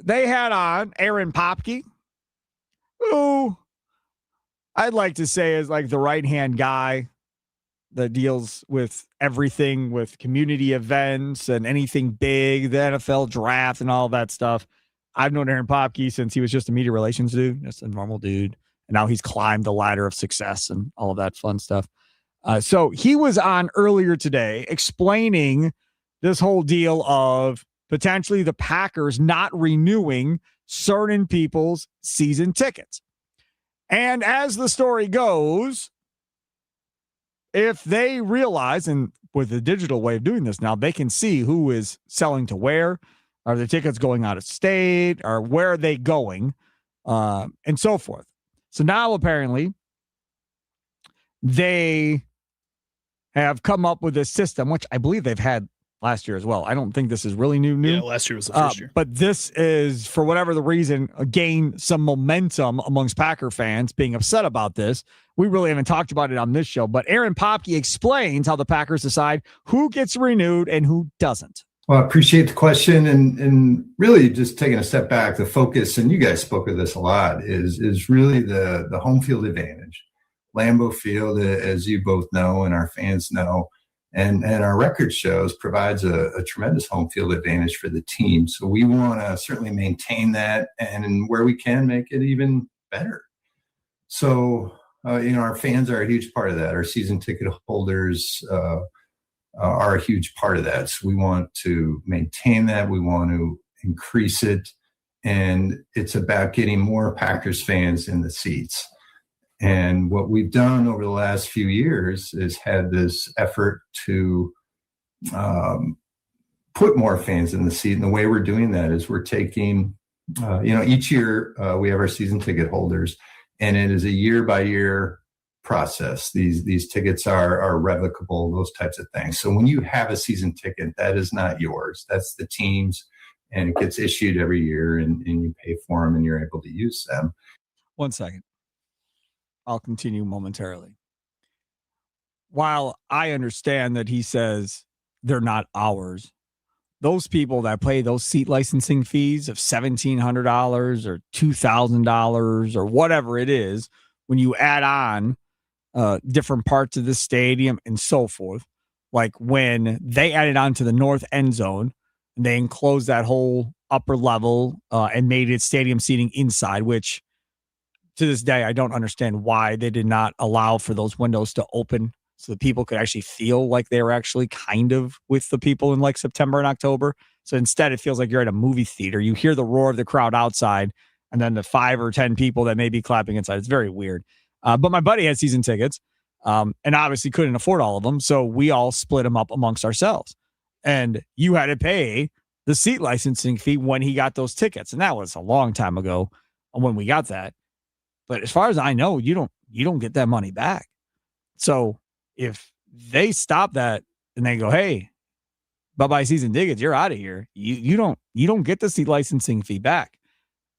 they had on Aaron Popke, who I'd like to say is like the right-hand guy that deals with everything with community events and anything big, the NFL draft and all that stuff. I've known Aaron Popke since he was just a media relations dude, just a normal dude. And now he's climbed the ladder of success and all of that fun stuff. So he was on earlier today explaining this whole deal of potentially the Packers not renewing certain people's season tickets. And as the story goes, if they realize, and with the digital way of doing this now, they can see who is selling to where. Are the tickets going out of state? Or where are they going? And so forth. So now apparently they have come up with a system, which I believe they've had last year as well. I don't think this is really new. Yeah, last year was the first year. But this is, for whatever the reason, gain some momentum amongst Packer fans being upset about this. We really haven't talked about it on this show, but Aaron Popke explains how the Packers decide who gets renewed and who doesn't. Well, I appreciate the question, and really just taking a step back, the focus, and you guys spoke of this a lot, is really the home field advantage. Lambeau Field, as you both know and our fans know, and our record shows, provides a tremendous home field advantage for the team. So we want to certainly maintain that, and where we can, make it even better. So Our fans are a huge part of that. Our season ticket holders are a huge part of that. So we want to maintain that. We want to increase it. And it's about getting more Packers fans in the seats. And what we've done over the last few years is had this effort to put more fans in the seat. And the way we're doing that is we're taking, each year we have our season ticket holders, and it is a year-by-year process. These tickets are revocable, those types of things. So when you have a season ticket, that is not yours. That's the team's, and it gets issued every year, and you pay for them, and you're able to use them. 1 second. I'll continue momentarily. While I understand that he says they're not ours, those people that pay those seat licensing fees of $1,700 or $2,000 or whatever it is, when you add on different parts of the stadium and so forth, like when they added on to the north end zone, they enclosed that whole upper level and made it stadium seating inside, which to this day, I don't understand why they did not allow for those windows to open so that people could actually feel like they were actually kind of with the people in like September and October. So instead, it feels like you're at a movie theater. You hear the roar of the crowd outside and then the 5 or 10 people that may be clapping inside. It's very weird. But my buddy had season tickets and obviously couldn't afford all of them. So we all split them up amongst ourselves. And you had to pay the seat licensing fee when he got those tickets. And that was a long time ago when we got that. But as far as I know, you don't get that money back. So if they stop that and they go, hey, bye-bye season tickets, you're out of here. You don't get the seat licensing fee back.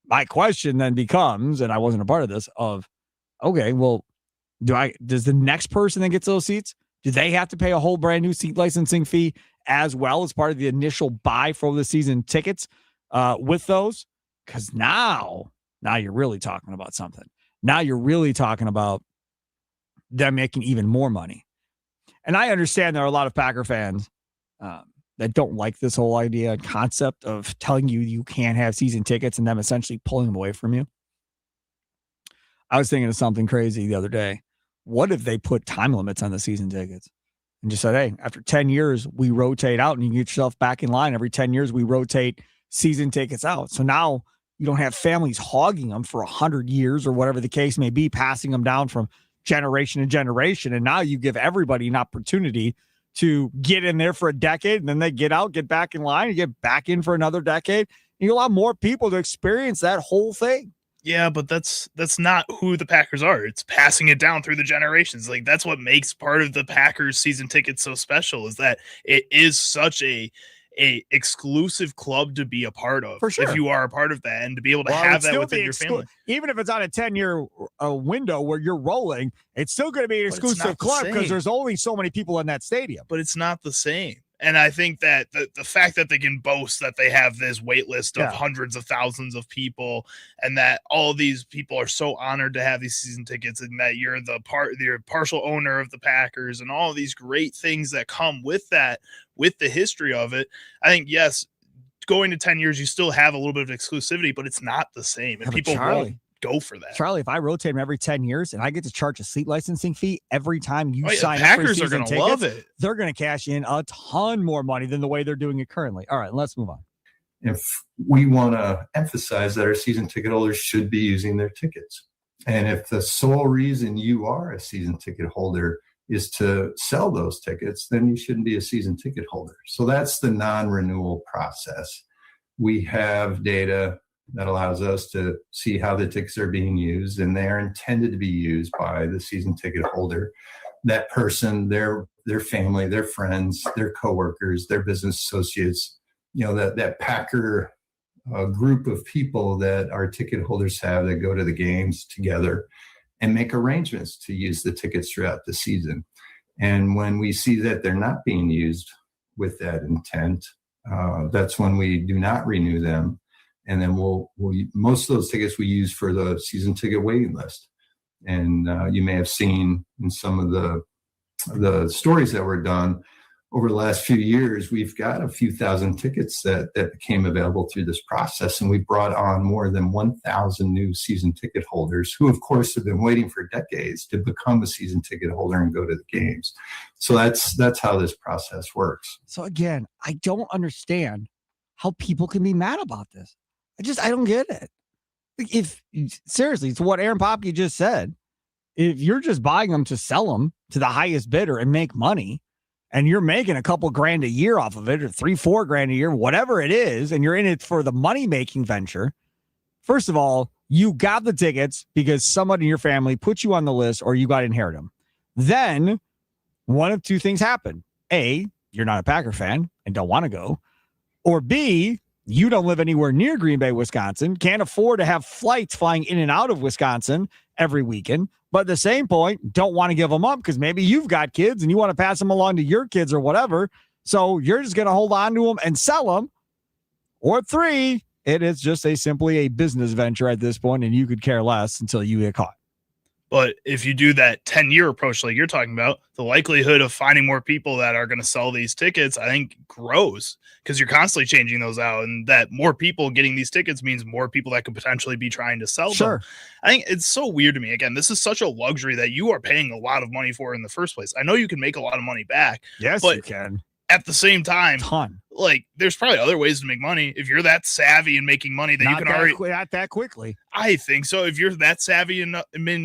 My question then becomes, and I wasn't a part of this, of okay, well, does the next person that gets those seats, do they have to pay a whole brand new seat licensing fee as well as part of the initial buy for the season tickets with those? Because now you're really talking about something. Now you're really talking about them making even more money. And I understand there are a lot of Packer fans that don't like this whole idea and concept of telling you can't have season tickets and them essentially pulling them away from you. I was thinking of something crazy the other day. What if they put time limits on the season tickets and just said, hey, after 10 years, we rotate out and you get yourself back in line. Every 10 years, we rotate season tickets out. So now you don't have families hogging them for 100 years or whatever the case may be, passing them down from generation to generation. And now you give everybody an opportunity to get in there for a decade, and then they get out, get back in line, and get back in for another decade. And you allow more people to experience that whole thing. Yeah, but that's not who the Packers are. It's passing it down through the generations. Like that's what makes part of the Packers season ticket so special, is that it is such a exclusive club to be a part of. For sure. If you are a part of that, and to be able to have that within your family. Even if it's on a 10-year window where you're rolling, it's still going to be an exclusive club because there's only so many people in that stadium. But it's not the same. And I think that the fact that they can boast that they have this wait list of hundreds of thousands of people, and that all these people are so honored to have these season tickets, and that you're you're partial owner of the Packers, and all these great things that come with that, with the history of it. I think, yes, going to 10 years, you still have a little bit of exclusivity, but it's not the same. And people won't go for that. Charlie, if I rotate them every 10 years and I get to charge a seat licensing fee every time you sign up, Packers are going to love it. They're going to cash in a ton more money than the way they're doing it currently. All right, let's move on. If we want to emphasize that our season ticket holders should be using their tickets, and if the sole reason you are a season ticket holder is to sell those tickets, then you shouldn't be a season ticket holder. So that's the non-renewal process. We have data that allows us to see how the tickets are being used, and they're intended to be used by the season ticket holder. That person, their family, their friends, their coworkers, their business associates, that Packer group of people that our ticket holders have that go to the games together and make arrangements to use the tickets throughout the season. And when we see that they're not being used with that intent, that's when we do not renew them. And then we'll most of those tickets we use for the season ticket waiting list. And you may have seen in some of the stories that were done, over the last few years, we've got a few thousand tickets that became available through this process. And we brought on more than 1,000 new season ticket holders who, of course, have been waiting for decades to become a season ticket holder and go to the games. So that's how this process works. So again, I don't understand how people can be mad about this. I don't get it. If seriously, it's what Aaron Popke just said. If you're just buying them to sell them to the highest bidder and make money, and you're making a couple grand a year off of it, or $3-4 grand a year, whatever it is, and you're in it for the money-making venture, first of all, you got the tickets because someone in your family put you on the list or you got to inherit them. Then one of two things happen. A, you're not a Packer fan and don't want to go. Or B, you don't live anywhere near Green Bay, Wisconsin, can't afford to have flights flying in and out of Wisconsin every weekend. But at the same point, don't want to give them up because maybe you've got kids and you want to pass them along to your kids or whatever. So you're just going to hold on to them and sell them. Or 3, it is just simply a business venture at this point, and you could care less until you get caught. But if you do that 10-year approach like you're talking about, the likelihood of finding more people that are going to sell these tickets, I think, grows because you're constantly changing those out. And that more people getting these tickets means more people that could potentially be trying to sell them. I think it's so weird to me. Again, this is such a luxury that you are paying a lot of money for in the first place. I know you can make a lot of money back. Yes, but you can. At the same time, like there's probably other ways to make money. If you're that savvy in making money that you can already not that quickly. I think so. If you're that savvy in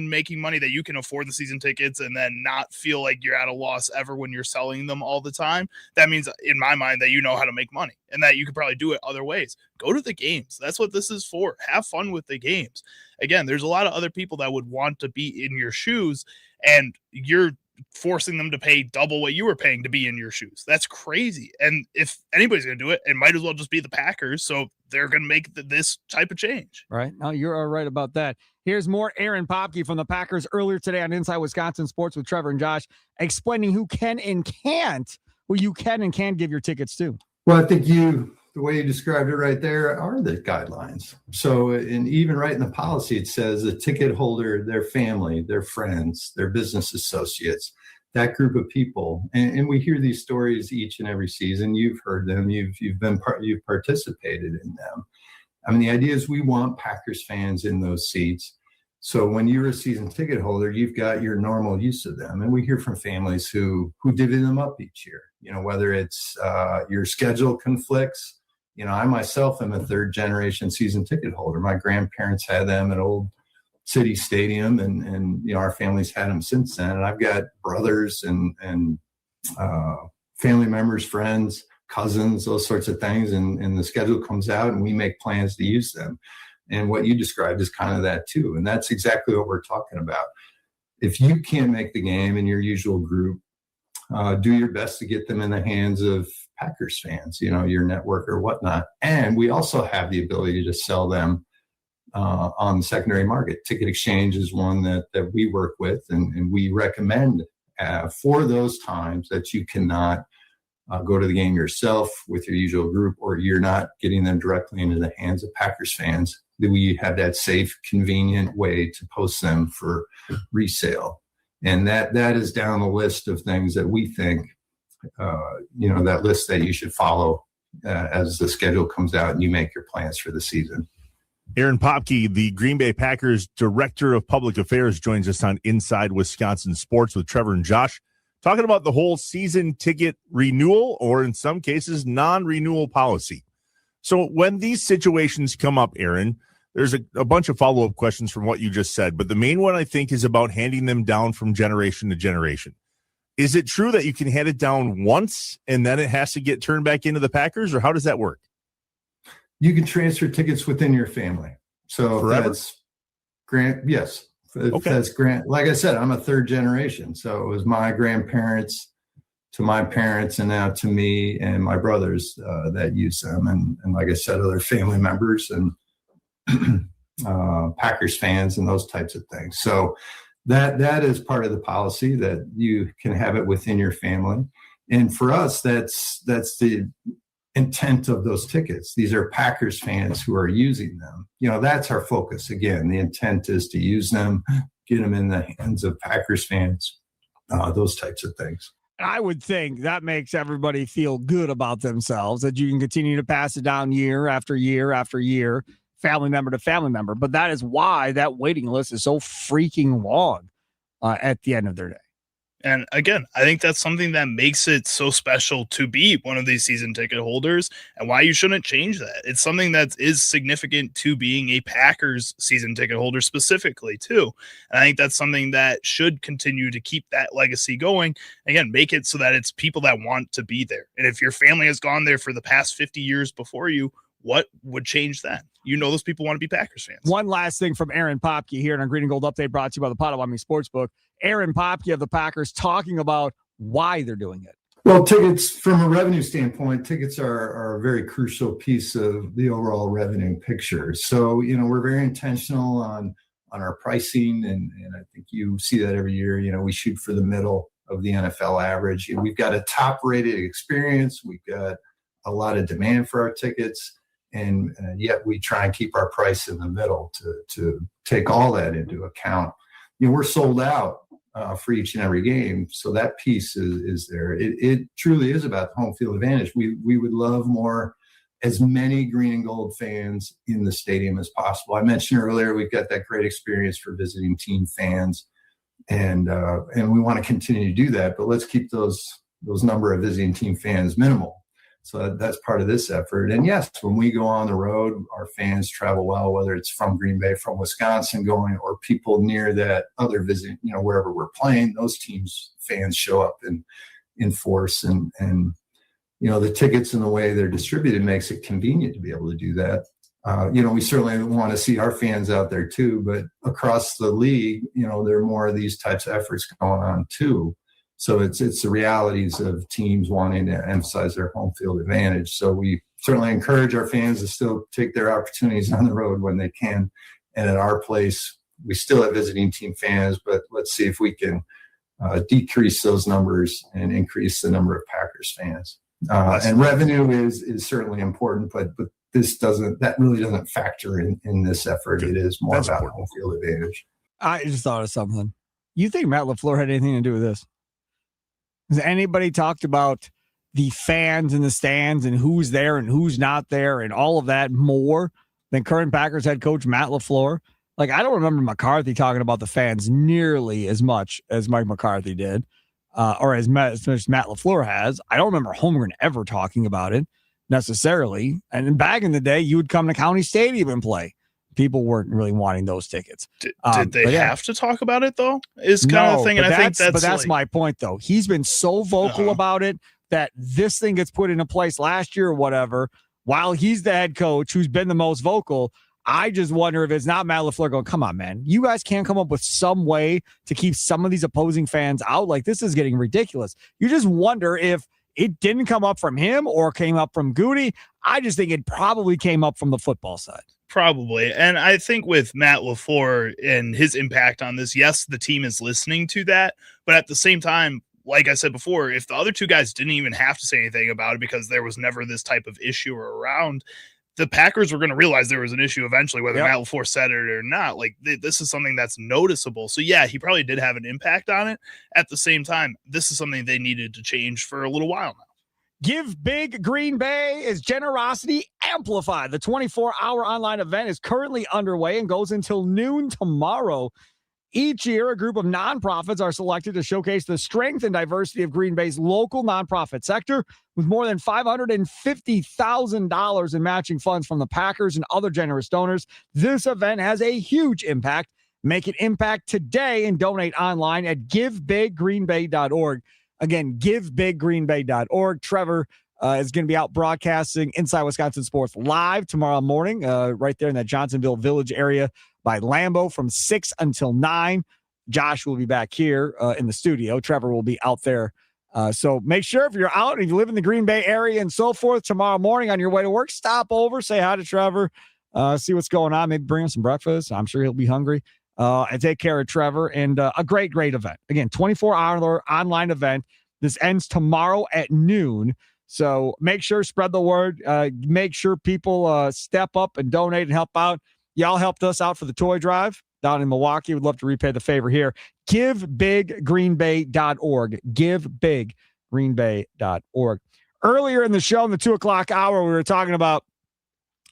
making money that you can afford the season tickets and then not feel like you're at a loss ever when you're selling them all the time, that means in my mind that you know how to make money and that you could probably do it other ways. Go to the games. That's what this is for. Have fun with the games. Again, there's a lot of other people that would want to be in your shoes, and you're forcing them to pay double what you were paying to be in your shoes. That's crazy. And if anybody's going to do it, it might as well just be the Packers. So they're going to make this type of change. Right. No, you're all right about that. Here's more Aaron Popke from the Packers earlier today on Inside Wisconsin Sports with Trevor and Josh, explaining who can and can't, who you can and can give your tickets to. Well, I think the way you described it right there are the guidelines. So, and even right in the policy, it says a ticket holder, their family, their friends, their business associates, that group of people. And we hear these stories each and every season. You've heard them. You've participated in them. I mean, the idea is we want Packers fans in those seats. So when you're a season ticket holder, you've got your normal use of them. And we hear from families who divvy them up each year, whether it's your schedule conflicts. I myself am a 3rd generation season ticket holder. My grandparents had them at Old City Stadium, and our family's had them since then. And I've got brothers and family members, friends, cousins, those sorts of things. And the schedule comes out and we make plans to use them. And what you described is kind of that too. And that's exactly what we're talking about. If you can't make the game in your usual group, do your best to get them in the hands of Packers fans, your network or whatnot. And we also have the ability to sell them on the secondary market. Ticket Exchange is one that we work with, and we recommend for those times that you cannot go to the game yourself with your usual group, or you're not getting them directly into the hands of Packers fans, that we have that safe, convenient way to post them for resale. And that is down the list of things that we think, that list that you should follow as the schedule comes out and you make your plans for the season. Aaron Popke, the Green Bay Packers Director of Public Affairs, joins us on Inside Wisconsin Sports with Trevor and Josh, talking about the whole season ticket renewal, or in some cases, non-renewal policy. So when these situations come up, Aaron, there's a bunch of follow-up questions from what you just said, but the main one I think is about handing them down from generation to generation. Is it true that you can hand it down once and then it has to get turned back into the Packers, or how does that work? You can transfer tickets within your family. So forever? That's yes. Okay. That's like I said, I'm a 3rd generation. So it was my grandparents to my parents and now to me and my brothers that use them. And like I said, other family members and Packers fans and those types of things. So that is part of the policy, that you can have it within your family. And for us, that's the intent of those tickets. These are Packers fans who are using them. That's our focus. Again, the intent is to use them, get them in the hands of Packers fans, those types of things. I would think that makes everybody feel good about themselves, that you can continue to pass it down year after year after year, family member to family member. But that is why that waiting list is so freaking long at the end of their day. And again, I think that's something that makes it so special to be one of these season ticket holders and why you shouldn't change that. It's something that is significant to being a Packers season ticket holder specifically too. And I think that's something that should continue to keep that legacy going. Again, make it so that it's people that want to be there. And if your family has gone there for the past 50 years before you, what would change that? You know, those people want to be Packers fans. One last thing from Aaron Popke here in our Green and Gold Update, brought to you by the Potawatomi Sportsbook. Aaron Popke of the Packers talking about why they're doing it. Well, tickets, from a revenue standpoint, tickets are a very crucial piece of the overall revenue picture. So, we're very intentional on our pricing, and I think you see that every year. We shoot for the middle of the NFL average. We've got a top-rated experience. We've got a lot of demand for our tickets. And yet we try and keep our price in the middle to take all that into account. We're sold out for each and every game, so that piece is there. It truly is about the home field advantage. We would love as many green and gold fans in the stadium as possible. I mentioned earlier we've got that great experience for visiting team fans, and we want to continue to do that. But let's keep those number of visiting team fans minimal. So that's part of this effort. And yes, when we go on the road, our fans travel well, whether it's from Green Bay, from Wisconsin going, or people near that other visit, wherever we're playing, those teams, fans show up in force. And the tickets and the way they're distributed makes it convenient to be able to do that. We certainly want to see our fans out there too, but across the league, there are more of these types of efforts going on too. So it's the realities of teams wanting to emphasize their home field advantage. So we certainly encourage our fans to still take their opportunities on the road when they can. And at our place, we still have visiting team fans, but let's see if we can decrease those numbers and increase the number of Packers fans. And revenue is certainly important, but that really doesn't factor in this effort. It is more about home field advantage. I just thought of something. You think Matt LaFleur had anything to do with this? Has anybody talked about the fans in the stands and who's there and who's not there and all of that more than current Packers head coach Matt LaFleur? Like, I don't remember McCarthy talking about the fans nearly as much as Mike McCarthy did, or as much as Matt LaFleur has. I don't remember Holmgren ever talking about it necessarily. And back in the day, you would come to County Stadium and play. People weren't really wanting those tickets. Did they have to talk about it though? Is kind of the thing. And I think that's my point though. He's been so vocal about it that this thing gets put into place last year or whatever, while he's the head coach who's been the most vocal. I just wonder if it's not Matt LaFleur going, come on, man, you guys can't come up with some way to keep some of these opposing fans out. Like, this is getting ridiculous. You just wonder if it didn't come up from him or came up from Goody. I just think it probably came up from the football side. Probably. And I think with Matt LaFleur and his impact on this, yes, the team is listening to that. But at the same time, like I said before, if the other two guys didn't even have to say anything about it because there was never this type of issue around, the Packers were going to realize there was an issue eventually, whether Matt LaFleur said it or not. Like, this is something that's noticeable. So, yeah, he probably did have an impact on it. At the same time, this is something they needed to change for a little while now. Give Big Green Bay is generosity amplified. The 24-hour online event is currently underway and goes until noon tomorrow. Each year, a group of nonprofits are selected to showcase the strength and diversity of Green Bay's local nonprofit sector, with more than $550,000 in matching funds from the Packers and other generous donors. This event has a huge impact. Make an impact today and donate online at givebiggreenbay.org. Again, givebiggreenbay.org. Trevor is going to be out broadcasting Inside Wisconsin Sports live tomorrow morning, right there in that Johnsonville Village area by Lambeau from 6 until 9. Josh will be back here in the studio. Trevor will be out there. So make sure if you're out and you live in the Green Bay area and so forth tomorrow morning on your way to work, stop over, say hi to Trevor, see what's going on, maybe bring him some breakfast. I'm sure he'll be hungry. And take care of Trevor. And a great event. Again, 24-hour online event. This ends tomorrow at noon. So make sure, spread the word. Make sure people step up and donate and help out. Y'all helped us out for the toy drive. down in Milwaukee. Would love to repay the favor here. GiveBigGreenBay.org. GiveBigGreenBay.org. Earlier in the show, in the 2:00 hour, we were talking about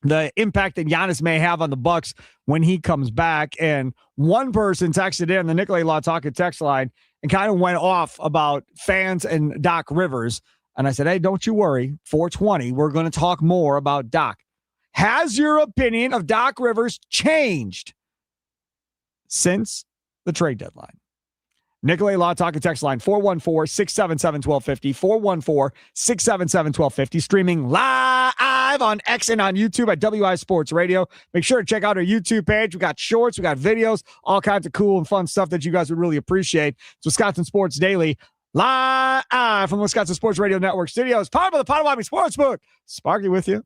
the impact that Giannis may have on the Bucks when he comes back. And one person texted in the Nicolay Law Talk text line and kind of went off about fans and Doc Rivers. And I said, hey, don't you worry. 420, we're going to talk more about Doc. Has your opinion of Doc Rivers changed since the trade deadline? Nicolay Law Talk text line 414-677-1250, 414-677-1250, streaming live on X and on YouTube at WI Sports Radio. Make sure to check out our YouTube page. We got shorts, we got videos, all kinds of cool and fun stuff that you guys would really appreciate. It's Wisconsin Sports Daily, live from the Wisconsin Sports Radio Network studios, powered by the Potawatomi Sportsbook. Sparky with you.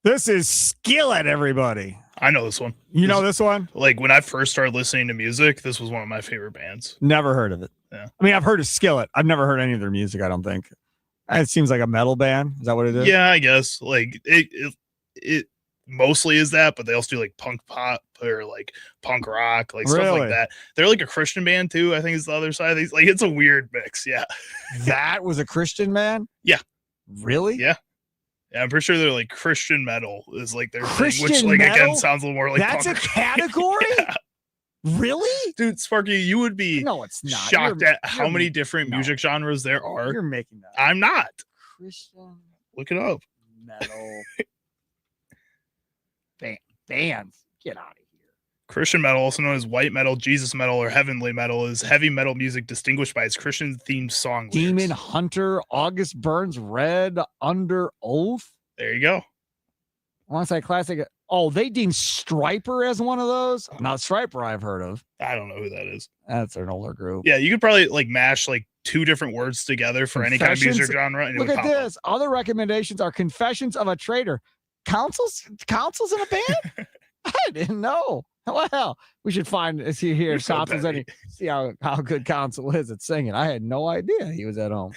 This is Skillet, everybody. I know this one. You know this one? Like when I first started listening to music, this was one of my favorite bands. Never heard of it. Yeah. I mean, I've heard of Skillet. I've never heard any of their music, I don't think. It seems like a metal band. Is that what it is? Yeah, I guess. Like it mostly is that, but they also do like punk pop or like punk rock, like stuff like that. They're like a Christian band too, I think is the other side of these. Like it's a weird mix. Yeah. That was a Christian band? Yeah. Really? Yeah. Yeah, I'm pretty sure they're like Christian metal is like their Christian thing, which like metal? again sounds a little more like That's punk a category? Yeah. Really? Dude, Sparky, you would be No, it's not. shocked at how many different music genres there are. You're making that. I'm not. Christian Look it up. metal bands. Get out of here. Christian metal, also known as white metal, Jesus metal, or heavenly metal, is heavy metal music distinguished by its Christian-themed song lyrics. Demon Hunter, August Burns Red, Under Oath. There you go. I want to say classic. Oh, they deem Striper as one of those. Not Striper I've heard of. I don't know who that is. That's an older group. Yeah, you could probably like mash like two different words together for any kind of music Confessions- genre. And it Look would at pop up. this. Other recommendations are Confessions of a Traitor. Councils in a band? I didn't know. Well, we should see here You're so Council's petty. see how good Council is at singing. I had no idea he was at home.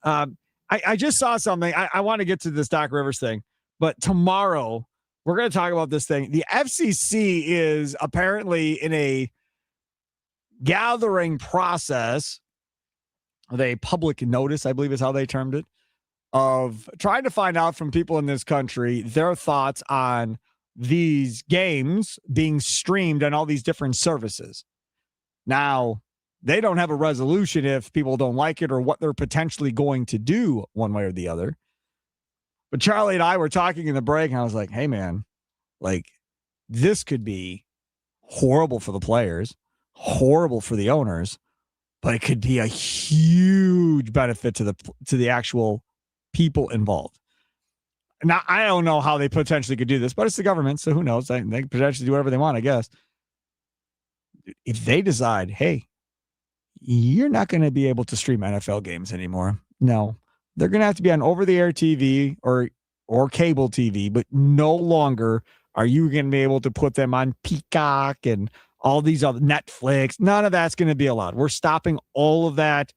I just saw something. I want to get to this Doc Rivers thing, but tomorrow we're going to talk about this thing. The FCC is apparently in a gathering process with a public notice, I believe is how they termed it, of trying to find out from people in this country their thoughts on these games being streamed on all these different services. Now, they don't have a resolution if people don't like it or what they're potentially going to do one way or the other. But Charlie and I were talking in the break, and I was like, hey, man, like, this could be horrible for the players, horrible for the owners, but it could be a huge benefit to the actual people involved. Now, I don't know how they potentially could do this, but it's the government, so who knows? They can potentially do whatever they want, I guess. If they decide, hey, you're not going to be able to stream NFL games anymore. No, they're going to have to be on over-the-air TV or cable TV, but no longer are you going to be able to put them on Peacock and all these other Netflix. None of that's going to be allowed. We're stopping all of that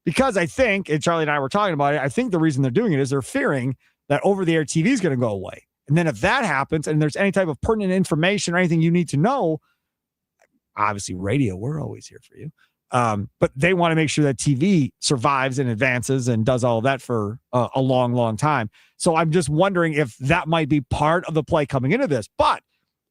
because I think, and Charlie and I were talking about it, I think the reason they're doing it is they're fearing that over-the-air TV is going to go away. And then if that happens and there's any type of pertinent information or anything you need to know, obviously radio, we're always here for you. But they want to make sure that TV survives and advances and does all of that for a long, long time. So I'm just wondering if that might be part of the play coming into this. But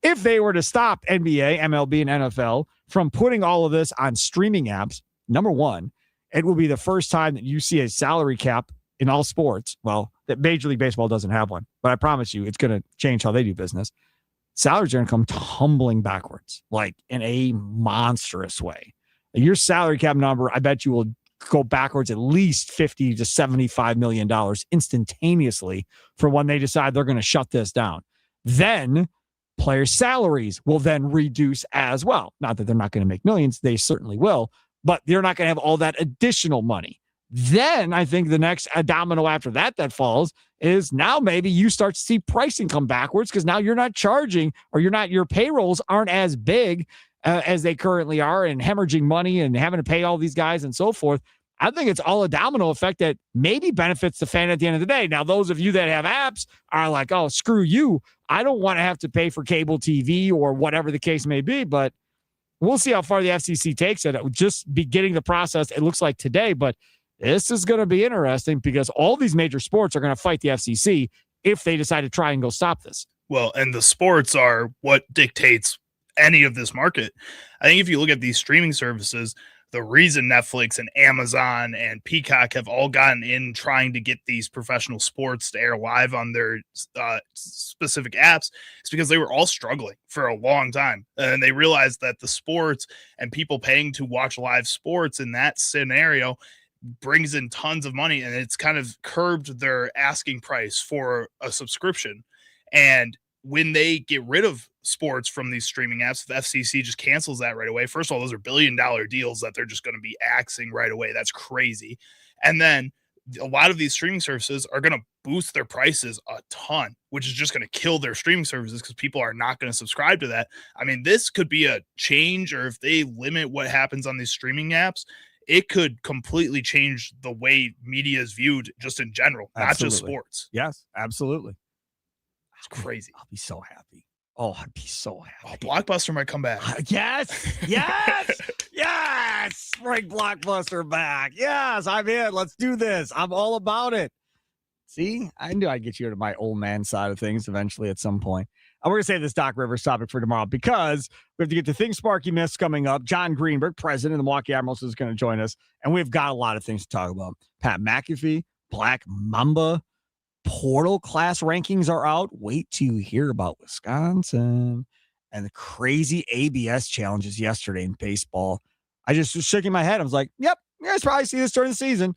if they were to stop NBA, MLB, and NFL from putting all of this on streaming apps, number one, it will be the first time that you see a salary cap in all sports. Well, that Major League Baseball doesn't have one, but I promise you it's going to change how they do business. Salaries are going to come tumbling backwards, like in a monstrous way. Your salary cap number, I bet you will go backwards at least $50 to $75 million instantaneously for when they decide they're going to shut this down. Then player salaries will then reduce as well. Not that they're not going to make millions. They certainly will, but they're not going to have all that additional money. Then I think the next domino after that falls is now maybe you start to see pricing come backwards because now you're not charging or your payrolls aren't as big as they currently are and hemorrhaging money and having to pay all these guys and so forth. I think it's all a domino effect that maybe benefits the fan at the end of the day. Now, those of you that have apps are like, oh, screw you. I don't want to have to pay for cable TV or whatever the case may be, but we'll see how far the FCC takes it. It would just be getting the process, it looks like today, but this is going to be interesting because all these major sports are going to fight the FCC if they decide to try and go stop this. Well, and the sports are what dictates any of this market. I think if you look at these streaming services, the reason Netflix and Amazon and Peacock have all gotten in trying to get these professional sports to air live on their specific apps is because they were all struggling for a long time. And they realized that the sports and people paying to watch live sports in that scenario brings in tons of money, and it's kind of curbed their asking price for a subscription. And when they get rid of sports from these streaming apps, the FCC just cancels that right away. First of all, those are $1 billion deals that they're just going to be axing right away. That's crazy. And then a lot of these streaming services are going to boost their prices a ton, which is just going to kill their streaming services because people are not going to subscribe to that. I mean, this could be a change, or if they limit what happens on these streaming apps, it could completely change the way media is viewed just in general, not just sports. Yes, absolutely. It's crazy. I'll be so happy. Oh, I'd be so happy. Blockbuster might come back. Yes. Yes. Bring Blockbuster back. Yes, I'm in. Let's do this. I'm all about it. See, I knew I'd get you to my old man side of things eventually at some point. And we're going to save this Doc Rivers topic for tomorrow because we have to get to things Sparky missed coming up. John Greenberg, president of the Milwaukee Admirals, is going to join us. And we've got a lot of things to talk about. Pat McAfee, Black Mamba, portal class rankings are out. Wait till you hear about Wisconsin and the crazy ABS challenges yesterday in baseball. I just was shaking my head. I was like, yep, you guys probably see this during the season.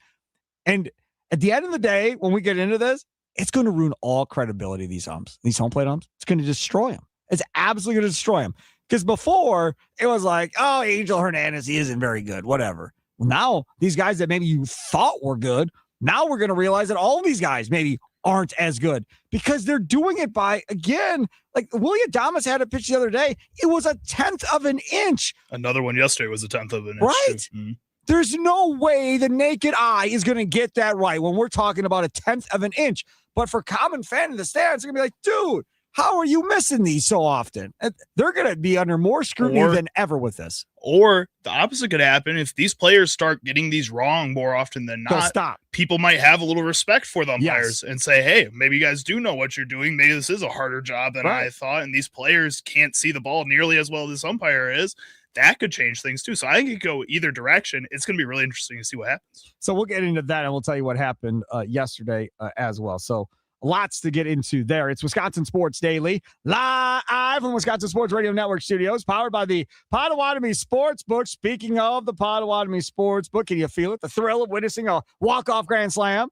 And at the end of the day, when we get into this, it's going to ruin all credibility of these umps, these home plate umps. It's going to destroy them. It's absolutely going to destroy them. Because before, it was like, oh, Angel Hernandez, he isn't very good, whatever. Well, now, these guys that maybe you thought were good, now we're going to realize that all of these guys maybe aren't as good because they're doing it by, again, like Willie Adames had a pitch the other day. It was 1/10 of an inch. Another one yesterday was 1/10 of an inch. Right? Mm-hmm. There's no way the naked eye is going to get that right when we're talking about 1/10 of an inch. But for common fan in the stands, they're going to be like, dude, how are you missing these so often? And they're going to be under more scrutiny than ever with this. Or the opposite could happen. If these players start getting these wrong more often than not, people might have a little respect for the umpires and say, hey, maybe you guys do know what you're doing. Maybe this is a harder job than I thought. And these players can't see the ball nearly as well as this umpire is. That could change things too. So I think it could go either direction. It's going to be really interesting to see what happens. So we'll get into that and we'll tell you what happened yesterday as well. So lots to get into there. It's Wisconsin Sports Daily, live from Wisconsin Sports Radio Network studios, powered by the Potawatomi Sportsbook. Speaking of the Potawatomi Sportsbook, can you feel it? The thrill of witnessing a walk-off grand slam,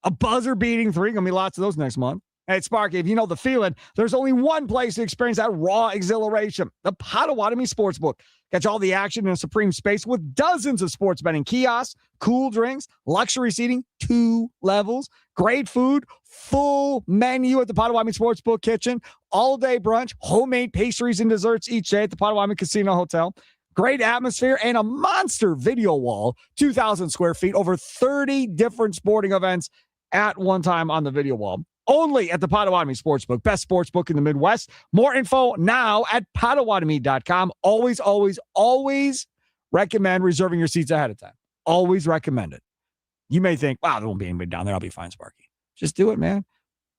a buzzer-beating three. Going to be lots of those next month. Hey, Sparky, if you know the feeling, there's only one place to experience that raw exhilaration, the Potawatomi Sportsbook. Catch all the action in a supreme space with dozens of sports betting kiosks, cool drinks, luxury seating, 2 levels, great food, full menu at the Potawatomi Sportsbook kitchen, all-day brunch, homemade pastries and desserts each day at the Potawatomi Casino Hotel. Great atmosphere and a monster video wall, 2,000 square feet, over 30 different sporting events at one time on the video wall. Only at the Potawatomi Sportsbook, best sportsbook in the Midwest. More info now at Potawatomi.com. Always, always, always recommend reserving your seats ahead of time. Always recommend it. You may think, wow, there won't be anybody down there. I'll be fine, Sparky. Just do it, man.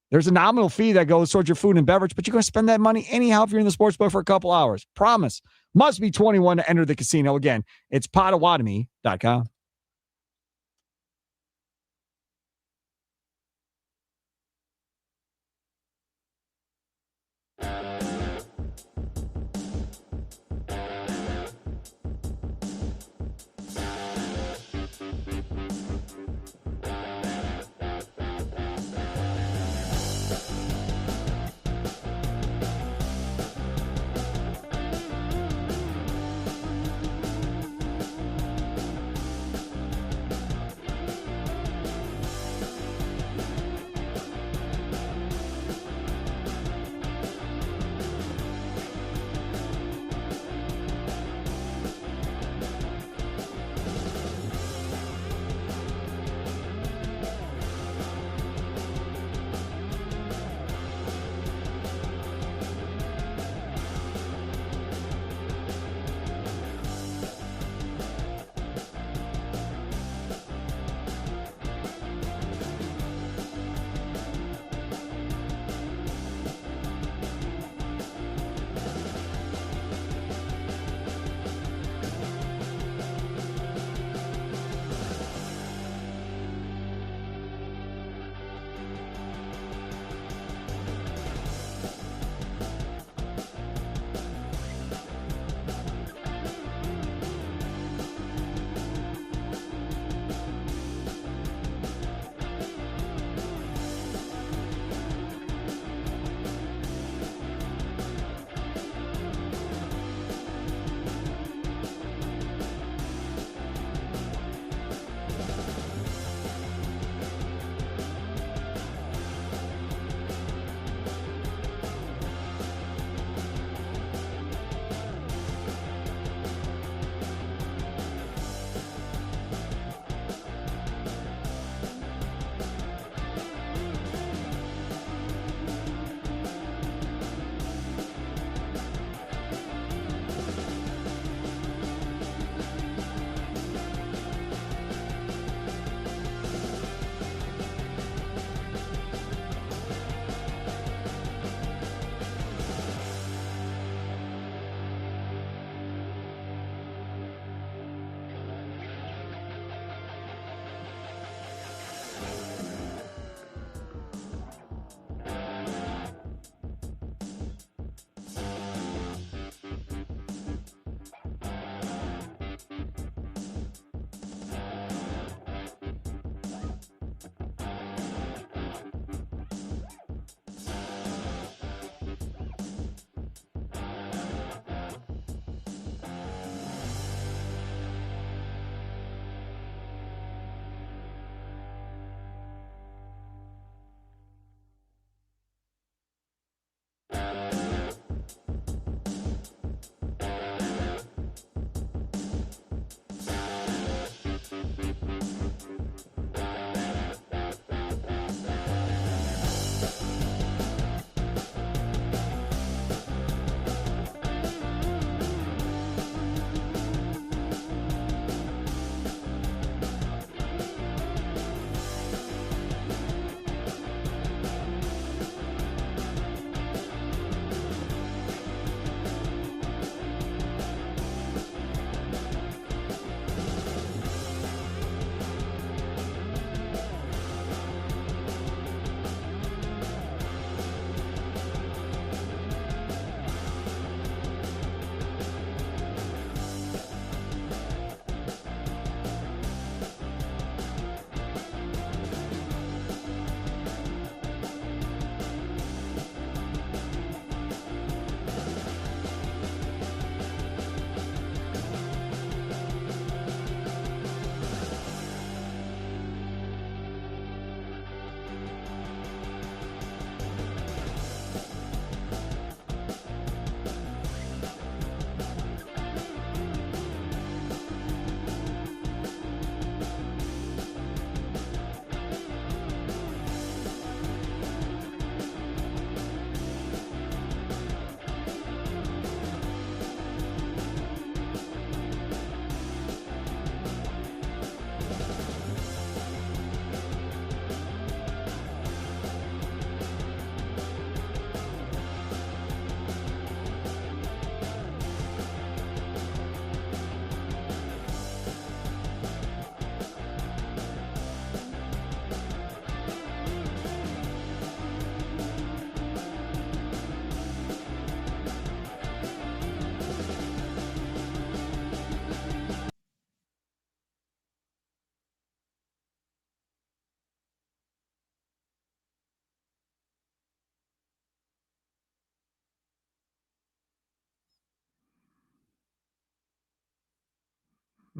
There's a nominal fee that goes towards your food and beverage, but you're going to spend that money anyhow if you're in the sportsbook for a couple hours. Promise. Must be 21 to enter the casino. Again, it's Potawatomi.com.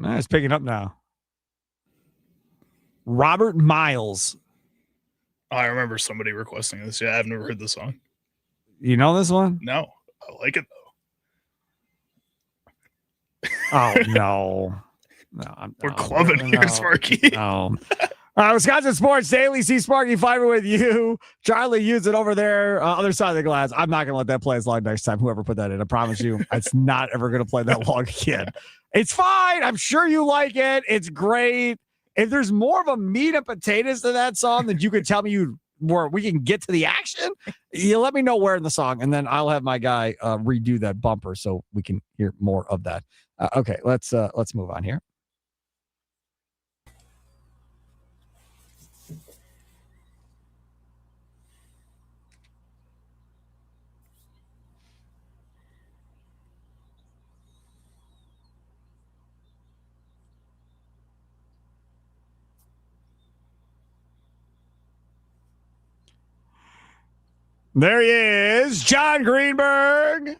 It's picking up now. Robert Miles. I remember somebody requesting this. Yeah, I've never heard the song. You know this one? No, I like it though. Oh no. We're clubbing here, Sparky. No. Wisconsin Sports Daily. See Sparky Fiber with you. Charlie, use it over there, other side of the glass. I'm not going to let that play as long next time. Whoever put that in, I promise you, it's not ever going to play that long again. It's fine. I'm sure you like it. It's great. If there's more of a meat and potatoes to that song that you could tell me we can get to the action, you let me know where in the song, and then I'll have my guy redo that bumper so we can hear more of that. Okay, let's move on here. There he is, John Greenberg,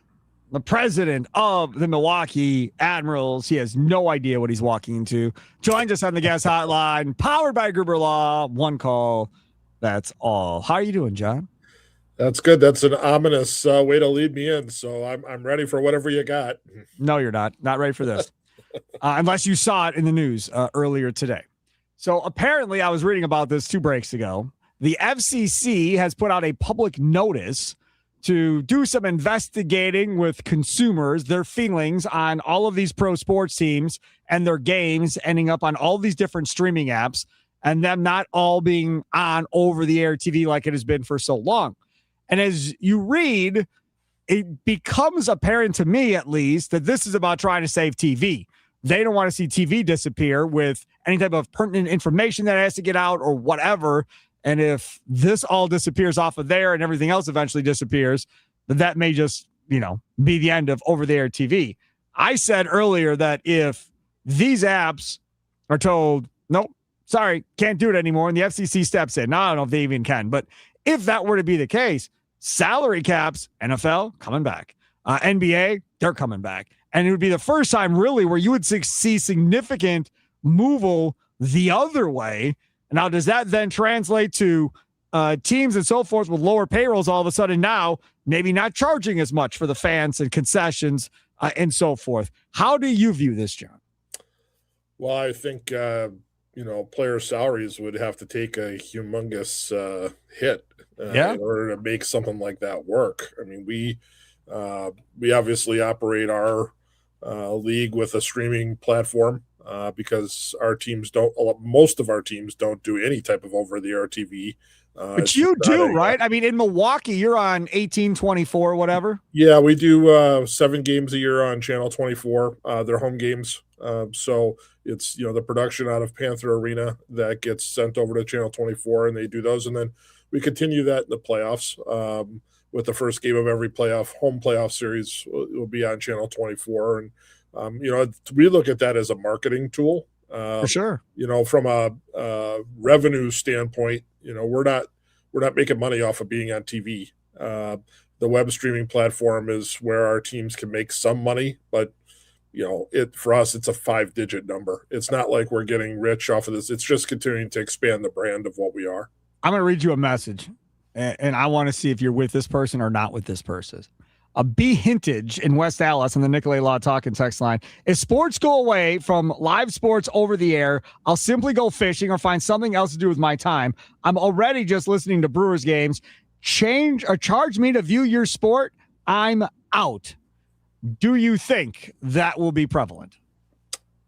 the president of the Milwaukee Admirals. He has no idea what he's walking into. Joins us on the guest hotline, powered by Gruber Law. One call, that's all. How are you doing, John? That's good. That's an ominous way to lead me in. So I'm ready for whatever you got. No, you're not. Not ready for this. Unless you saw it in the news earlier today. So apparently I was reading about this 2 breaks ago. The FCC has put out a public notice to do some investigating with consumers, their feelings on all of these pro sports teams and their games ending up on all these different streaming apps and them not all being on over-the-air TV like it has been for so long. And as you read, it becomes apparent to me, at least, that this is about trying to save TV. They don't want to see TV disappear with any type of pertinent information that has to get out or whatever. And if this all disappears off of there and everything else eventually disappears, then that may just, be the end of over-the-air TV. I said earlier that if these apps are told, nope, sorry, can't do it anymore, and the FCC steps in. Now, I don't know if they even can, but if that were to be the case, salary caps, NFL, coming back. NBA, they're coming back. And it would be the first time, really, where you would see significant moval the other way. Now, does that then translate to teams and so forth with lower payrolls all of a sudden now, maybe not charging as much for the fans and concessions and so forth? How do you view this, John? Well, I think, player salaries would have to take a humongous hit in order to make something like that work. I mean, we obviously operate our league with a streaming platform. Because most of our teams don't do any type of over-the-air TV. But you do, right? I mean, in Milwaukee, you're on 1824, whatever. Yeah, we do 7 games a year on Channel 24. They're home games. So it's, the production out of Panther Arena that gets sent over to Channel 24, and they do those. And then we continue that in the playoffs with the first game of every home playoff series will be on Channel 24. And we look at that as a marketing tool. For sure. From a revenue standpoint, we're not making money off of being on TV. The web streaming platform is where our teams can make some money, but for us, it's a 5-digit number. It's not like we're getting rich off of this. It's just continuing to expand the brand of what we are. I'm going to read you a message, and I want to see if you're with this person or not with this person. A B Hintage in West Dallas on the Nicolay Law Talking text line. If sports go away from live sports over the air, I'll simply go fishing or find something else to do with my time. I'm already just listening to Brewers games. Charge me to view your sport. I'm out. Do you think that will be prevalent?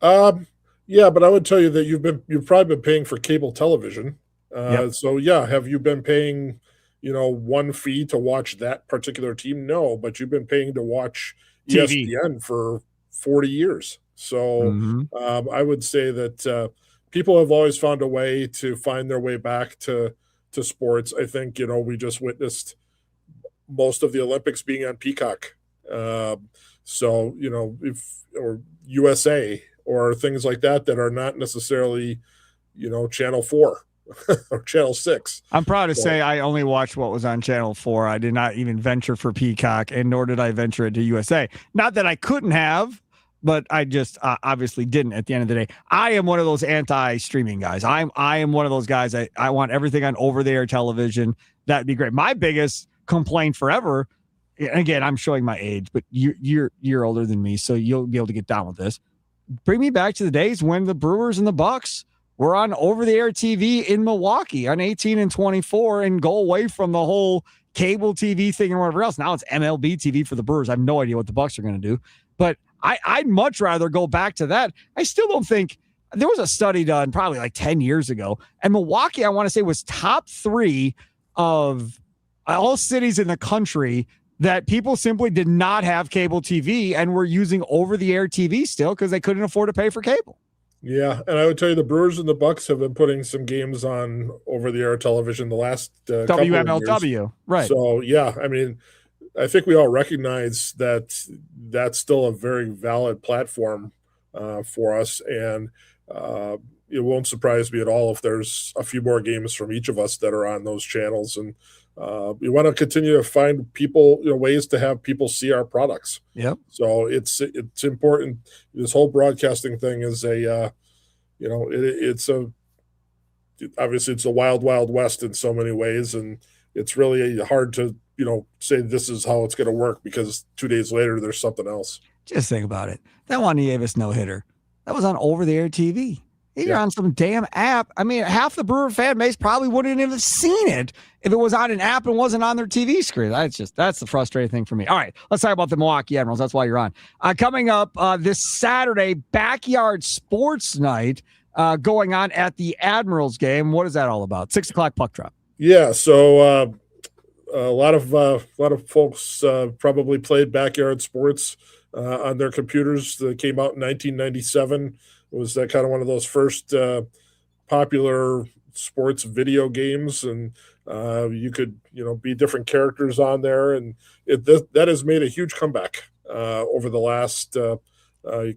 Yeah, but I would tell you that you've probably been paying for cable television. So yeah, have you been paying one fee to watch that particular team? No, but you've been paying to watch TV. ESPN for 40 years. So I would say that people have always found a way to find their way back to sports. I think, we just witnessed most of the Olympics being on Peacock. So, or USA or things like that are not necessarily, Channel 4. Or Channel 6. I'm proud to say I only watched what was on Channel 4. I did not even venture for Peacock, and nor did I venture into USA. Not that I couldn't have, but I just obviously didn't at the end of the day. I am one of those anti-streaming guys. I am one of those guys. I want everything on over-the-air television. That'd be great. My biggest complaint forever, and again, I'm showing my age, but you're older than me, so you'll be able to get down with this. Bring me back to the days when the Brewers and the Bucks were on over-the-air TV in Milwaukee on 18 and 24 and go away from the whole cable TV thing and whatever else. Now it's MLB TV for the Brewers. I have no idea what the Bucks are going to do, but I'd much rather go back to that. I still don't think there was a study done probably like 10 years ago, and Milwaukee, I want to say, was top 3 of all cities in the country that people simply did not have cable TV and were using over-the-air TV still because they couldn't afford to pay for cable. Yeah, and I would tell you the Brewers and the Bucks have been putting some games on over-the-air television the last couple of years. Right. So, yeah, I mean, I think we all recognize that that's still a very valid platform for us, and it won't surprise me at all if there's a few more games from each of us that are on those channels, and we want to continue to find people, ways to have people see our products. Yep. So it's important. This whole broadcasting thing is obviously it's a wild, wild west in so many ways, and it's really hard to say this is how it's going to work because 2 days later there's something else. Just think about it. That Juan Nieves no-hitter, that was on over-the-air TV. You're on some damn app. I mean, half the Brewer fan base probably wouldn't have seen it if it was on an app and wasn't on their TV screen. That's the frustrating thing for me. All right, let's talk about the Milwaukee Admirals. That's why you're on. Coming up this Saturday, Backyard Sports Night going on at the Admirals game. What is that all about? 6 o'clock puck drop. Yeah, so a lot of folks probably played Backyard Sports on their computers. That came out in 1997. It was that kind of one of those first popular sports video games, and you could be different characters on there, and that has made a huge comeback over the last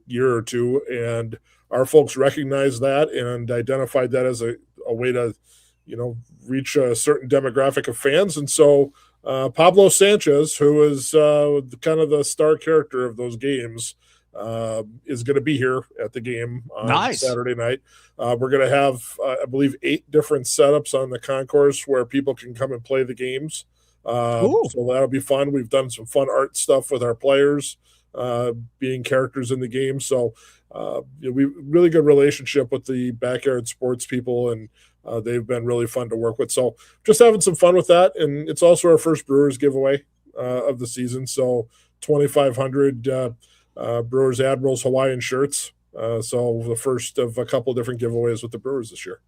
year or two, and our folks recognized that and identified that as a way to reach a certain demographic of fans. And so Pablo Sanchez, who is kind of the star character of those games, is going to be here at the game on Saturday night. We're going to have, I believe, 8 different setups on the concourse where people can come and play the games. So that'll be fun. We've done some fun art stuff with our players being characters in the game. So we really good relationship with the Backyard Sports people, and they've been really fun to work with. So just having some fun with that. And it's also our first Brewers giveaway of the season. So 2,500 Brewers Admirals Hawaiian shirts. So the first of a couple of different giveaways with the Brewers this year.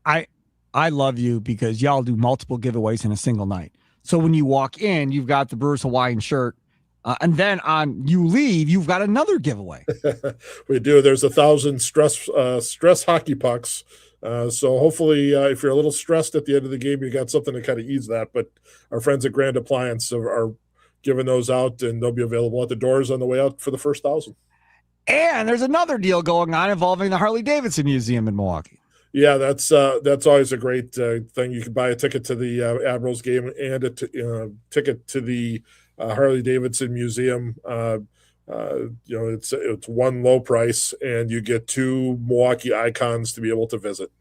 I love you because y'all do multiple giveaways in a single night. So when you walk in, you've got the Brewers Hawaiian shirt. And then on you leave, you've got another giveaway. We do. There's 1,000 stress hockey pucks. So hopefully if you're a little stressed at the end of the game, you got something to kind of ease that. But our friends at Grand Appliance are giving those out, and they'll be available at the doors on the way out for the first 1,000. And there's another deal going on involving the Harley-Davidson Museum in Milwaukee. Yeah, that's always a great thing. You can buy a ticket to the Admirals game and a ticket to the Harley-Davidson Museum. It's one low price, and you get 2 Milwaukee icons to be able to visit.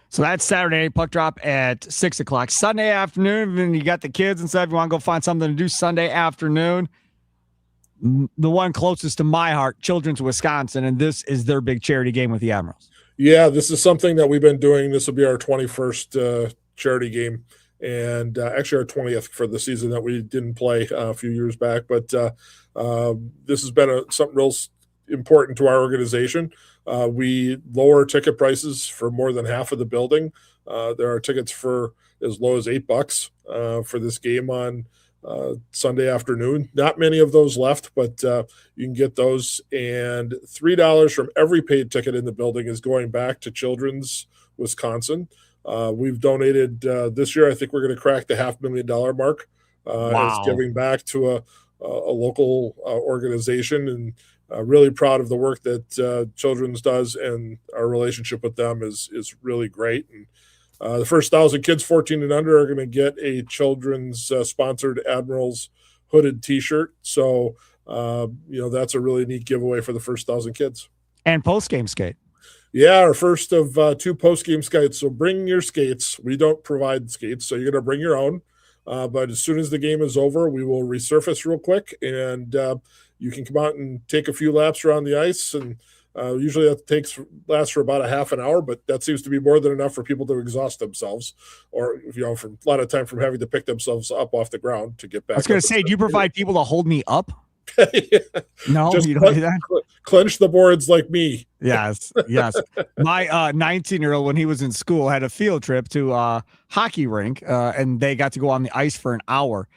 So that's Saturday puck drop at 6 o'clock. Sunday afternoon, and you got the kids and stuff. You want to go find something to do Sunday afternoon. The one closest to my heart, Children's Wisconsin, and this is their big charity game with the Admirals. Yeah, this is something that we've been doing. This will be our 21st charity game, and actually our 20th for the season that we didn't play a few years back. But this has been something real important to our organization. We lower ticket prices for more than half of the building. There are tickets for as low as $8 for this game on Sunday afternoon. Not many of those left, but you can get those. And $3 from every paid ticket in the building is going back to Children's Wisconsin. We've donated this year. I think we're going to crack the $500,000 mark as giving back to a local organization, and really proud of the work that Children's does, and our relationship with them is really great. And the first 1,000 kids 14 and under are going to get a Children's sponsored Admirals hooded T-shirt. So that's a really neat giveaway for the first 1,000 kids. And post-game skate. Yeah, our first of 2 post-game skates. So bring your skates. We don't provide skates, so you're going to bring your own. But as soon as the game is over, we will resurface real quick, and you can come out and take a few laps around the ice. And usually that lasts for about a half an hour, but that seems to be more than enough for people to exhaust themselves, or from a lot of time from having to pick themselves up off the ground to get back. I was going to say, do you provide people to hold me up? Yeah. No, Just you don't do that. Clench the boards like me. Yes. My 19-year-old, when he was in school, had a field trip to a hockey rink, and they got to go on the ice for an hour.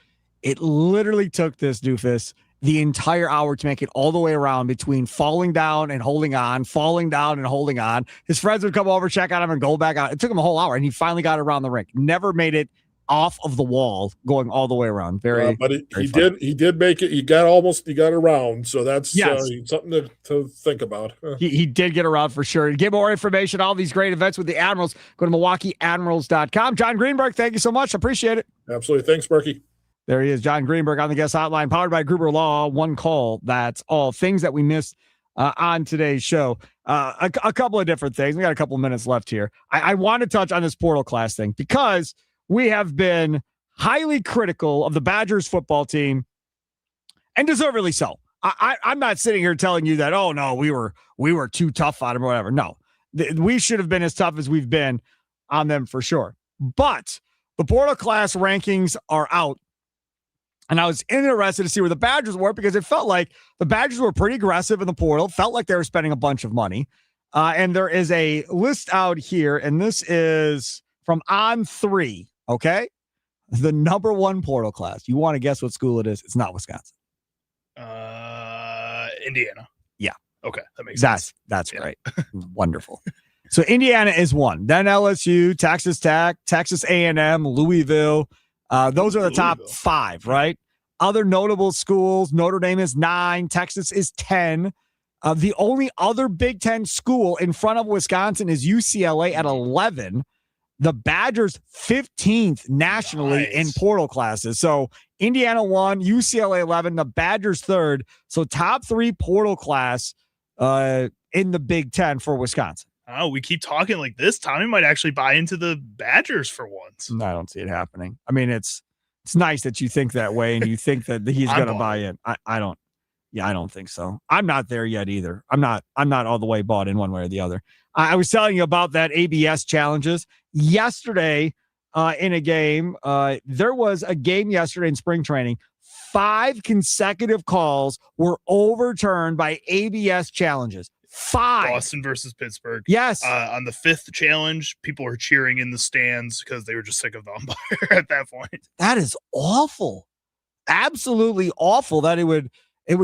It literally took this doofus the entire hour to make it all the way around between falling down and holding on, falling down and holding on. His friends would come over, check on him, and go back out. It took him a whole hour, and he finally got around the rink. Never made it off of the wall, going all the way around. But he did make it. He got around. So that's something to think about. He did get around for sure. To get more information, all these great events with the Admirals, go to MilwaukeeAdmirals.com. John Greenberg, thank you so much. Appreciate it. Absolutely. Thanks, Sparky. There he is, John Greenberg on the guest hotline, powered by Gruber Law. One call. That's all. Things that we missed on today's show. A couple of different things. We got a couple of minutes left here. I want to touch on this portal class thing because we have been highly critical of the Badgers football team, and deservedly so. I'm not sitting here telling you that, oh, no, we were too tough on them or whatever. No, we should have been as tough as we've been on them for sure. But the portal class rankings are out, and I was interested to see where the Badgers were because it felt like the Badgers were pretty aggressive in the portal, felt like they were spending a bunch of money. And there is a list out here, and this is from On3. Okay, the number 1 portal class. You want to guess what school it is? It's not Wisconsin. Indiana. Yeah. Okay, that makes sense. That's right. Wonderful. So Indiana is 1. Then LSU, Texas Tech, Texas A&M, Louisville. Those are the top 5, right? Other notable schools: Notre Dame is 9, Texas is 10. The only other Big Ten school in front of Wisconsin is UCLA at 11. The Badgers 15th nationally in portal classes. So Indiana 1, UCLA 11, the Badgers 3rd. So top 3 portal class in the Big Ten for Wisconsin. Oh, we keep talking like this. Tommy might actually buy into the Badgers for once. I don't see it happening. I mean, it's nice that you think that way and you think that he's going to buy in. I don't. Yeah, I don't think so. I'm not there yet either. I'm not all the way bought in one way or the other. I was telling you about that ABS challenges yesterday in a game. There was a game yesterday in spring training. 5 consecutive calls were overturned by ABS challenges. 5. Boston versus Pittsburgh. Yes. On the 5th challenge, people were cheering in the stands because they were just sick of the umpire at that point. That is awful. Absolutely awful that it would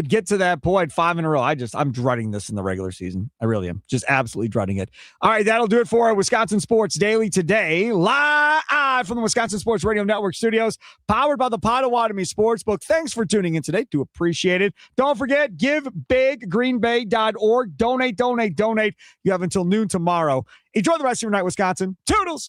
get to that point 5 in a row. I'm dreading this in the regular season. I really am. Just absolutely dreading it. All right, that'll do it for our Wisconsin Sports Daily today. Live from the Wisconsin Sports Radio Network studios, powered by the Potawatomi Sportsbook. Thanks for tuning in today. Do appreciate it. Don't forget, GiveBigGreenBay.org. Donate. You have until noon tomorrow. Enjoy the rest of your night, Wisconsin. Toodles.